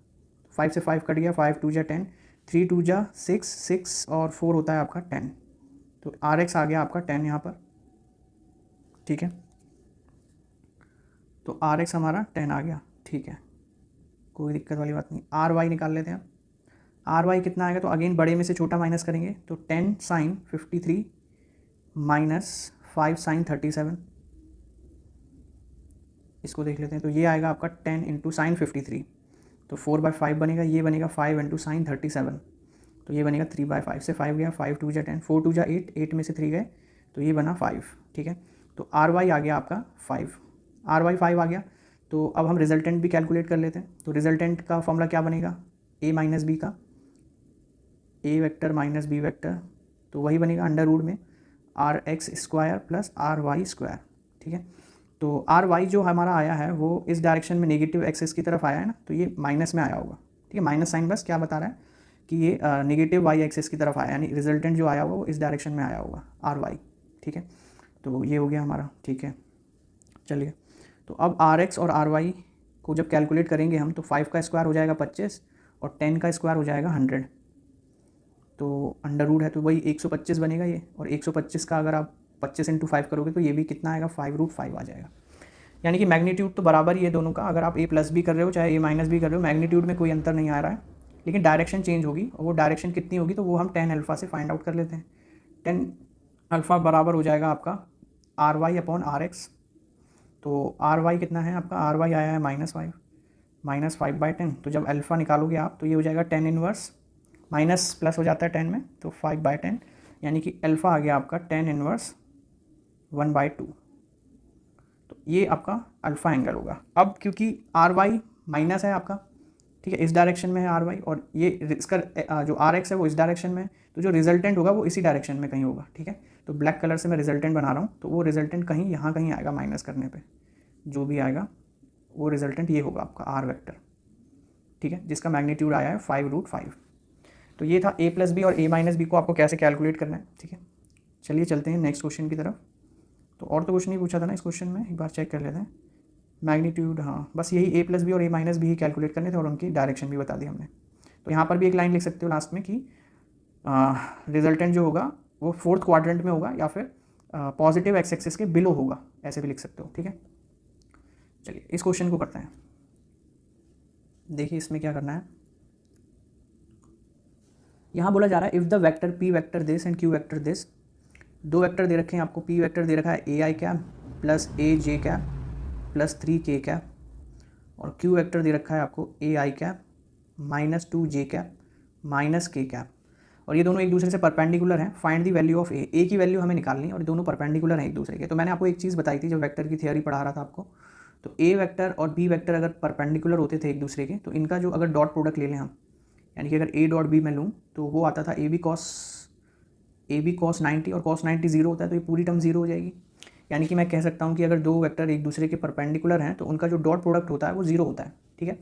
5 से 5 कट गया, 5 2 जा 10, 3 2 जा 6, 6 और 4 होता है आपका 10। तो RX आ गया आपका 10 यहाँ पर, ठीक है। तो तो आर एक्स हमारा 10 आ गया, ठीक है, कोई दिक्कत वाली बात नहीं। आर वाई निकाल लेते हैं। आर वाई कितना आएगा, तो अगेन बड़े में से छोटा माइनस करेंगे, तो 10 साइन 53 माइनस 5 साइन 37, इसको देख लेते हैं। तो ये आएगा आपका 10 इंटू साइन 53, तो 4/5 बनेगा, ये बनेगा 5 इंटू साइन 37, तो ये बनेगा 3/5 से 5 गया, 5 2 जा 10, 4 2 जा 8, 8 में से 3 गए, तो ये बना 5, ठीक है। तो आर वाई आ गया आपका 5, आर वाई 5 आ गया। तो अब हम रिजल्टेंट भी कैलकुलेट कर लेते हैं। तो रिजल्टेंट का फॉर्मूला क्या बनेगा, ए माइनस बी का, A vector minus B vector, तो वही बनेगा अंडर रूट में R X square plus R Y square, ठीक है। तो आर वाई जो हमारा आया है वो इस डायरेक्शन में नेगेटिव एक्सेस की तरफ आया है ना, तो ये माइनस में आया होगा, ठीक है। माइनस साइन बस क्या बता रहा है कि ये नेगेटिव वाई एक्सेस की तरफ आया, यानी रिजल्टेंट जो आया होगा वो इस डायरेक्शन में आया होगा, आर वाई, ठीक है। तो ये हो गया हमारा, ठीक है। चलिए, तो अब आर एक्स और आर वाई को जब कैलकुलेट करेंगे हम, तो 5 का स्क्वायर हो जाएगा 25 और 10 का स्क्वायर हो जाएगा 100, तो अंडर रूट है तो वही 125 बनेगा ये, और 125 का अगर आप 25 इंटू 5 करोगे तो ये भी कितना आएगा, 5√5 आ जाएगा। यानी कि मैग्नीट्यूड तो बराबर ही है दोनों का, अगर आप ए प्लस भी कर रहे हो चाहे ए माइनस भी कर रहे हो, मैग्नीट्यूड में कोई अंतर नहीं आ रहा है, लेकिन डायरेक्शन चेंज होगी, और वो डायरेक्शन कितनी होगी तो वो हम tan अल्फ़ा से फाइंड आउट कर लेते हैं। tan अल्फ़ा बराबर हो जाएगा आपका R Y upon R X. तो आर वाई कितना है आपका, आर वाई आया है -5, -5/10, तो जब अल्फ़ा निकालोगे आप तो ये हो जाएगा tan इनवर्स, माइनस प्लस हो जाता है 10 में, तो 5/10, यानी कि अल्फ़ा आ गया आपका tan इनवर्स 1/2, तो ये आपका अल्फ़ा एंगल होगा। अब क्योंकि आर वाई माइनस है आपका, ठीक है, इस डायरेक्शन में है आर वाई, और ये इसका जो आर एक्स है वो इस डायरेक्शन में है, तो जो रिजल्टेंट होगा वो इसी डायरेक्शन में कहीं होगा, ठीक है। तो ब्लैक कलर से मैं रिजल्टेंट बना रहा हूँ, तो वो रिजल्टेंट कहीं यहाँ कहीं आएगा, माइनस करने पे जो भी आएगा वो रिजल्टेंट ये होगा आपका आर वेक्टर, ठीक है, जिसका मैग्नीट्यूड आया है 5√5। तो ये था ए प्लस बी और ए माइनस बी को आपको कैसे कैलकुलेट करना है, ठीक है। चलिए चलते हैं नेक्स्ट क्वेश्चन की तरफ। तो और तो कुछ नहीं पूछा था ना इस क्वेश्चन में, एक बार चेक कर लेते हैं। मैग्नीट्यूड, हाँ, बस यही ए प्लस बी और ए माइनस बी ही कैलकुलेट करने थे, और उनकी डायरेक्शन भी बता दी हमने। तो यहाँ पर भी एक लाइन लिख सकते हो लास्ट में कि रिजल्टेंट जो होगा वो 4th क्वाड्रेंट में होगा, या फिर पॉजिटिव एक्स एक्सिस के बिलो होगा, ऐसे भी लिख सकते हो, ठीक है। चलिए इस क्वेश्चन को करते हैं। देखिए इसमें क्या करना है, यहाँ बोला जा रहा है if the vector P vector this and Q vector this, दो वेक्टर दे रखे हैं आपको, पी वेक्टर दे रखा है ए आई कैप प्लस ए जे कैप प्लस 3k कैप, और क्यू वेक्टर दे रखा है आपको ए आई कैप -2 जे कैप माइनस के कैप, और ये दोनों एक दूसरे से परपेंडिकुलर हैं। फाइंड दी वैल्यू ऑफ ए की वैल्यू हमें निकालनी है, और दोनों परपेंडिकुलर हैं एक दूसरे के। तो मैंने आपको एक चीज़ बताई थी जब वेक्टर की थियोरी पढ़ा रहा था आपको, तो ए वेक्टर और बी वेक्टर अगर परपेंडिकुलर होते थे एक दूसरे के, तो इनका जो अगर डॉट प्रोडक्ट ले लें हम, यानी कि अगर ए डॉट बी मैं लूँ तो वो आता था ए बी कॉस 90, और कॉस 90 जीरो होता है, तो ये पूरी टर्म जीरो हो जाएगी। यानी कि मैं कह सकता हूँ कि अगर दो वेक्टर एक दूसरे के परपेंडिकुलर हैं तो उनका जो डॉट प्रोडक्ट होता है वो जीरो होता है, ठीक है।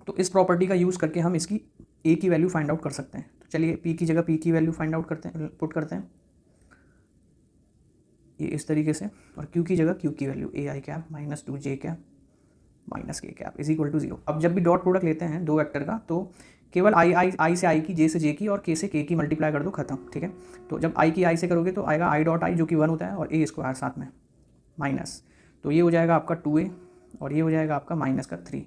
तो इस प्रॉपर्टी का यूज़ करके हम इसकी ए की वैल्यू फाइंड आउट कर सकते हैं। तो चलिए पी की जगह पी की वैल्यू फाइंड आउट करते हैं, पुट करते हैं ये इस तरीके से, और क्यू की जगह क्यू की वैल्यू ए आई कैप -2 जे कैप माइनस के कैप इज इक्वल टू 0। अब जब भी डॉट प्रोडक्ट लेते हैं दो वेक्टर का, तो केवल आई से आई की, जे से जे की, और के से के की मल्टीप्लाई कर दो, खत्म, ठीक है। तो जब आई की आई से करोगे तो आएगा आई डॉट आई जो कि 1 होता है, और ए स्क्वायर साथ में माइनस, तो ये हो जाएगा आपका 2a, और ये हो जाएगा आपका -3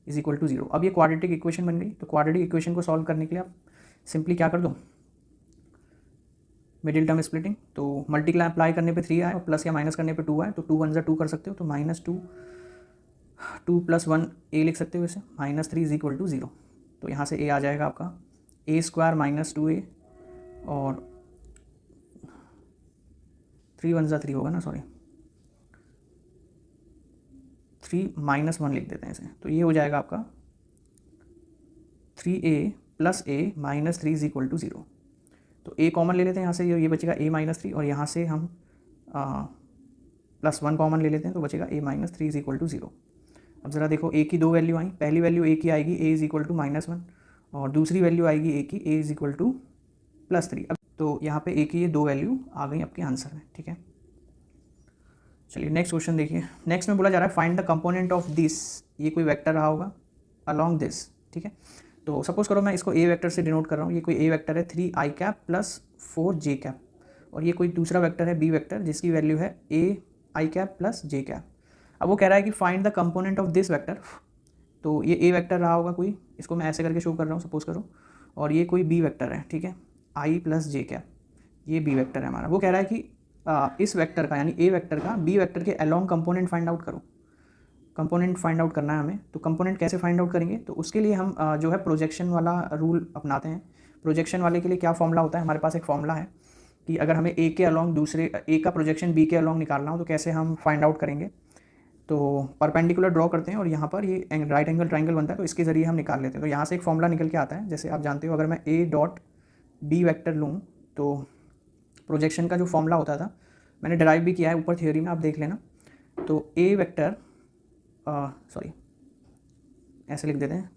इज इक्वल टू 0। अब ये क्वाड्रेटिक इक्वेशन बन गई। तो क्वाड्रेटिक इक्वेशन को सॉल्व करने के लिए आप सिंपली क्या कर दो, मिडिल टर्म स्प्लिटिंग, तो मल्टीप्लाई अप्लाई करने पे 3 आए और प्लस या माइनस करने पे 2 आए, तो 2 1 2 कर सकते हो, तो -2 + 1 a लिख सकते हो इसे, -3 इज इक्वल टू 0। तो यहाँ से a आ जाएगा आपका a स्क्वायर -2a, और 3 1 3 होगा ना, सॉरी 3 -1 लिख देते हैं इसे, तो ये हो जाएगा आपका 3a + a -3 is equal to 0। तो a कॉमन ले लेते हैं यहाँ से, ये बचेगा a -3, और यहाँ से हम +1 कॉमन ले लेते हैं, तो बचेगा a -3 इज इक्वल टू 0। अब ज़रा देखो a की दो वैल्यू आई, पहली वैल्यू a की आएगी a इज इक्वल टू -1, और दूसरी वैल्यू आएगी a की a इज इक्वल टू +3। अब तो यहाँ पे a की ये दो वैल्यू आ गई आपके आंसर में, ठीक है। चलिए नेक्स्ट क्वेश्चन देखिए। नेक्स्ट में बोला जा रहा है find the component of this, ये कोई वेक्टर रहा होगा अलॉन्ग दिस, ठीक है। तो सपोज करो मैं इसको ए वेक्टर से डिनोट कर रहा हूँ, ये कोई ए वेक्टर है 3i cap plus 4j cap, और ये कोई दूसरा वेक्टर है बी वेक्टर जिसकी वैल्यू है ai cap plus j cap. अब वो कह रहा है कि find the component of this vector, तो ये ए वेक्टर रहा होगा कोई, इसको मैं ऐसे करके शो कर रहा हूँ सपोज करो, और ये कोई बी वेक्टर है, ठीक है, आई प्लस जे क्या, ये बी वेक्टर है हमारा। वो कह रहा है कि इस वेक्टर का यानी ए वेक्टर का बी वेक्टर के अलोंग कंपोनेंट फाइंड आउट करो। कंपोनेंट फाइंड आउट करना है हमें, तो कंपोनेंट कैसे फाइंड आउट करेंगे, तो उसके लिए हम जो है प्रोजेक्शन वाला रूल अपनाते हैं। प्रोजेक्शन वाले के लिए क्या फॉर्मूला होता है, हमारे पास एक फॉर्मूला है कि अगर हमें ए के अलोंग दूसरे ए का प्रोजेक्शन बी के अलोंग निकालना हो तो कैसे हम फाइंड आउट करेंगे। तो परपेंडिकुलर ड्रॉ करते हैं और यहाँ पर ये राइट एंगल ट्राइंगल बनता है, तो इसके ज़रिए हम निकाल लेते हैं। तो यहाँ से एक फॉर्मूला निकल के आता है, जैसे आप जानते हो अगर मैं ए डॉट बी वेक्टर लूँ तो प्रोजेक्शन का जो फॉर्मूला होता था मैंने डिराइव भी किया है ऊपर थियोरी में, आप देख लेना। तो ए वेक्टर सॉरी ऐसे लिख देते हैं,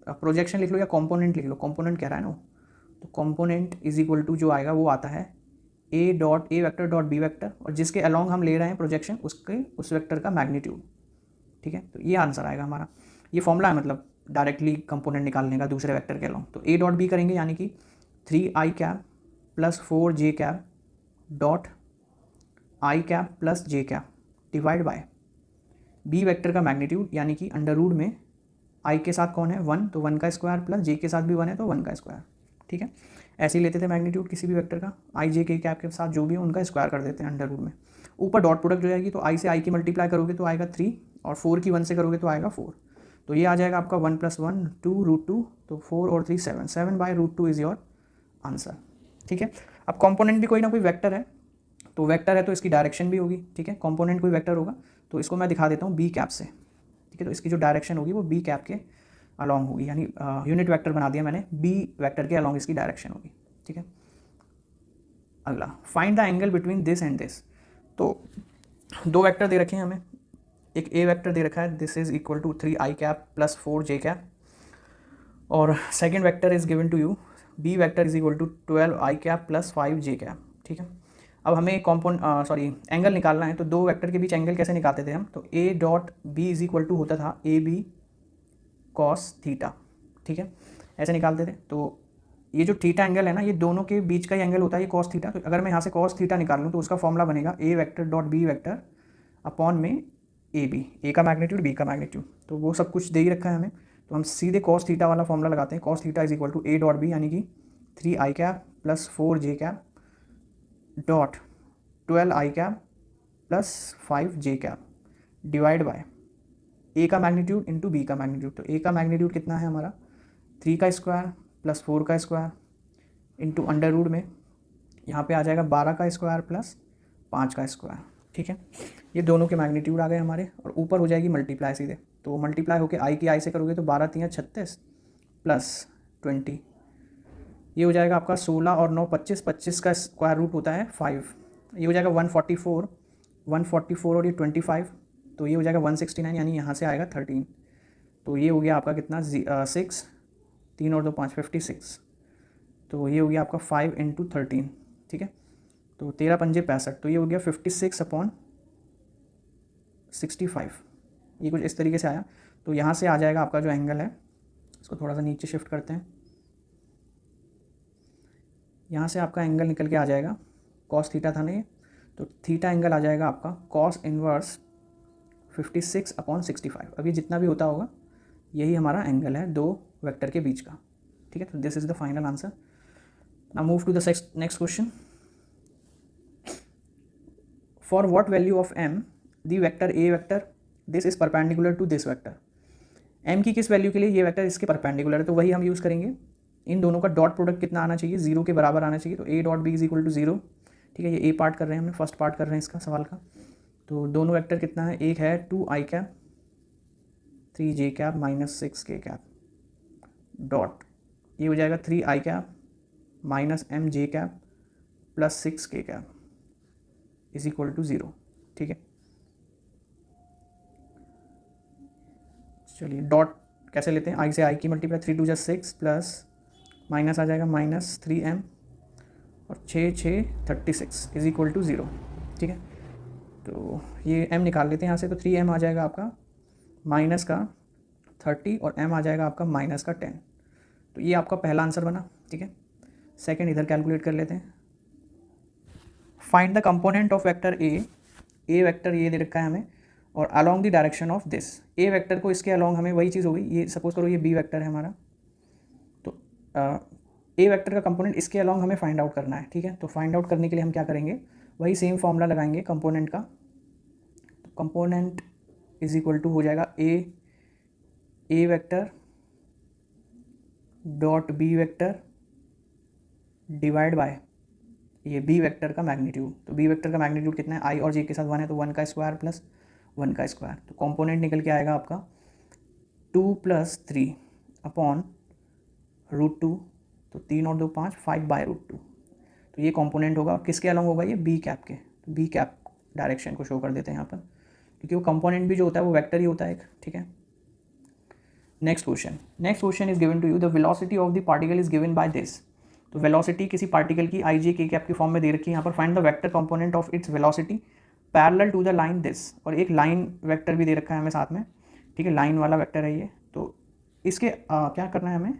प्रोजेक्शन लिख लो या कंपोनेंट लिख लो, कंपोनेंट कह रहा है ना, तो कंपोनेंट इज इक्वल टू जो आएगा वो आता है A dot A vector dot B vector, और जिसके अलोंग हम ले रहे हैं प्रोजेक्शन उसके उस वेक्टर का मैग्नीट्यूड, ठीक है। तो ये आंसर आएगा हमारा, ये फॉर्मूला है मतलब डायरेक्टली कंपोनेंट निकालने का दूसरे वेक्टर के अलोंग। तो ए डॉट बी करेंगे यानी कि 3i cap plus 4j cap dot I cap plus J cap divide by B vector का मैग्नीट्यूड यानी कि अंडर रूट में आई के साथ कौन है 1, तो 1 का स्क्वायर प्लस जे के साथ भी 1 है तो 1 का स्क्वायर, ठीक है। ऐसे ही लेते थे मैग्नीट्यूड किसी भी वेक्टर का, आई जे के कैप के साथ जो भी है उनका स्क्वायर कर देते हैं अंडर रूट में। ऊपर डॉट प्रोडक्ट जो आएगी तो आई से आई की मल्टीप्लाई करोगे तो आएगा 3, और 4 की 1 से करोगे तो आएगा 4, तो ये आ जाएगा आपका 1 + 1 2 √2, तो 4 और 3 7, 7/√2 इज़ योर आंसर, ठीक है। अब कॉम्पोनेंट भी कोई ना कोई वेक्टर है, तो वेक्टर है तो इसकी डायरेक्शन भी होगी, ठीक है। कंपोनेंट कोई वेक्टर होगा तो इसको मैं दिखा देता हूँ बी कैप से, ठीक है। तो इसकी जो डायरेक्शन होगी वो बी कैप के अलॉन्ग होगी, यानी यूनिट वेक्टर बना दिया मैंने, बी वेक्टर के अलॉन्ग इसकी डायरेक्शन होगी, ठीक है। अगला find the angle between this and this, तो दो वेक्टर दे रखे हैं हमें, एक ए वेक्टर दे रखा है this is equal to 3i cap plus 4j cap, और second vector is given to you b vector is equal to 12i cap plus 5j cap, ठीक है। अब हमें एंगल निकालना है, तो दो वेक्टर के बीच एंगल कैसे निकालते थे हम, तो a dot B is equal to होता था ए बी कॉस थीटा, ठीक है, ऐसे निकालते थे। तो ये जो थीटा एंगल है ना, ये दोनों के बीच का ही एंगल होता है ये कॉस थीटा। तो अगर मैं यहाँ से कॉस थीटा निकाल लूँ तो उसका फॉर्मूला बनेगा a vector dot B vector upon में ए बी, ए का मैग्नीट्यूड बी का मैग्नीट्यूड, तो वो सब कुछ दे ही रखा है हमें। तो हम सीधे कॉस थीटा वाला फॉर्मूला लगाते हैं, cos theta is equal to a dot b यानी कि 3i cap plus 4j cap dot 12i cap plus 5j cap divide by a का मैग्नीट्यूड इंटू बी का मैग्नीट्यूड। तो ए का मैग्नीट्यूड कितना है हमारा 3 का स्क्वायर प्लस 4 का स्क्वायर इंटू अंडर रूट में यहाँ पे आ जाएगा 12 का स्क्वायर प्लस 5 का स्क्वायर, ठीक है। ये दोनों के मैग्नीट्यूड आ गए हमारे, और ऊपर हो जाएगी मल्टीप्लाई सीधे, तो मल्टीप्लाई होकर आई की आई से करोगे तो 12 3 36 प्लस 20, ये हो जाएगा आपका 16 और 9 25, 25 का स्क्वायर रूट होता है 5, ये हो जाएगा 144, 144 और ये 25, तो ये हो जाएगा 169, यानी यहाँ से आएगा 13, तो ये हो गया आपका कितना 6, 3 और 2 5 56, तो ये हो गया आपका 5 × 13, ठीक है। तो 13 पंजे 65, तो ये हो गया 56/65, ये कुछ इस तरीके से आया। तो यहाँ से आ जाएगा आपका जो एंगल है, इसको थोड़ा सा नीचे शिफ्ट करते हैं, यहाँ से आपका एंगल निकल के आ जाएगा, कॉस थीटा था ना ये, तो थीटा एंगल आ जाएगा आपका कॉस इनवर्स 56/65। अब ये जितना भी होता होगा यही हमारा एंगल है दो वेक्टर के बीच का, ठीक है। तो this is the final answer. Now move to the next question. For what value of m the vector A vector this is perpendicular to this vector, m की किस वैल्यू के लिए ये वेक्टर इसके परपेंडिकुलर है, तो वही हम यूज़ करेंगे। इन दोनों का डॉट प्रोडक्ट कितना आना चाहिए, 0 के बराबर आना चाहिए, तो A dot B is equal to 0, ठीक है। ये ए पार्ट कर रहे हैं, हमने फर्स्ट पार्ट कर रहे हैं इसका सवाल का। तो दोनों वेक्टर कितना है, एक है 2i cap 3j cap minus 6k cap dot, ये हो जाएगा 3i cap minus mj cap plus 6k cap is equal to 0, ठीक है। चलिए डॉट कैसे लेते हैं, i से i की मल्टीप्लाई 3 2 6 प्लस माइनस आ जाएगा माइनस 3m और 6 6 36 इज इक्वल टू 0, ठीक है। तो ये m निकाल लेते हैं यहाँ से, तो 3m आ जाएगा आपका माइनस का 30 और m आ जाएगा आपका माइनस का 10, तो ये आपका पहला आंसर बना, ठीक है। सेकंड इधर कैलकुलेट कर लेते हैं। Find the component of vector A vector ये दे रखा है हमें, और along the direction of this, A vector को इसके अलॉन्ग हमें वही चीज़ हो गई, ये सपोज करो ये बी वेक्टर है हमारा, तो ए वेक्टर का कंपोनेंट इसके अलॉन्ग हमें फाइंड आउट करना है, ठीक है। तो फाइंड आउट करने के लिए हम क्या करेंगे, वही सेम फॉर्मूला लगाएंगे कंपोनेंट का। तो कंपोनेंट इज इक्वल टू हो जाएगा a vector dot B vector divide by ये बी वेक्टर का मैग्नीट्यूड। तो बी वेक्टर का मैग्नीट्यूड कितना है, आई और जे के साथ 1 है, तो 1 का स्क्वायर प्लस 1 का स्क्वायर। तो कंपोनेंट निकल के आएगा आपका 2 + 3 अपॉन √2, तो 3 और 2 5, 5 बाय √2। तो ये कंपोनेंट होगा, किसके अलॉन्ग होगा, ये बी कैप के। तो बी कैप डायरेक्शन को शो कर देते हैं यहाँ पर, क्योंकि वो कंपोनेंट भी जो होता है वो वेक्टर ही होता है एक, ठीक है। Next question is given to you, the velocity of the particle is given by this. तो वेलोसिटी किसी पार्टिकल की आई जे के कैप की फॉर्म में दे रखी है यहाँ पर। Find the vector component of its velocity parallel to the line this, और एक लाइन वेक्टर भी दे रखा है हमें साथ में, ठीक है, लाइन वाला वेक्टर है ये। तो इसके क्या करना है हमें,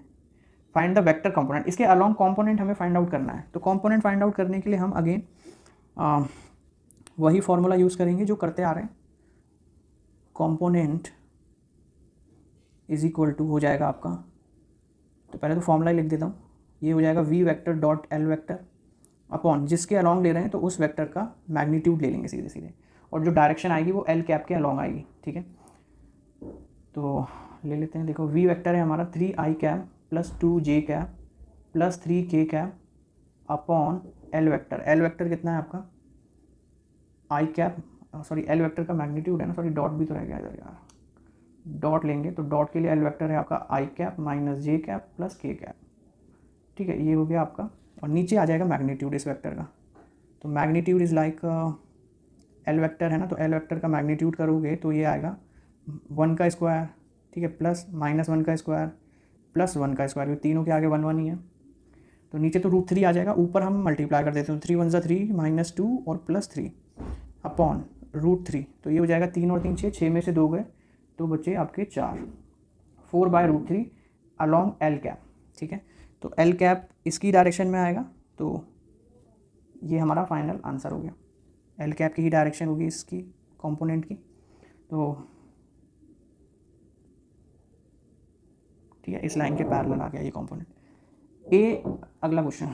फाइंड द वेक्टर कंपोनेंट, इसके अलॉन्ग कंपोनेंट हमें फाइंड आउट करना है। तो कंपोनेंट फाइंड आउट करने के लिए हम अगेन वही फॉर्मूला यूज़ करेंगे जो करते आ रहे हैं। कंपोनेंट इज इक्वल टू हो जाएगा आपका, तो पहले तो फॉर्मूला ही लिख देता हूँ, ये हो जाएगा V vector dot L vector upon जिसके अलॉन्ग ले रहे हैं तो उस वेक्टर का मैग्नीट्यूड ले लेंगे सीधे सीधे, और जो डायरेक्शन आएगी वो एल कैप के अलॉन्ग आएगी, ठीक है। तो ले लेते हैं, देखो वी वेक्टर है हमारा 3i cap plus 2j cap plus 3k cap upon L vector. L vector कितना है आपका, आई कैप, सॉरी एल वेक्टर का मैग्नीट्यूड है ना, सॉरी डॉट भी तो रह गया इधर यार, डॉट लेंगे। तो डॉट के लिए एल वेक्टर है आपका आई कैप माइनस जे कैप प्लस के कैप, ठीक है, ये हो गया आपका। और नीचे आ जाएगा मैग्नीट्यूड इस वेक्टर का। तो magnitude is like L vector है ना, तो एल वेक्टर का मैग्नीट्यूड करोगे तो ये आएगा 1 का स्क्वायर, ठीक है, प्लस -1 का स्क्वायर प्लस 1 का स्क्वायर, तीनों के आगे 1 1 ही है। तो नीचे तो √3 आ जाएगा, ऊपर हम मल्टीप्लाई कर देते हैं, 3 1 3 -2 और प्लस 3 अपॉन √3। तो ये हो जाएगा 3 और 3 6 में से 2 गए तो बचे आपके 4, 4 बाय √3 अलॉन्ग एल कैप, ठीक है। तो एल कैप इसकी डायरेक्शन में आएगा, तो ये हमारा फाइनल आंसर हो गया। एल कैप की ही डायरेक्शन होगी इसकी कंपोनेंट की, तो ठीक है, इस लाइन के पैरेलल आ गया ये कंपोनेंट। अगला question,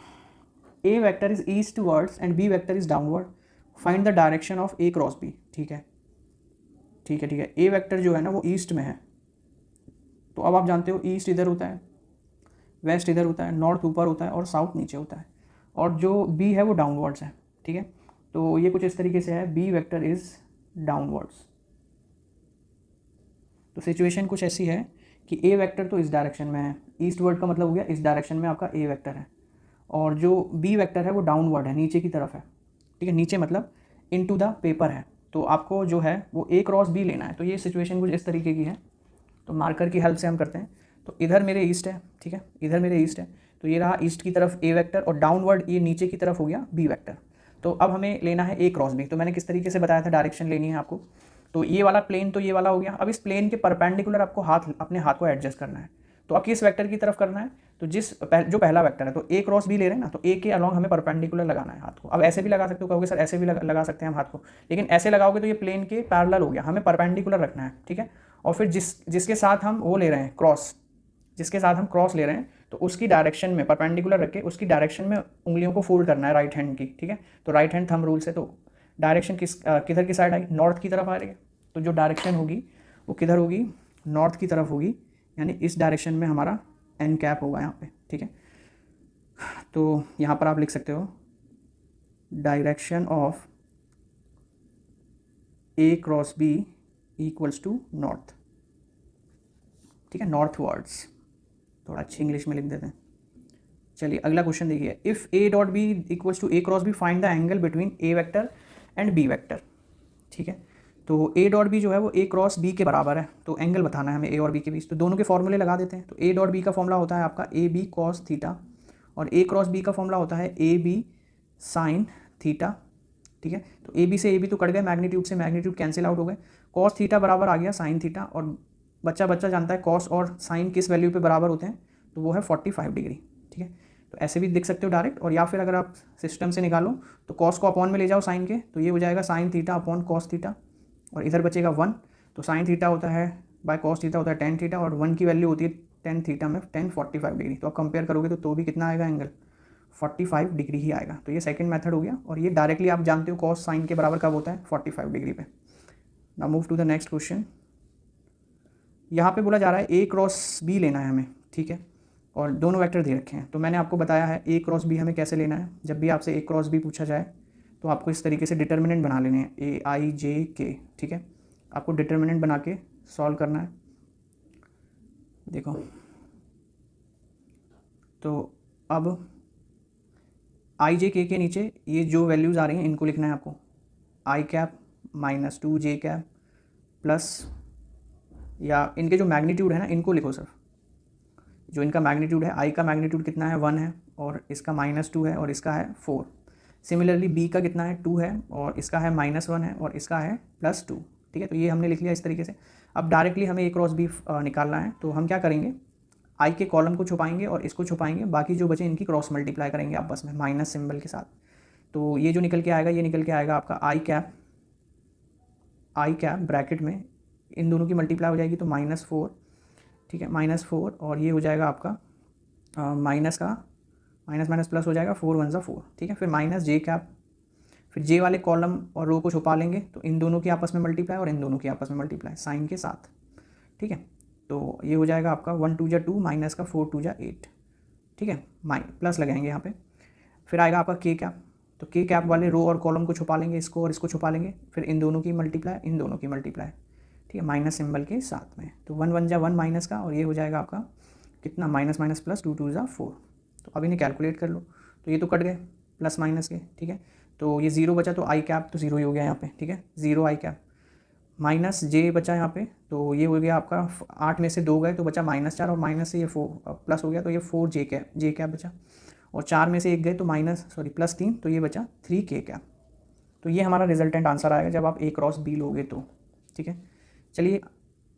A vector is eastwards and B vector is downward, find the direction of A cross B, ठीक है। ए वेक्टर जो है ना वो ईस्ट में है, तो अब आप जानते हो ईस्ट इधर होता है, वेस्ट इधर होता है, नॉर्थ ऊपर होता है और साउथ नीचे होता है, और जो बी है वो डाउनवर्ड्स है, ठीक है। तो ये कुछ इस तरीके से है, बी वेक्टर इज डाउनवर्ड्स। तो सिचुएशन कुछ ऐसी है कि ए वेक्टर तो इस डायरेक्शन में है, ईस्ट वर्ड का मतलब हो गया इस डायरेक्शन में आपका ए वेक्टर है, और जो बी वेक्टर है वो डाउनवर्ड है, नीचे की तरफ है, ठीक है, नीचे मतलब इनटू द पेपर है। तो आपको जो है वो ए क्रॉस बी लेना है। तो ये सिचुएशन कुछ इस तरीके की है, तो मार्कर की हेल्प से हम करते हैं। तो इधर मेरे ईस्ट है, ठीक है, इधर मेरे ईस्ट है, तो ये रहा ईस्ट की तरफ ए वेक्टर, और डाउनवर्ड ये नीचे की तरफ हो गया बी वेक्टर। तो अब हमें लेना है ए क्रॉस बी। तो मैंने किस तरीके से बताया था डायरेक्शन लेनी है आपको, तो ये वाला प्लेन तो ये वाला हो गया। अब इस प्लेन के परपेंडिकुलर आपको अपने हाथ को एडजस्ट करना है। तो अब किस वेक्टर की तरफ करना है, तो जो पहला वेक्टर है, तो ए क्रॉस बी ले रहे हैं ना, तो ए के अलॉन्ग हमें परपेंडिकुलर लगाना है हाथ को। अब ऐसे भी लगा सकते हो, कहोगे सर ऐसे भी लगा सकते हैं हम हाथ को, लेकिन ऐसे लगाओगे तो ये प्लेन के पैरेलल हो गया, हमें परपेंडिकुलर रखना है, ठीक है। और फिर जिसके साथ हम वो ले रहे हैं क्रॉस, जिसके साथ हम क्रॉस ले रहे हैं, तो उसकी डायरेक्शन में परपेंडिकुलर रख के उसकी डायरेक्शन में उंगलियों को फोल्ड करना है राइट हैंड की, ठीक है। तो राइट हैंड थंब रूल से तो डायरेक्शन किधर की साइड आई, नॉर्थ की तरफ आ रही है, तो जो डायरेक्शन होगी वो किधर होगी, नॉर्थ की तरफ होगी, यानी इस डायरेक्शन में हमारा एन कैप होगा यहाँ पे, ठीक है। तो यहाँ पर आप लिख सकते हो direction of A cross B equals to north, ठीक है, नॉर्थ वर्ड्स, थोड़ा अच्छी इंग्लिश में लिख देते हैं। चलिए अगला क्वेश्चन देखिए, if A dot B equals to A cross B find the angle between A vector and B vector, ठीक है। तो ए डॉट बी जो है वो ए क्रॉस बी के बराबर है, तो एंगल बताना है हमें ए और बी के बीच। तो दोनों के फॉर्मूले लगा देते हैं। तो ए डॉट बी का फॉर्मूला होता है आपका ए बी कॉस थीटा, और ए क्रॉस बी का फॉर्मूला होता है ए बी साइन थीटा, ठीक है। तो ए बी से ए बी तो कट गए, मैग्नीट्यूड से मैग्नीट्यूड कैंसिल आउट हो गए, कॉस थीटा बराबर आ गया साइन थीटा, और बच्चा जानता है कॉस और साइन किस वैल्यू पे बराबर होते हैं, तो वो है 45 डिग्री, ठीक है। तो ऐसे भी देख सकते हो डायरेक्ट, और या फिर अगर आप सिस्टम से निकालो तो कॉस को अपॉन में ले जाओ साइन के, तो ये हो जाएगा sine theta upon cos theta, और इधर बचेगा 1, तो साइन थीटा होता है बाय कॉस थीटा होता है टेन थीटा, और 1 की वैल्यू होती है टेन थीटा में 1045 डिग्री। तो आप कंपेयर करोगे तो भी कितना आएगा एंगल, 45 डिग्री ही आएगा। तो ये सेकंड मेथड हो गया, और ये डायरेक्टली आप जानते हो कॉस साइन के बराबर कब होता है, 45 डिग्री पे। Now move to the next question. यहाँ पे बोला जा रहा है ए क्रॉस बी लेना है हमें, ठीक है, और दोनों वेक्टर दे रखे हैं। तो मैंने आपको बताया है ए क्रॉस बी हमें कैसे लेना है। जब भी आपसे ए क्रॉस बी पूछा जाए तो आपको इस तरीके से डिटर्मिनेंट बना लेने हैं, ए आई जे के, ठीक है। आपको डिटर्मिनेंट बना के सॉल्व करना है। देखो तो अब आई जे के नीचे ये जो वैल्यूज़ आ रही हैं इनको लिखना है आपको, आई कैप माइनस 2 जे कैप प्लस, या इनके जो मैग्नीट्यूड है ना इनको लिखो सिर्फ, जो इनका मैग्नीट्यूड है, आई का मैग्नीट्यूड कितना है 1 है, और इसका -2 है, और इसका है 4। सिमिलरली बी का कितना है 2 है, और इसका है -1 है, और इसका है +2, ठीक है। तो ये हमने लिख लिया इस तरीके से। अब डायरेक्टली हमें ए क्रॉस बी निकालना है, तो हम क्या करेंगे, आई के कॉलम को छुपाएंगे और इसको छुपाएंगे, बाकी जो बचे इनकी क्रॉस मल्टीप्लाई करेंगे आपस में माइनस सिंबल के साथ। तो ये जो निकल के आएगा, ये निकल के आएगा आपका आई कैप ब्रैकेट में इन दोनों की मल्टीप्लाई हो जाएगी तो -4, ठीक है, -4, और ये हो जाएगा आपका माइनस का माइनस प्लस हो जाएगा, 4 1 4, ठीक है। फिर माइनस जे कैप, फिर जे वाले कॉलम और रो को छुपा लेंगे, तो इन दोनों की आपस में मल्टीप्लाई और इन दोनों की आपस में मल्टीप्लाई साइन के साथ, ठीक है। तो ये हो जाएगा आपका 1 2 जा 2 माइनस का 4 2 जा 8, ठीक है, प्लस लगाएंगे यहाँ पे। फिर आएगा आपका के कैप, तो के कैप वाले रो और कॉलम को छुपा लेंगे, इसको और इसको छुपा लेंगे, फिर इन दोनों की मल्टीप्लाई इन दोनों की मल्टीप्लाई, ठीक है, माइनस सिंबल के साथ में। तो 1 1 जा 1 माइनस का, और ये हो जाएगा आपका कितना, माइनस माइनस प्लस 2 2 जा 4। तो अब इन्हें कैलकुलेट कर लो, तो ये तो कट गए प्लस माइनस के, ठीक है। तो ये 0 बचा, तो आई कैप तो 0 ही हो गया यहाँ पे, ठीक है, 0 आई कैप, माइनस जे बचा यहाँ पे, तो ये हो गया आपका 8 में से 2 गए तो बचा -4, और माइनस से ये 4 प्लस हो गया, तो ये 4 जे कैप बचा, और 4 में से 1 गए तो +3, तो ये बचा 3 के कैप। तो ये हमारा रिजल्टेंट आंसर आएगा जब आप ए क्रॉस बी लोगे तो, ठीक है। चलिए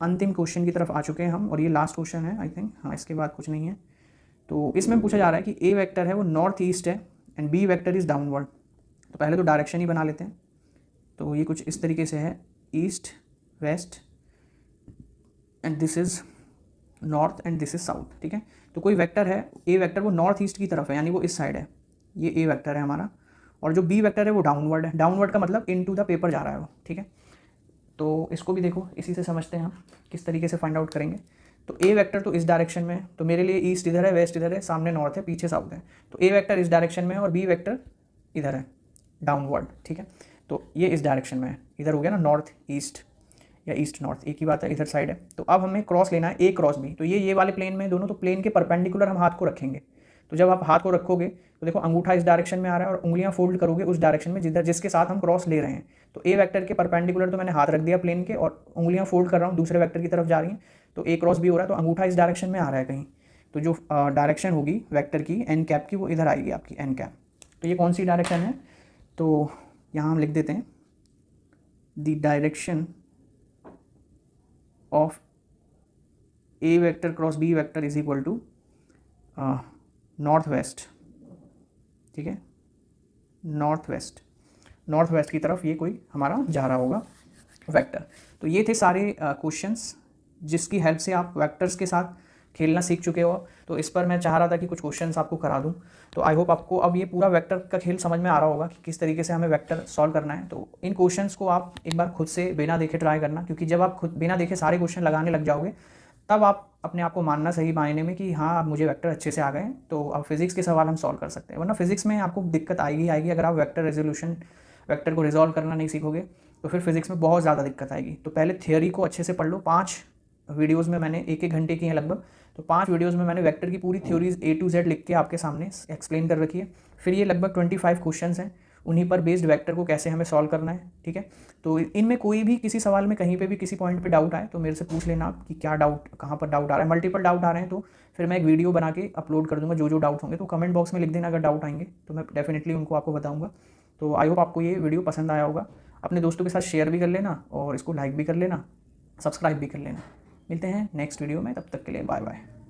अंतिम क्वेश्चन की तरफ आ चुके हैं हम, और ये लास्ट क्वेश्चन है आई थिंक, हाँ इसके बाद कुछ नहीं है। तो इसमें पूछा जा रहा है कि ए वेक्टर है वो नॉर्थ ईस्ट है and B vector is downward. तो पहले तो डायरेक्शन ही बना लेते हैं। तो ये कुछ इस तरीके से है, east west and this is north and this is south, ठीक है। तो कोई वेक्टर है ए वेक्टर वो नॉर्थ ईस्ट की तरफ है, यानी वो इस साइड है, ये ए वेक्टर है हमारा, और जो बी वेक्टर है वो डाउनवर्ड है। डाउनवर्ड का मतलब इनटू द पेपर जा रहा है वो, ठीक है। तो इसको भी देखो, इसी से समझते हैं हम किस तरीके से फाइंड आउट करेंगे। तो ए वेक्टर तो इस डायरेक्शन में है, तो मेरे लिए ईस्ट इधर है, वेस्ट इधर है, सामने नॉर्थ है, पीछे साउथ है। तो ए वेक्टर इस डायरेक्शन में है और बी वेक्टर इधर है डाउनवर्ड, ठीक है। तो ये इस डायरेक्शन में है, इधर हो गया ना नॉर्थ ईस्ट या ईस्ट नॉर्थ, एक ही बात है, इधर साइड है। तो अब हमें क्रॉस लेना है ए क्रॉस बी। तो ये वाले प्लेन में दोनों, तो प्लेन के परपेंडिकुलर हम हाथ को रखेंगे। तो जब आप हाथ को रखोगे तो देखो अंगूठा इस डायरेक्शन में आ रहा है और उंगलियां फोल्ड करोगे उस डायरेक्शन में जिसके साथ हम क्रॉस ले रहे हैं। तो ए वेक्टर के परपेंडिकुलर तो मैंने हाथ रख दिया प्लेन के, और उंगलियां फोल्ड कर रहा हूँ दूसरे वेक्टर की तरफ जा रही हैं, तो ए क्रॉस बी हो रहा है। तो अंगूठा इस डायरेक्शन में आ रहा है कहीं, तो जो डायरेक्शन होगी वेक्टर की एन कैप की वो इधर आएगी आपकी एन कैप। तो ये कौन सी डायरेक्शन है, तो यहाँ हम लिख देते हैं the direction of A vector cross B vector is equal to north west, ठीक है, नॉर्थ वेस्ट की तरफ ये कोई हमारा जा रहा होगा वेक्टर। तो ये थे सारे क्वेश्चंस जिसकी हेल्प से आप वेक्टर्स के साथ खेलना सीख चुके हो। तो इस पर मैं चाह रहा था कि कुछ क्वेश्चंस आपको करा दूं। तो आई होप आपको अब ये पूरा वेक्टर का खेल समझ में आ रहा होगा कि किस तरीके से हमें वेक्टर सॉल्व करना है। तो इन क्वेश्चंस को आप एक बार खुद से बिना देखे ट्राई करना, क्योंकि जब आप खुद बिना देखे सारे क्वेश्चन लगाने लग जाओगे तब आप अपने आप को मानना सही मायने में कि हाँ अब मुझे वेक्टर अच्छे से आ गए, तो अब फिजिक्स के सवाल हम सॉल्व कर सकते हैं। वरना फिजिक्स में आपको दिक्कत आएगी अगर आप वेक्टर को रिजॉल्व करना नहीं सीखोगे तो फिर फिजिक्स में बहुत ज़्यादा दिक्कत आएगी। तो पहले थियोरी को अच्छे से पढ़ लो। 5 वीडियोज़ में मैंने 1-1 घंटे की हैं लगभग, तो 5 वीडियोज़ में मैंने वेक्टर की पूरी थ्योरीज A to Z लिख के आपके सामने एक्सप्लेन कर रखी है। फिर ये लगभग 25 क्वेश्चंस हैं, उन्हीं पर बेस्ड वेक्टर को कैसे हमें सॉल्व करना है, ठीक है। तो इनमें कोई भी किसी सवाल में कहीं पे भी किसी पॉइंट पे डाउट आए तो मेरे से पूछ लेना आप कि क्या डाउट, कहाँ पर डाउट आ रहा है। मल्टीपल डाउट आ रहे हैं तो फिर मैं एक वीडियो बना के अपलोड कर दूंगा, जो डाउट होंगे तो कमेंट बॉक्स में लिख देना। अगर डाउट आएंगे तो मैं डेफिनेटली उनको आपको बताऊँगा। तो आई होप आपको ये वीडियो पसंद आया होगा। अपने दोस्तों के साथ शेयर भी कर लेना और इसको लाइक भी कर लेना, सब्सक्राइब भी कर लेना। मिलते हैं नेक्स्ट वीडियो में, तब तक के लिए बाय बाय।